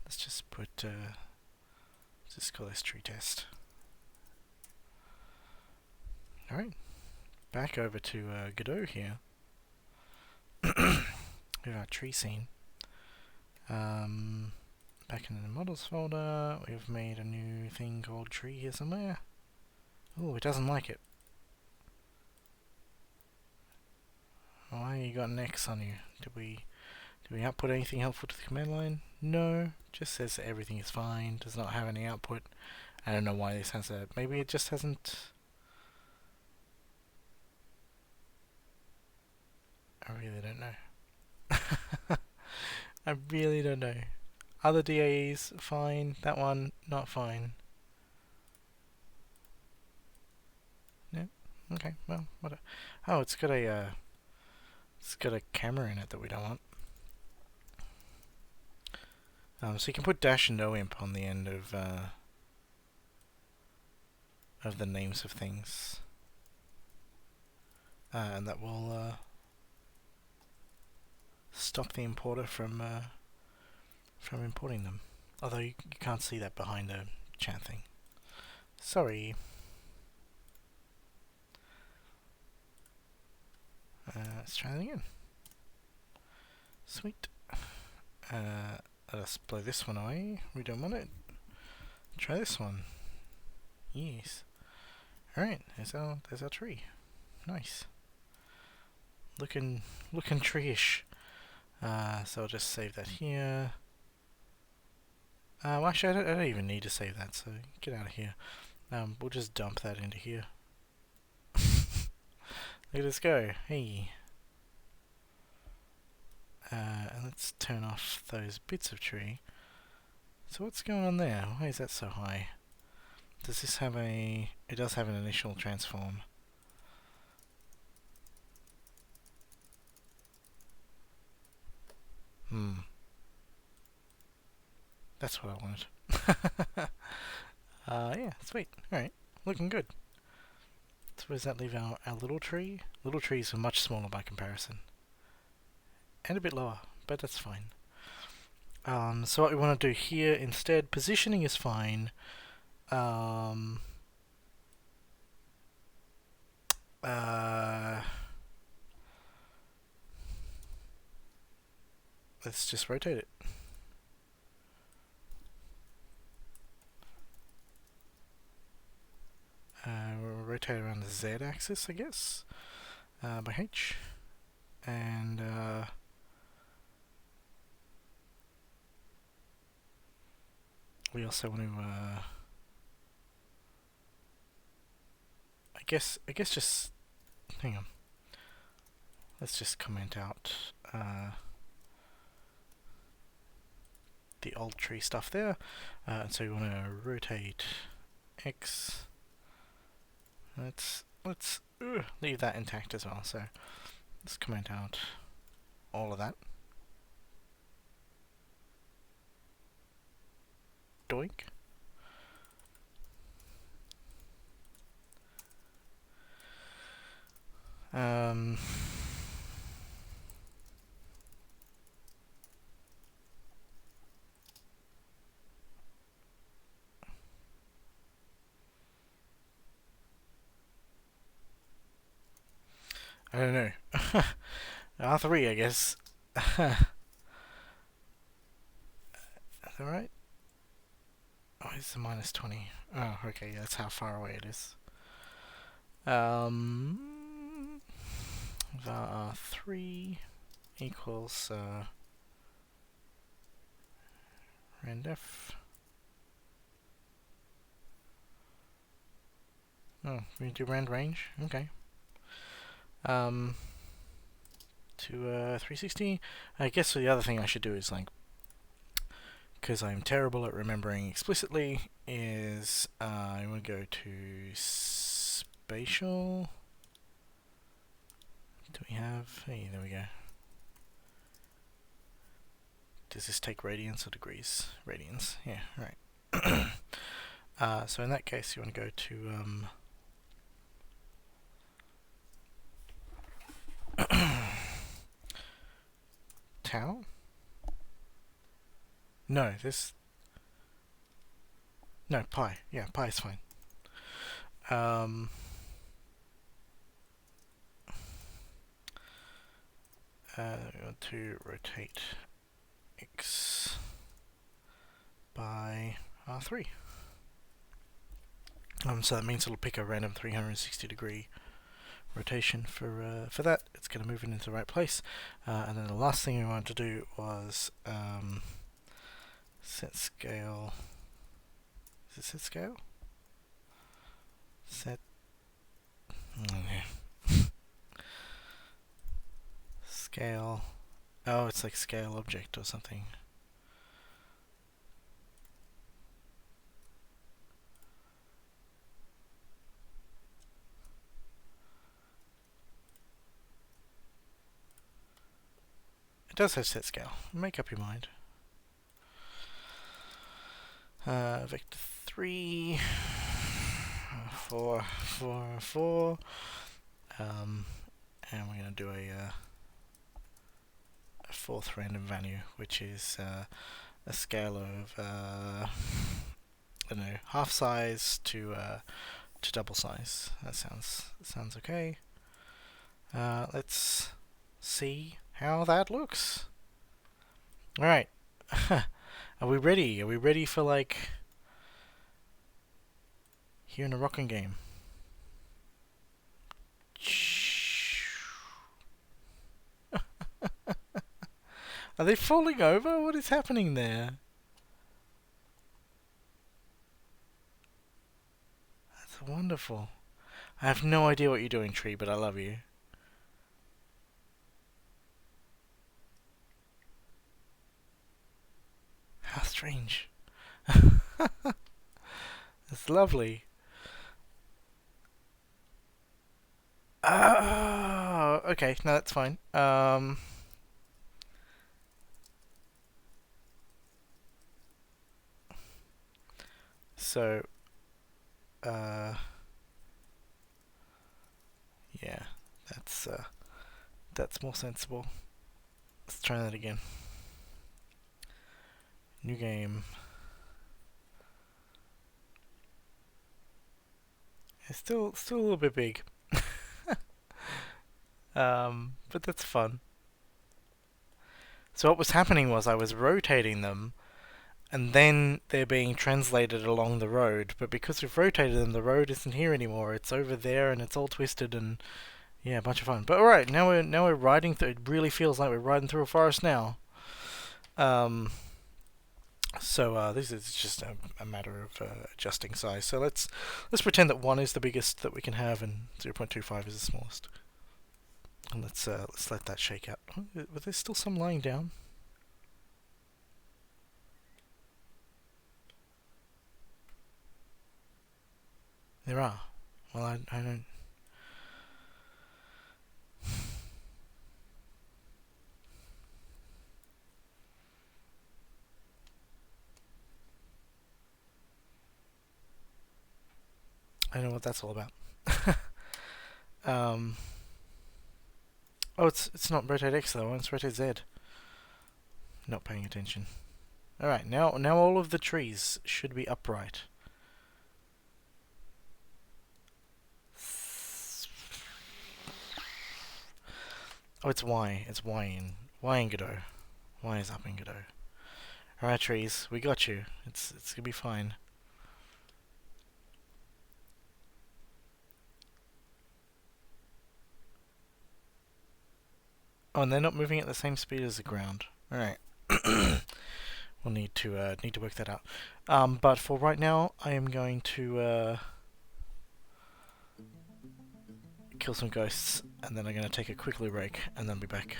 Let's just put let's just call this tree test. Alright, back over to Godot here. We have our tree scene. Back in the models folder, we've made a new thing called tree here somewhere. Oh, it doesn't like it. Why you got an X on you? Did we output anything helpful to the command line? No, just says that everything is fine, does not have any output. I don't know why this has a, maybe it just hasn't. I really don't know. I really don't know. Other DAEs, fine. That one, not fine. No? Okay, well, what? Oh, it's got a camera in it that we don't want. So you can put dash and no imp on the end of the names of things, and that will stop the importer from importing them. Although you can't see that behind the chat thing. Sorry. Let's try that again. Sweet. Let us blow this one away. We don't want it. Try this one. Yes. Alright, there's our tree. Nice. Looking tree-ish. So I'll just save that here. Well, actually, I don't even need to save that, so get out of here. We'll just dump that into here. Look at us go. Hey. And let's turn off those bits of tree. So what's going on there? Why is that so high? Does this have a... It does have an initial transform. That's what I wanted. Yeah, sweet. Alright, looking good. So where does that leave our little tree? Little trees are much smaller by comparison. And a bit lower, but that's fine. So what we want to do here instead, positioning is fine. Let's just rotate it. We'll rotate around the Z axis, I guess, by H. And we also want to, I guess just, hang on. Let's just comment out the old tree stuff there. So we want to rotate X. Let's leave that intact as well. So let's comment out all of that. Doink. I don't know. R3, I guess. Is that right? Oh, it's a minus 20. Oh, okay, that's how far away it is. Var R3 equals randef. Oh, we do rand range? Okay. To 360. I guess the other thing I should do is like, because I'm terrible at remembering explicitly, is I want to go to spatial we have? Hey, there we go. Does this take radians or degrees? Radians. Yeah, right. So in that case, you want to go to tau? No, this... No, pi. Yeah, pi is fine. We want to rotate x by r3. So that means it'll pick a random 360 degree rotation for that. It's going to move it into the right place. And then the last thing we wanted to do was set scale. Is it set scale? Set. Oh, yeah. Scale. Oh, it's like scale object or something. It does have set scale. Make up your mind. Vector 3, 4, 4, 4. And we're going to do a fourth random value, which is a scale of I don't know, half size to double size. That sounds okay. Let's see how that looks. All right. Are we ready? Are we ready for like here in a rocking game? Are they falling over? What is happening there? That's wonderful. I have no idea what you're doing, tree, but I love you. How strange. That's lovely. Oh, okay. No, that's fine. So, yeah, that's more sensible. Let's try that again. New game. It's still a little bit big. But that's fun. So what was happening was I was rotating them, and then they're being translated along the road. But because we've rotated them, the road isn't here anymore. It's over there, and it's all twisted, and yeah, a bunch of fun. But all right, now we're riding through. It really feels like we're riding through a forest now. So this is just a matter of adjusting size. So let's pretend that 1 is the biggest that we can have, and 0.25 is the smallest. And let's let that shake out. But there's still some lying down. There are. Well, I don't. I don't know what that's all about. Oh, it's not rotate X though. It's rotate Z. Not paying attention. All right, now all of the trees should be upright. Oh, it's Y. It's Y in Godot. Y is up in Godot. All right, trees, we got you. It's gonna be fine. Oh, and they're not moving at the same speed as the ground. All right. We'll need to work that out. But for right now, I am going to kill some ghosts, and then I'm going to take a quick loo break, and then be back.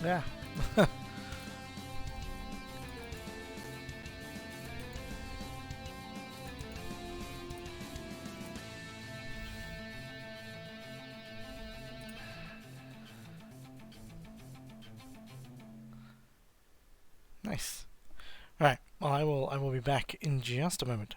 Yeah. Nice. Right. Well, I will be back in just a moment.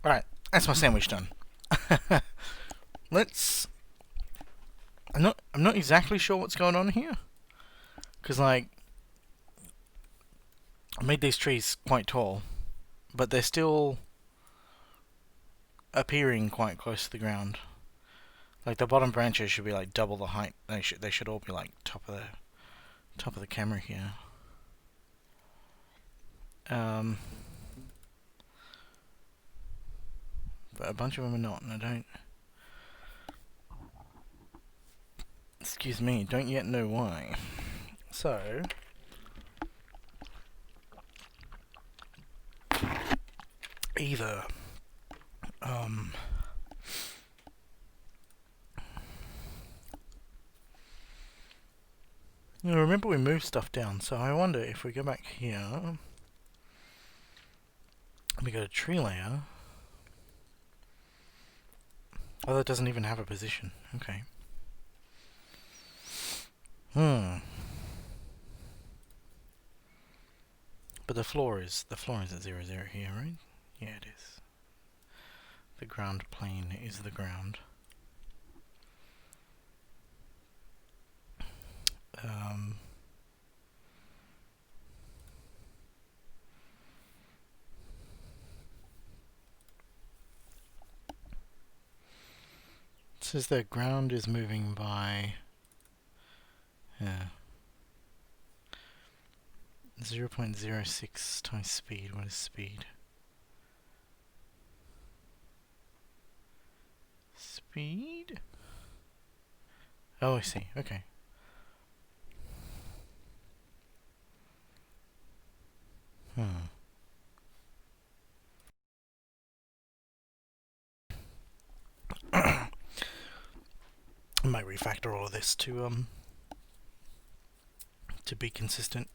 Alright, that's my sandwich done. Let's... I'm not exactly sure what's going on here. Because, like, I made these trees quite tall, but they're still appearing quite close to the ground. Like, the bottom branches should be like double the height. They should all be like top of the camera here. But a bunch of them are not, and I don't... Excuse me, don't yet know why. So... either... You know, remember we moved stuff down, so I wonder if we go back here... we go to tree layer... Oh, that doesn't even have a position. Okay. But the floor is at 0, 0 here, right? Yeah, it is. The ground plane is the ground. It says the ground is moving by 0.06 times speed. What is speed? Speed? Oh, I see. Okay. I might refactor all of this to be consistent.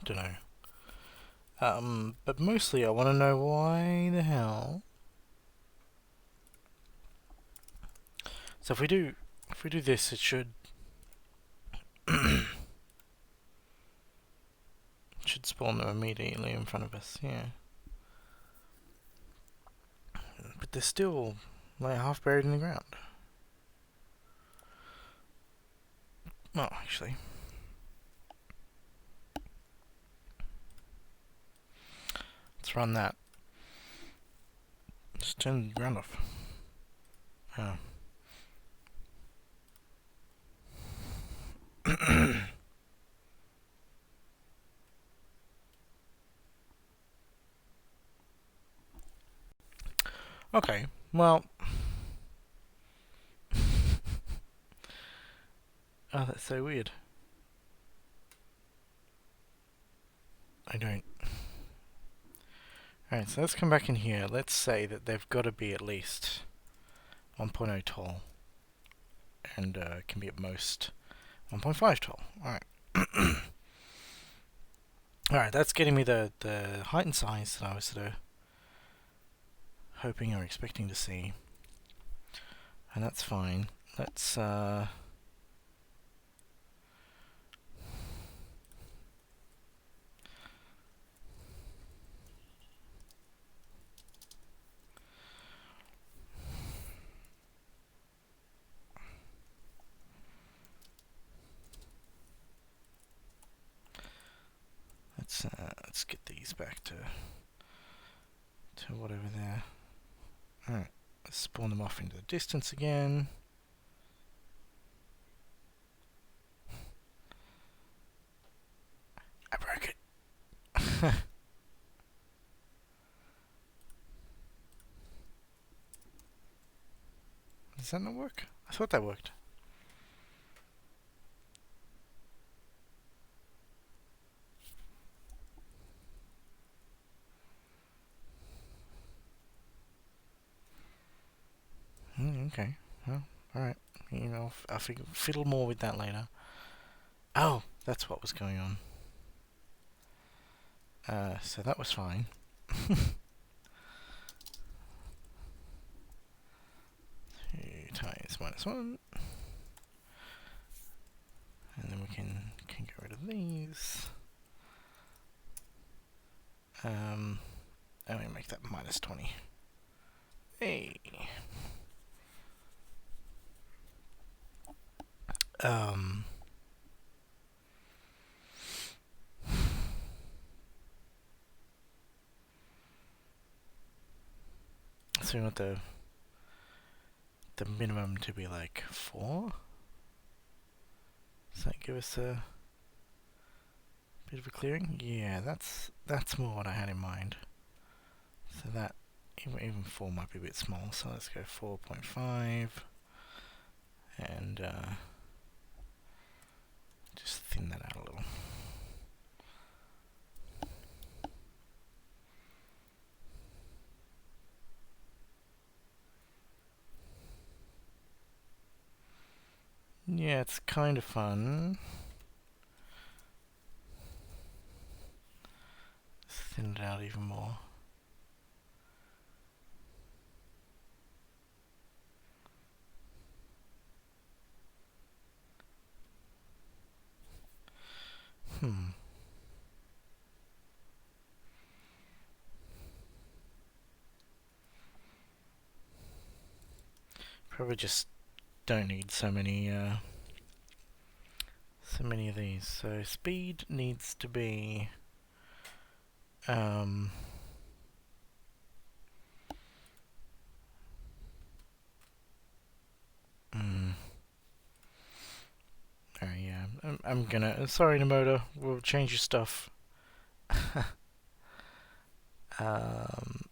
Don't know. But mostly I want to know why the hell. So if we do this, it should should spawn them immediately in front of us. Yeah. But they're still like half buried in the ground. Well, actually. Let's run that. Just turn the ground off. Oh. Okay, well... oh, that's so weird. I don't... Alright, so let's come back in here. Let's say that they've got to be at least 1.0 tall. And can be at most 1.5 tall. Alright. Alright, that's getting me the height and size that I was sort of hoping or expecting to see. And that's fine. Let's let's get these back to whatever there. Alright, let's spawn them off into the distance again. I broke it. Does that not work? I thought that worked. Okay. Well, alright. You know, I'll fiddle more with that later. Oh, that's what was going on. So that was fine. 2 times -1. And then we can get rid of these. And we make that minus 20. Hey. So we want the minimum to be like 4. Does that give us a bit of a clearing? Yeah, that's more what I had in mind. So that even 4 might be a bit small. So let's go 4.5 and just thin that out a little. Yeah, it's kind of fun. Just thin it out even more. Probably just don't need so many of these. So speed needs to be mm, alright, yeah. I'm gonna sorry Nemoder, we'll change your stuff. um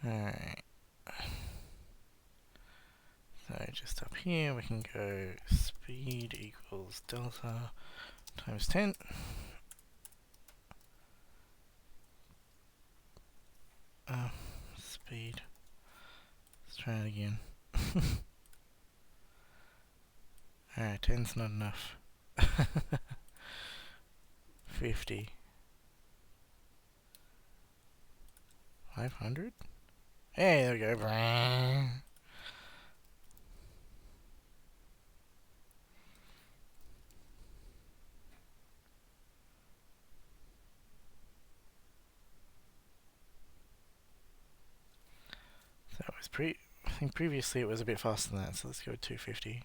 Alright. So just up here we can go speed equals delta times 10. Speed. Let's try it again. Alright, 10's not enough. 50. 500? Hey, there we go. So it was I think previously it was a bit faster than that, so let's go with 250.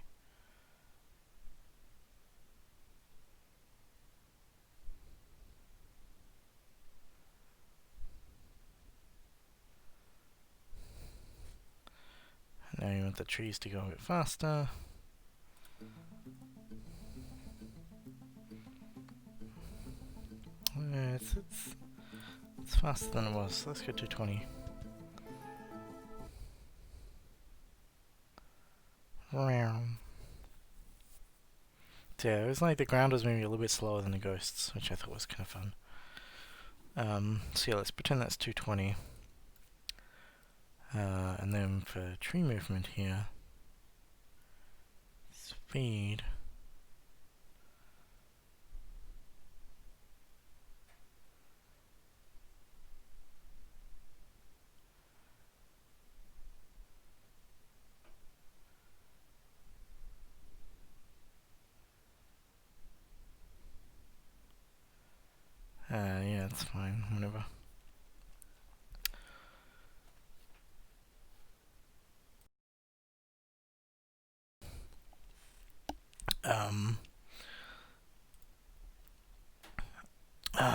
Now you want the trees to go a bit faster. It's faster than it was. Let's go 220. So yeah, it was like the ground was maybe a little bit slower than the ghosts, which I thought was kind of fun. So yeah, let's pretend that's 220. And then for tree movement here, speed. Yeah, it's fine, whatever.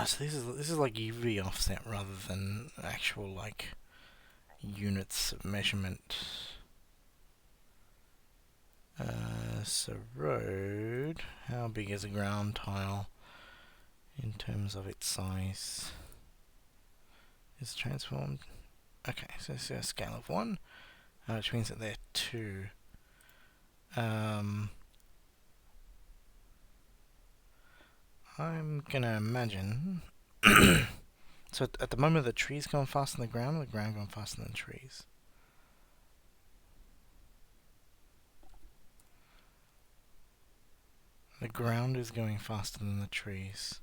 So this is like UV offset rather than actual like units of measurement. So road, how big is a ground tile in terms of its size? Is transformed. Okay, so this is a scale of 1, which means that they're 2. I'm gonna imagine. So at the moment the trees going faster than the ground going faster than the trees? The ground is going faster than the trees.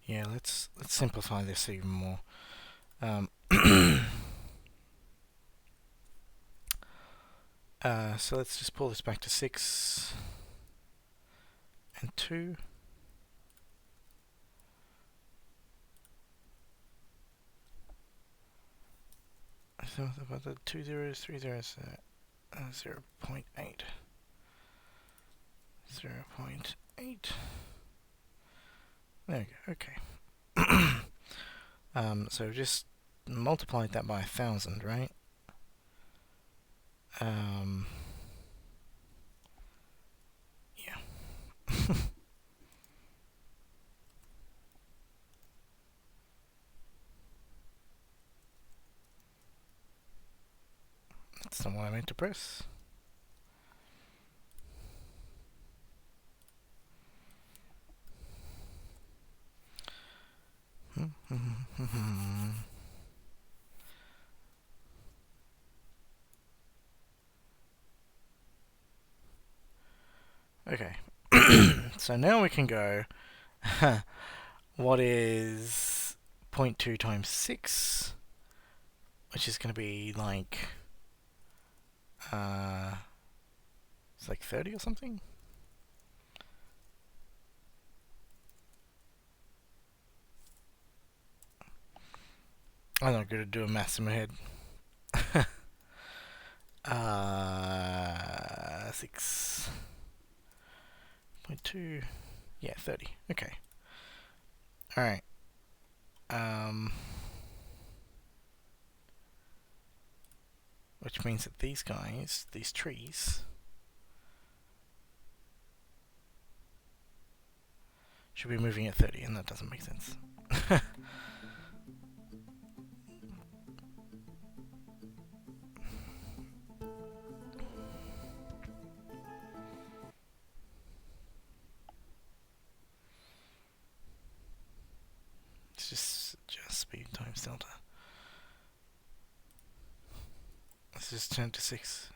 Yeah, let's simplify this even more. So let's just pull this back to 6 and 2. So about the 2 zeros, 3 zeros, 0.8. 0.8. There we go, okay. So just multiplied that by 1,000, right? Yeah. That's not what I meant to press. Okay. So now we can go, what is 0.2 times 6? Which is going to be like, it's like 30 or something? I'm not good at doing maths in my head. 6.2. Yeah, 30. Okay. Alright. Which means that these guys, these trees, should be moving at 30, and that doesn't make sense. It's just speed times delta. Let's just turn to 6.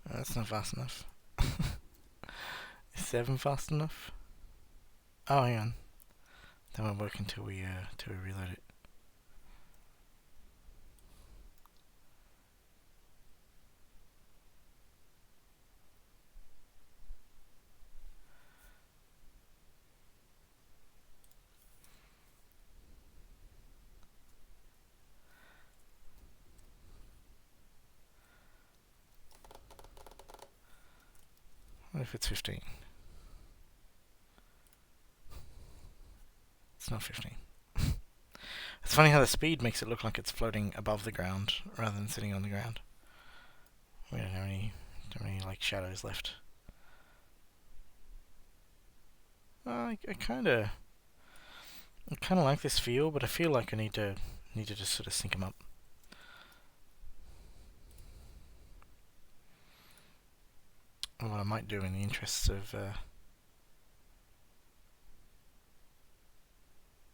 That's not fast enough. Is 7 fast enough? Oh, hang on. That won't work until we reload it. What if it's 15? It's not 15. It's funny how the speed makes it look like it's floating above the ground rather than sitting on the ground. We don't have any like shadows left. I kind of like this feel, but I feel like I need to just sort of sync them up. And what I might do in the interests of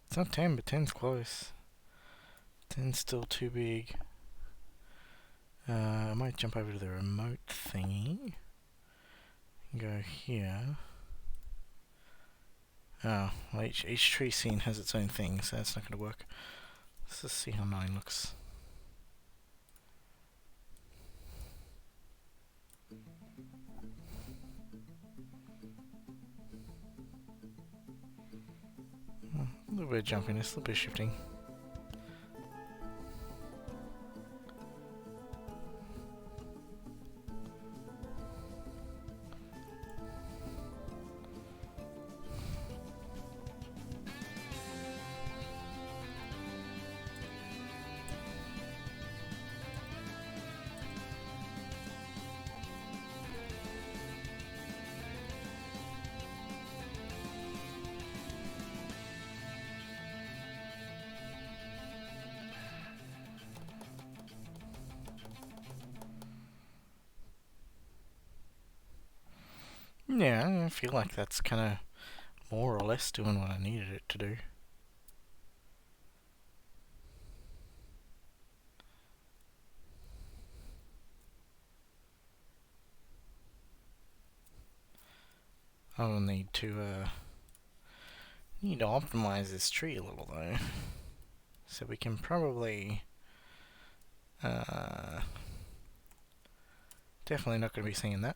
it's not 10, but 10's close. 10's still too big. I might jump over to the remote thingy. Go here. Oh, well, each tree scene has its own thing, so that's not going to work. Let's just see how 9 looks. A little bit of jumpiness, a little bit of shifting. Yeah, I feel like that's kind of more or less doing what I needed it to do. I'll need to optimize this tree a little though. So we can probably definitely not going to be seeing that.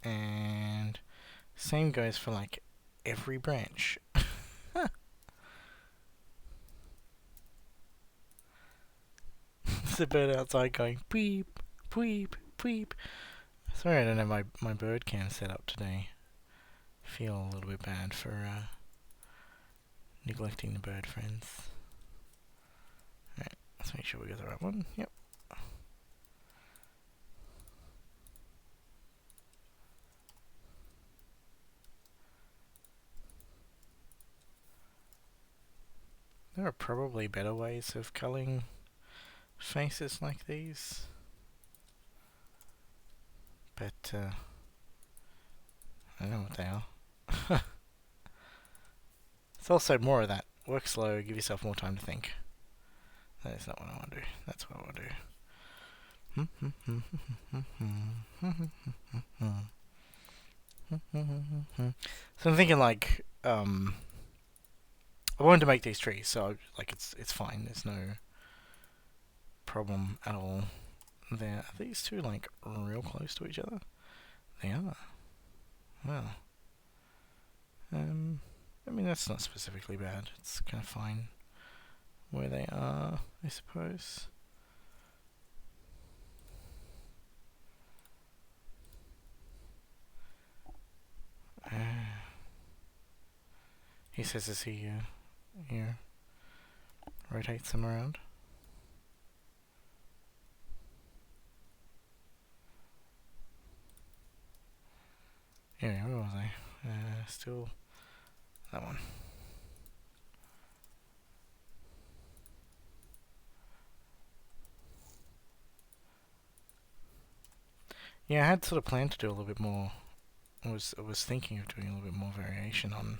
And same goes for like every branch. There's a bird outside going beep, beep, beep. Sorry I don't have my bird cam set up today. Feel a little bit bad for neglecting the bird friends. Alright, let's make sure we got the right one. Yep. There are probably better ways of culling faces like these. But, I don't know what they are. It's also more of that. Work slow, give yourself more time to think. That is not what I want to do. That's what I want to do. So I'm thinking like, I wanted to make these trees, so like it's fine. There's no problem at all there. Are these two like real close to each other? They are. Well, I mean that's not specifically bad. It's kind of fine where they are, I suppose. He says as he here rotates them around. Yeah, where was I? Still that one. Yeah, I had sort of planned to do a little bit more. I was thinking of doing a little bit more variation on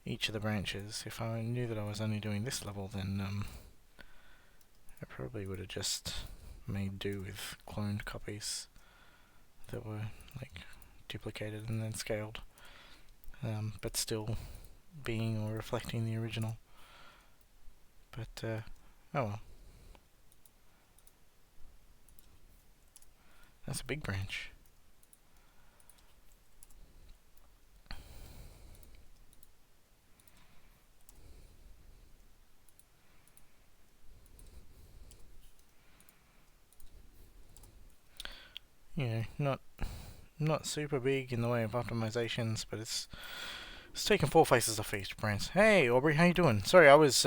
each of the branches. If I knew that I was only doing this level, then I probably would have just made do with cloned copies that were like duplicated and then scaled, but still being or reflecting the original. But oh well, that's a big branch. You know, not super big in the way of optimizations, but it's taking 4 faces off each branch. Hey Aubrey, how you doing? Sorry, I was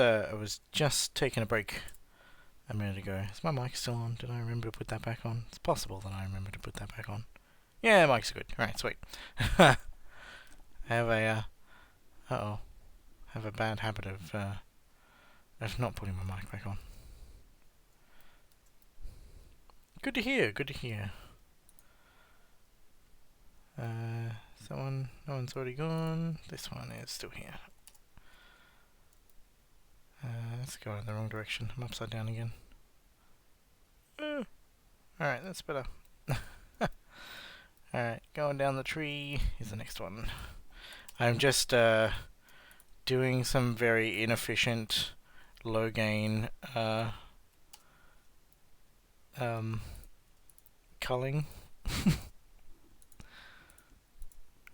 just taking a break a minute ago. Is my mic still on? Did I remember to put that back on? It's possible that I remember to put that back on. Yeah, mics are good. Alright, sweet. I have a have a bad habit of not putting my mic back on. Good to hear, good to hear. No one's already gone. This one is still here. Let's go in the wrong direction. I'm upside down again. Alright, that's better. Alright, going down the tree is the next one. I'm just doing some very inefficient, low gain culling.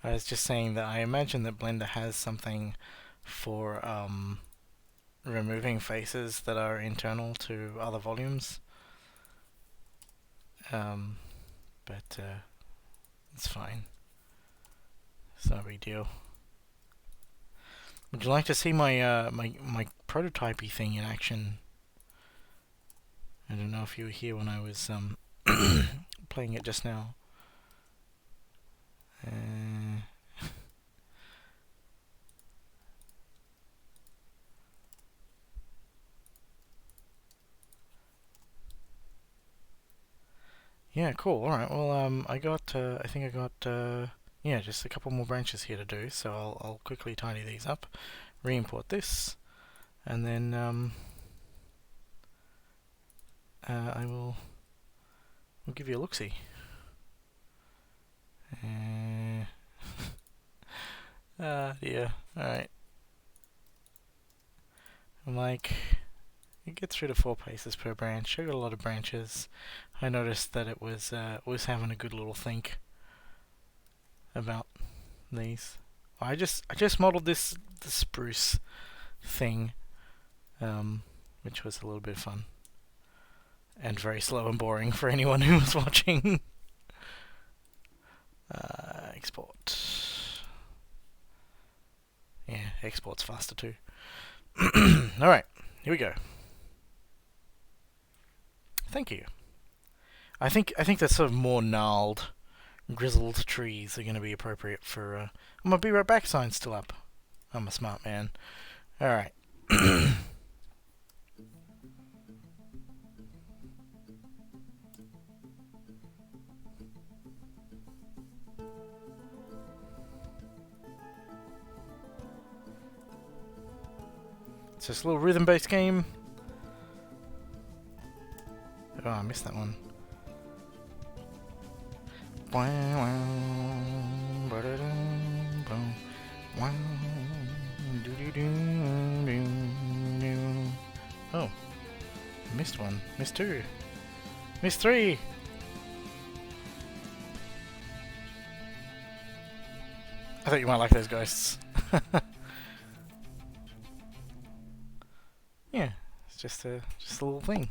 I was just saying that I imagine that Blender has something for removing faces that are internal to other volumes. But it's fine. It's not a big deal. Would you like to see my my prototypey thing in action? I don't know if you were here when I was playing it just now. Yeah, cool. All right. Well, I think I got yeah, just a couple more branches here to do, so I'll quickly tidy these up, re-import this, and then I will give you a look-see. Yeah, alright. I'm like, you get 3 to 4 paces per branch. I got a lot of branches. I noticed that it was having a good little think about these. I just modeled the spruce thing, which was a little bit fun and very slow and boring for anyone who was watching. Export. Yeah, export's faster too. Alright, here we go. Thank you. I think that sort of more gnarled, grizzled trees are going to be appropriate for. I'm gonna be right back. Sign's still up. I'm a smart man. All right. It's just a little rhythm-based game. Oh, I missed that one. Oh, missed one. Missed two. Missed three. I thought you might like those ghosts. Yeah, it's just a little thing.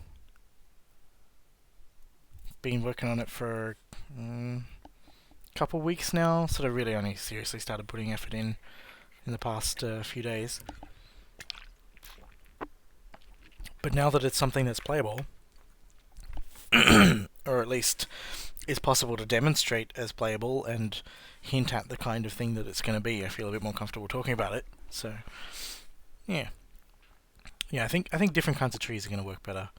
Been working on it for a couple weeks now. Sort of really only seriously started putting effort in the past few days. But now that it's something that's playable, or at least is possible to demonstrate as playable and hint at the kind of thing that it's going to be, I feel a bit more comfortable talking about it. So, yeah. Yeah, I think different kinds of trees are going to work better.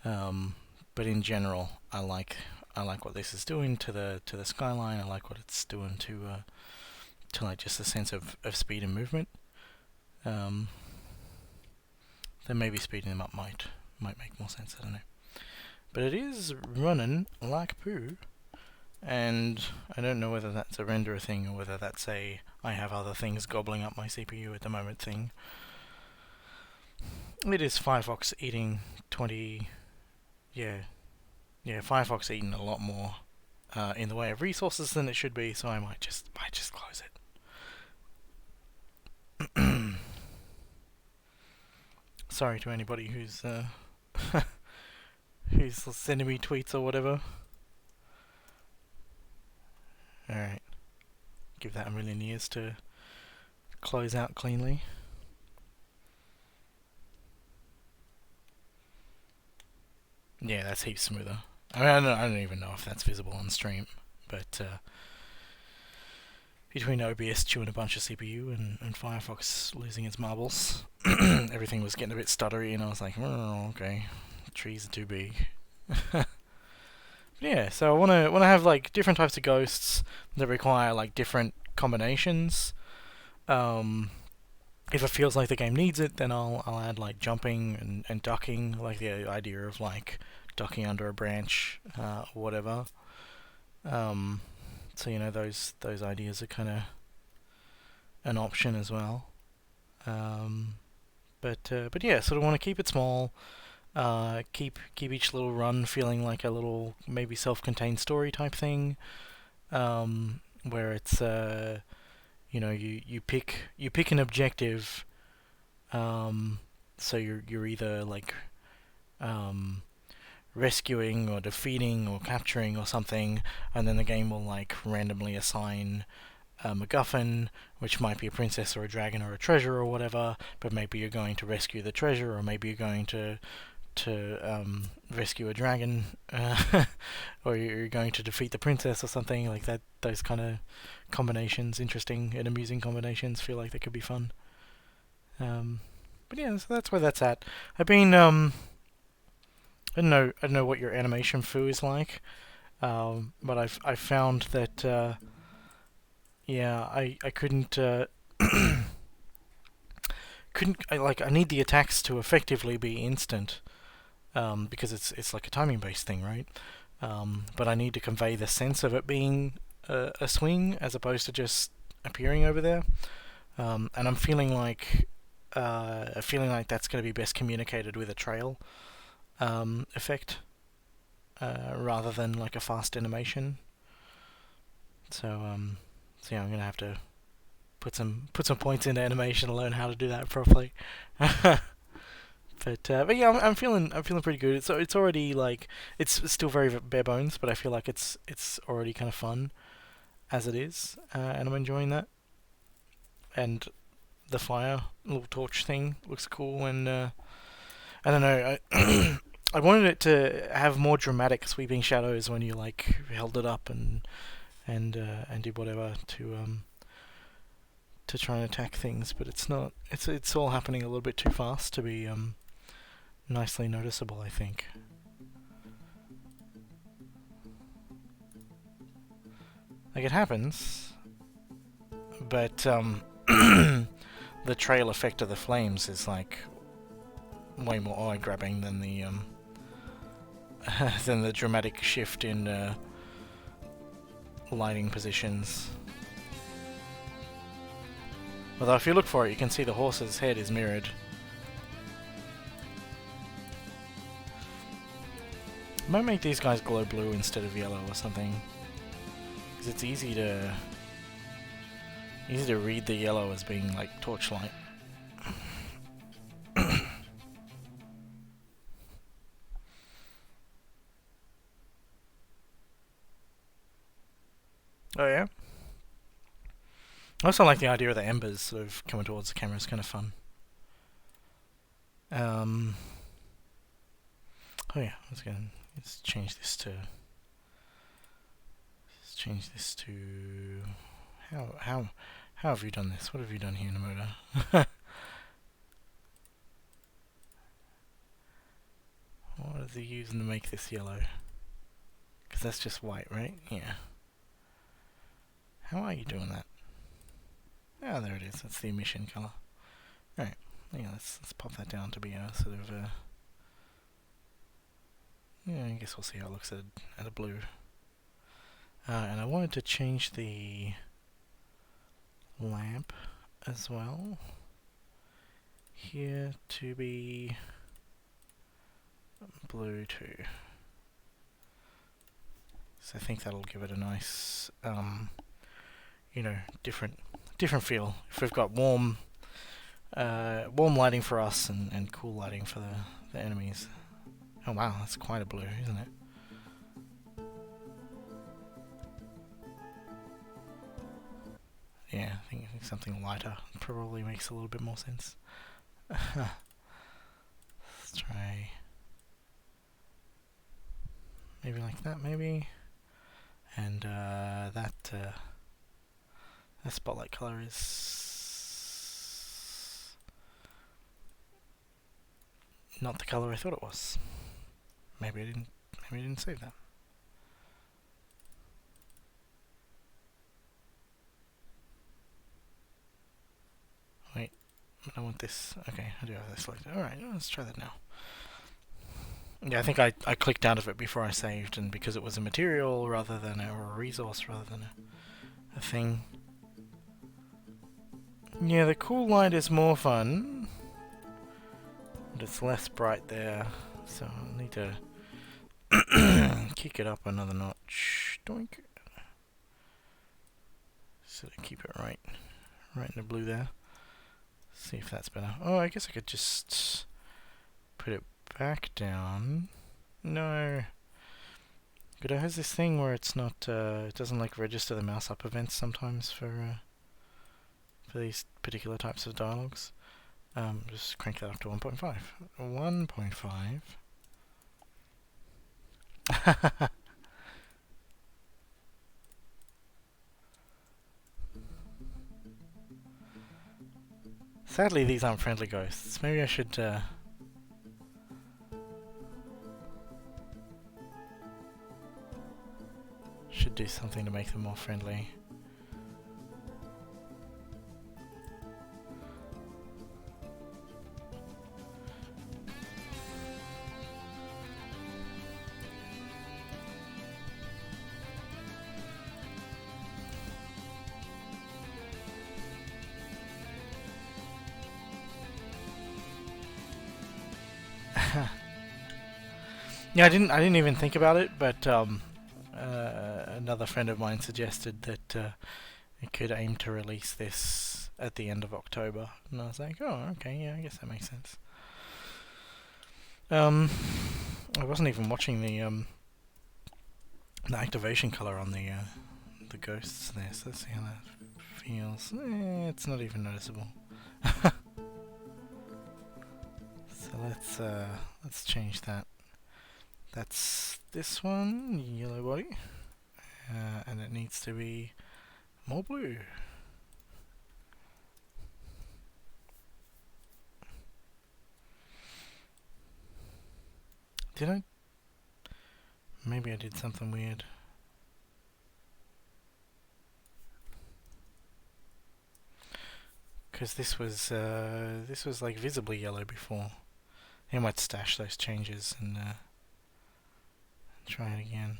But in general, I like what this is doing to the skyline. I like what it's doing to like just a sense of speed and movement. Then maybe speeding them up might make more sense. I don't know. But it is running like poo, and I don't know whether that's a renderer thing or whether that's a I have other things gobbling up my CPU at the moment thing. It is Firefox eating 20. Yeah, Firefox eating a lot more in the way of resources than it should be, so I might just close it. Sorry to anybody who's who's sending me tweets or whatever. Alright. Give that a million years to close out cleanly. Yeah, that's heaps smoother. I mean, I don't even know if that's visible on stream, but between OBS chewing a bunch of CPU and Firefox losing its marbles, everything was getting a bit stuttery, and I was like, oh, okay, trees are too big. Yeah, so I wanna have like different types of ghosts that require like different combinations. If it feels like the game needs it, then I'll add like jumping and ducking, like the idea of like ducking under a branch, or whatever. So you know those ideas are kind of an option as well. But yeah, sort of want to keep it small. Keep each little run feeling like a little maybe self-contained story type thing, where it's you know you pick an objective. So you're either like rescuing or defeating or capturing or something, and then the game will like randomly assign a MacGuffin, which might be a princess or a dragon or a treasure or whatever, but maybe you're going to rescue the treasure, or maybe you're going to rescue a dragon, or you're going to defeat the princess or something like that. Those kind of combinations, interesting and amusing combinations, feel like they could be fun. But yeah, so that's where that's at. I've been I don't know what your animation foo is like, but I've found that Yeah, I couldn't I need the attacks to effectively be instant, because it's like a timing based thing, right? But I need to convey the sense of it being a swing as opposed to just appearing over there. And I'm feeling like that's going to be best communicated with a trail effect, rather than like a fast animation. So yeah, I'm gonna have to put some points into animation to learn how to do that properly. But yeah, I'm feeling pretty good. It's already like it's still very bare bones, but I feel like it's already kind of fun as it is, and I'm enjoying that. And the fire little torch thing looks cool, and I don't know. I wanted it to have more dramatic sweeping shadows when you like held it up and did whatever to try and attack things, but it's not. It's all happening a little bit too fast to be nicely noticeable, I think. Like it happens, but the trail effect of the flames is like way more eye grabbing than the than the dramatic shift in lighting positions. Although if you look for it, you can see the horse's head is mirrored. I might make these guys glow blue instead of yellow or something, because it's easy to read the yellow as being like torchlight. Oh yeah. I also like the idea of the embers sort of coming towards the camera. It's kind of fun. Um. Oh yeah. Let's change this to. Let's change this to. How have you done this? What have you done here, Nemoder? What is he using to make this yellow? Because that's just white, right? Yeah. How are you doing that? Ah, there it is. That's the emission color. Right. Yeah, let's pop that down to be a sort of yeah, I guess we'll see how it looks at a blue. And I wanted to change the lamp as well here to be blue too. So I think that'll give it a nice, different feel. If we've got warm lighting for us and cool lighting for the enemies. Oh wow, that's quite a blue, isn't it? Yeah, I think something lighter probably makes a little bit more sense. Let's try maybe like that, maybe. And that spotlight color is not the color I thought it was. Maybe I didn't save that. Wait, I want this. Okay, I do have this selected. Alright, let's try that now. Yeah, I think I clicked out of it before I saved, and because it was a material rather than a resource rather than a thing. Yeah, the cool light is more fun, but it's less bright there, so I need to kick it up another notch. Doink. So to keep it right in the blue there. See if that's better. Oh, I guess I could just put it back down. No. But it has this thing where it's not, it doesn't like register the mouse up events sometimes for these particular types of dialogues. Just crank that up to 1.5. 1.5. Sadly, these aren't friendly ghosts. Maybe I should do something to make them more friendly. Yeah, I didn't even think about it, but another friend of mine suggested that it could aim to release this at the end of October, and I was like, oh, okay, yeah, I guess that makes sense. Um, I wasn't even watching the activation color on the ghosts there, so let's see how that feels. It's not even noticeable. So let's change that. That's this one, yellow body, and it needs to be more blue. Did I? Maybe I did something weird. Because this was like visibly yellow before. I might stash those changes and try it again.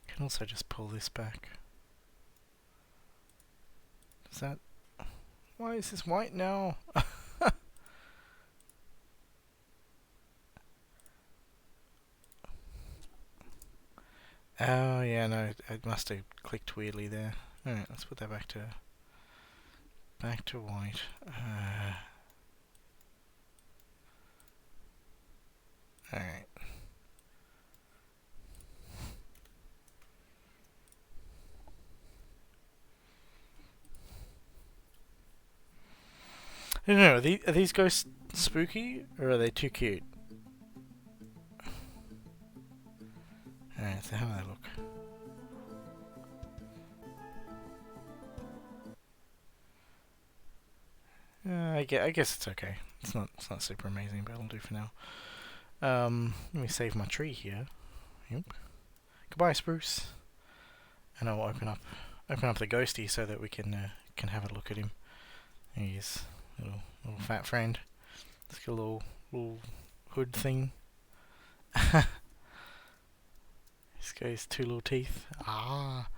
Can also just pull this back. Does that? Why is this white now? Oh yeah, no, I must have clicked weirdly there. Alright, let's put that back to white. Alright. I don't know, are these ghosts spooky or are they too cute? Alright, so how do they look? I guess it's okay. It's not super amazing, but it'll do for now. Let me save my tree here. Yep. Goodbye, Spruce. And I'll open up the ghosty so that we can have a look at him. There he is, little fat friend. Let's get a little hood thing. This guy's two little teeth. Ah,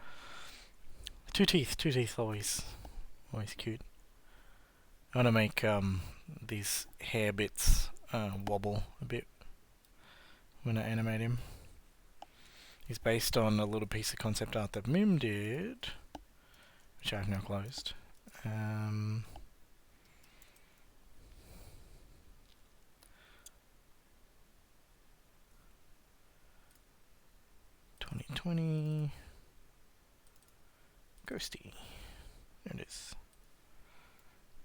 two teeth always cute. I want to make these hair bits wobble a bit when I animate him. He's based on a little piece of concept art that Mim did, which I've now closed. 2020 Ghosty. There it is.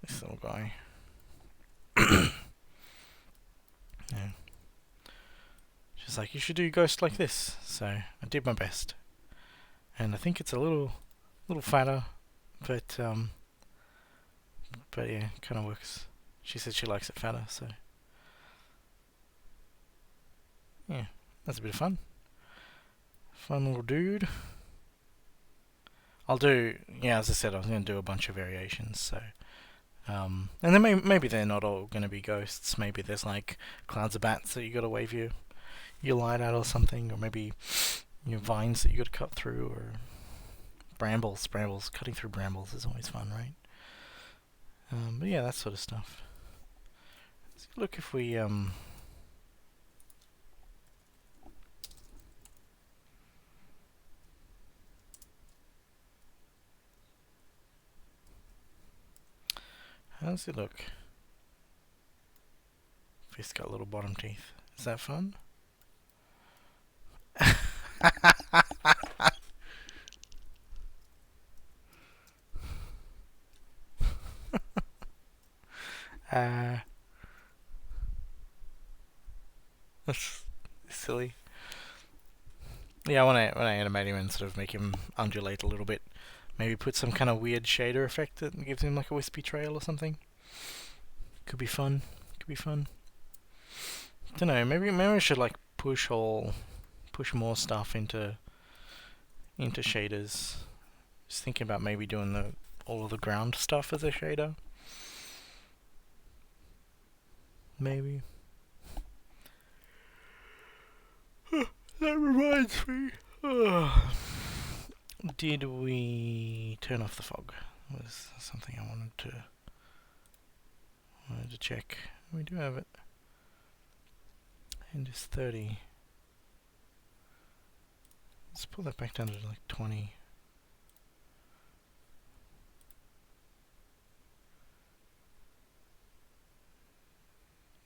This little guy. Yeah. She's like, you should do ghost like this. So I did my best, and I think it's a little fatter, but yeah, kind of works. She said she likes it fatter, so yeah, that's a bit of fun. Fun little dude. I'll do, yeah, as I said, I was going to do a bunch of variations, so and then maybe they're not all going to be ghosts. Maybe there's like clouds of bats that you got to wave your light at or something, or maybe vines that you got to cut through, or brambles. Cutting through brambles is always fun, right? But yeah, that sort of stuff. Let's look if we how does it look? Fist got little bottom teeth. Is that fun? That's silly. Yeah, when I animate him and sort of make him undulate a little bit, maybe put some kind of weird shader effect that gives him like a wispy trail or something. Could be fun. Don't know. Maybe I should like push more stuff into shaders. Just thinking about maybe doing all of the ground stuff as a shader. Maybe. That reminds me. Did we turn off the fog? Was something I I wanted to check. We do have it. And it's 30. Let's pull that back down to like 20.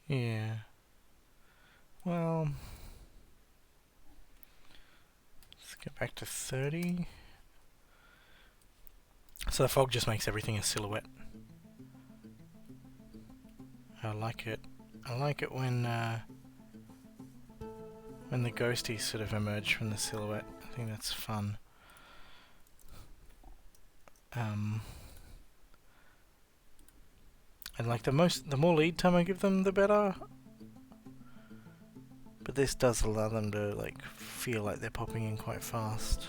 Yeah. Well, let's get back to 30. So the fog just makes everything a silhouette. I like it. I like it when the ghosties sort of emerge from the silhouette. I think that's fun. And like the more lead time I give them, the better. But this does allow them to like feel like they're popping in quite fast.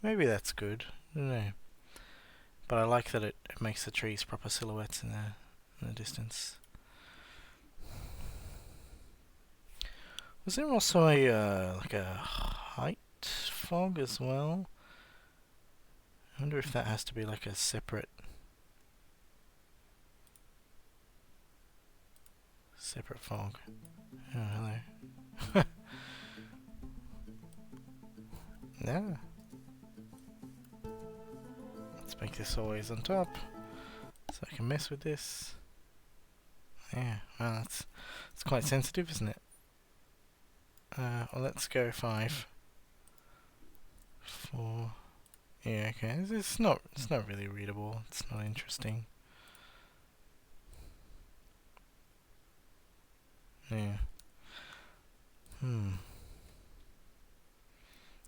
Maybe that's good. I don't know. But I like that it makes the trees proper silhouettes in the distance. Was there also a like a height fog as well? I wonder if that has to be like a separate fog. Oh, hello. Yeah. Let's make this always on top, so I can mess with this. Yeah, well, it's quite sensitive, isn't it? Well, let's go 5. 4. Yeah, okay. It's not really readable. It's not interesting. Yeah.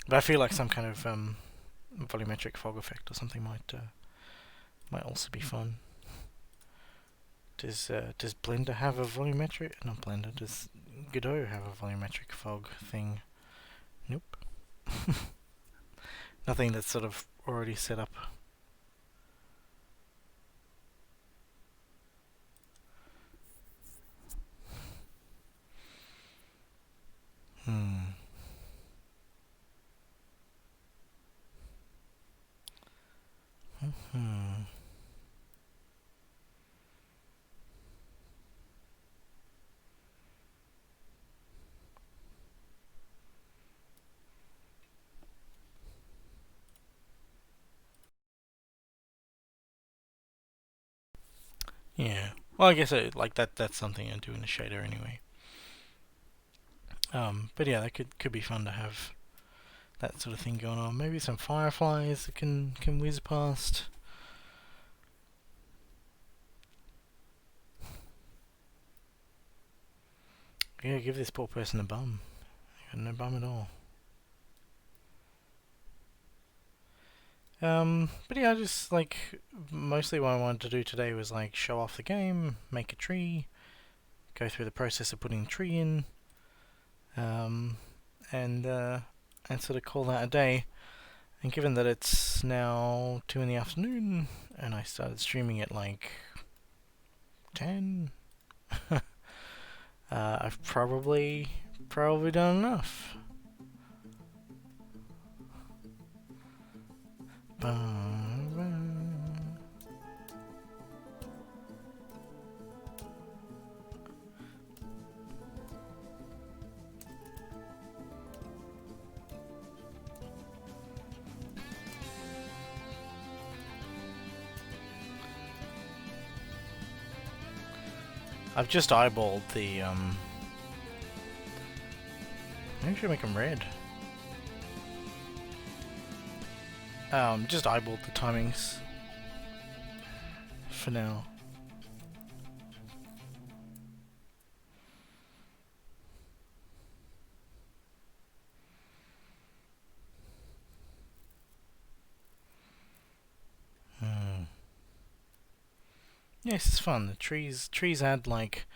But I feel like some kind of volumetric fog effect or something might also be fun. Does Blender have a volumetric? Not Blender. Does Godot have a volumetric fog thing? Nope. Nothing that's sort of already set up. Yeah. Well, I guess like that's something I do in a shader anyway. But yeah, that could be fun to have that sort of thing going on. Maybe some fireflies that can whiz past. Yeah, give this poor person a bum. They got no bum at all. But yeah, just like mostly what I wanted to do today was like show off the game, make a tree, go through the process of putting the tree in, and sort of call that a day. And given that it's now 2 in the afternoon, and I started streaming at like 10, I've probably done enough. I've just eyeballed the maybe I should make them red. Just eyeballed the timings for now. Yes, it's fun. The trees add like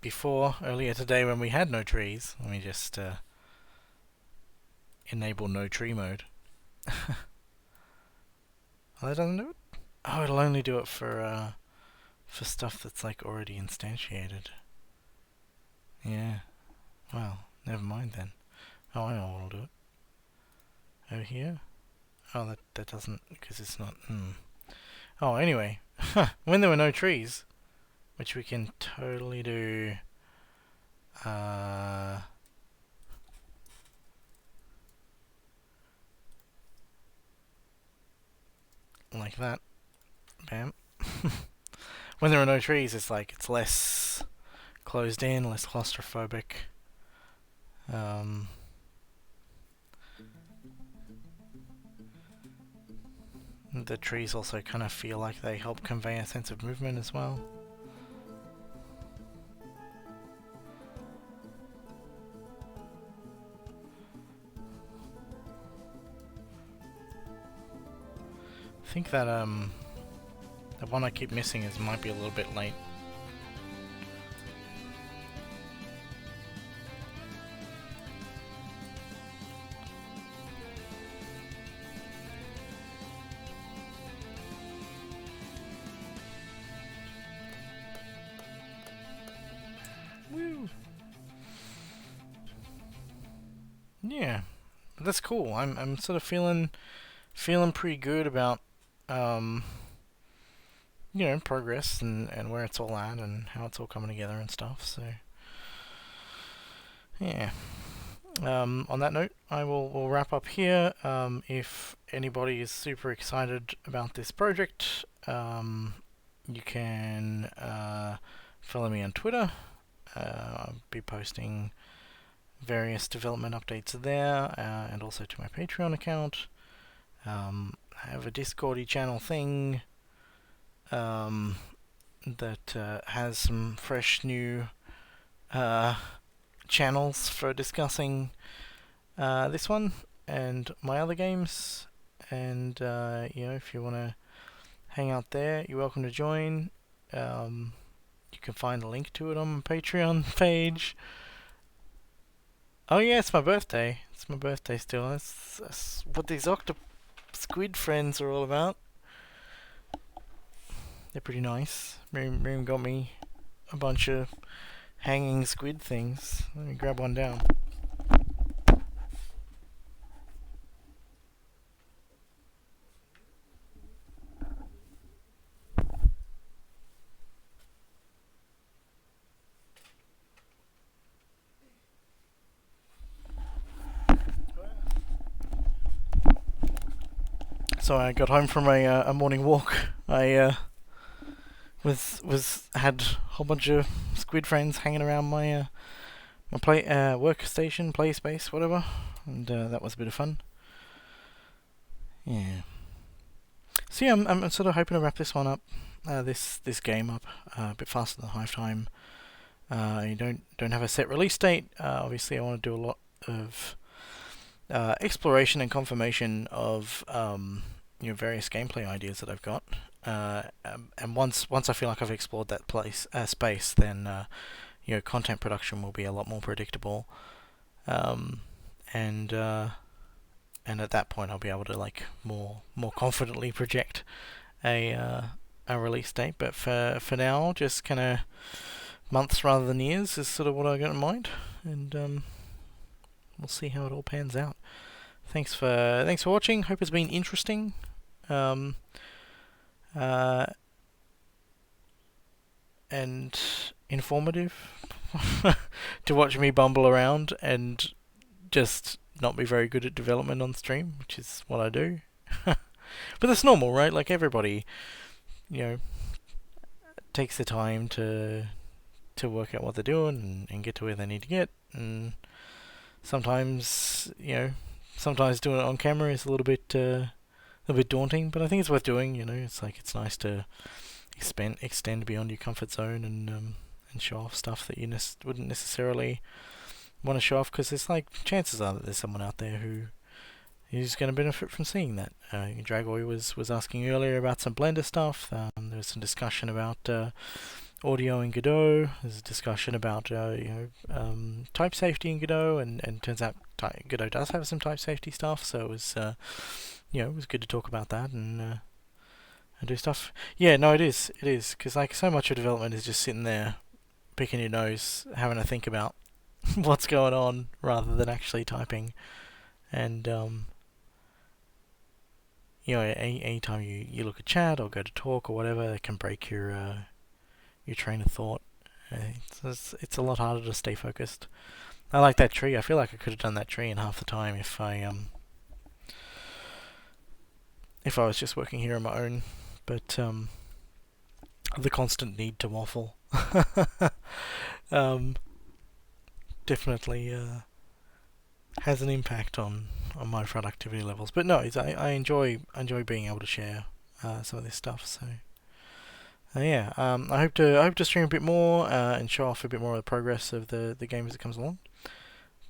before earlier today when we had no trees. Let me just enable no tree mode. Oh, that doesn't do it? Oh, it'll only do it for stuff that's like already instantiated. Yeah. Well, never mind then. Oh, I know what'll do it. Over here? Oh, that doesn't, because it's not, Oh, anyway, when there were no trees, which we can totally do. Uh, like that. Bam. When there are no trees, it's like it's less closed in, less claustrophobic. Um, the trees also kind of feel like they help convey a sense of movement as well. I think that the one I keep missing is might be a little bit late. Woo! Yeah, but that's cool. I'm sort of feeling pretty good about progress and where it's all at and how it's all coming together and stuff. So yeah. On that note, we'll wrap up here. If anybody is super excited about this project, you can follow me on Twitter. I'll be posting various development updates there, and also to my Patreon account. I have a Discordy channel thing that has some fresh new channels for discussing this one and my other games. And if you want to hang out there, you're welcome to join. You can find a link to it on my Patreon page. Oh yeah, it's my birthday. It's my birthday still. That's what these squid friends are all about. They're pretty nice. Miriam got me a bunch of hanging squid things. Let me grab one down. So I got home from a morning walk. I had a whole bunch of squid friends hanging around my workstation, play space, whatever, and that was a bit of fun. Yeah. So yeah, I'm sort of hoping to wrap this one up, this game up a bit faster than Hive Time. You don't have a set release date. Obviously, I want to do a lot of exploration and confirmation of various gameplay ideas that I've got. And once I feel like I've explored that space, then content production will be a lot more predictable. And at that point, I'll be able to more confidently project a release date. But for now, just kind of months rather than years is sort of what I got in mind, and we'll see how it all pans out. Thanks for watching. Hope it's been interesting. And informative to watch me bumble around and just not be very good at development on stream, which is what I do. But that's normal, right? Like everybody, takes the time to work out what they're doing and get to where they need to get. And sometimes, doing it on camera is a little bit daunting, but I think it's worth doing. It's nice to extend beyond your comfort zone and show off stuff that you wouldn't necessarily want to show off, because there's chances are that there's someone out there who is going to benefit from seeing that. Dragoy was asking earlier about some Blender stuff. There was some discussion about audio in Godot. There's a discussion about type safety in Godot, and turns out Godot does have some type safety stuff. So it was it was good to talk about that and do stuff. Yeah, no, it is because so much of development is just sitting there, picking your nose, having to think about what's going on rather than actually typing. And you know, anytime you look at chat or go to talk or whatever, it can break your train of thought. It's a lot harder to stay focused. I like that tree. I feel like I could have done that tree in half the time if I was just working here on my own. But the constant need to waffle um, definitely has an impact on my productivity levels. But no, I enjoy being able to share some of this stuff. So yeah, I hope to stream a bit more and show off a bit more of the progress of the game as it comes along.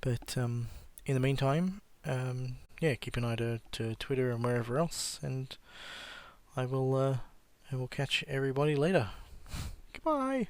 But in the meantime, yeah, keep an eye to Twitter and wherever else, and I will catch everybody later. Goodbye.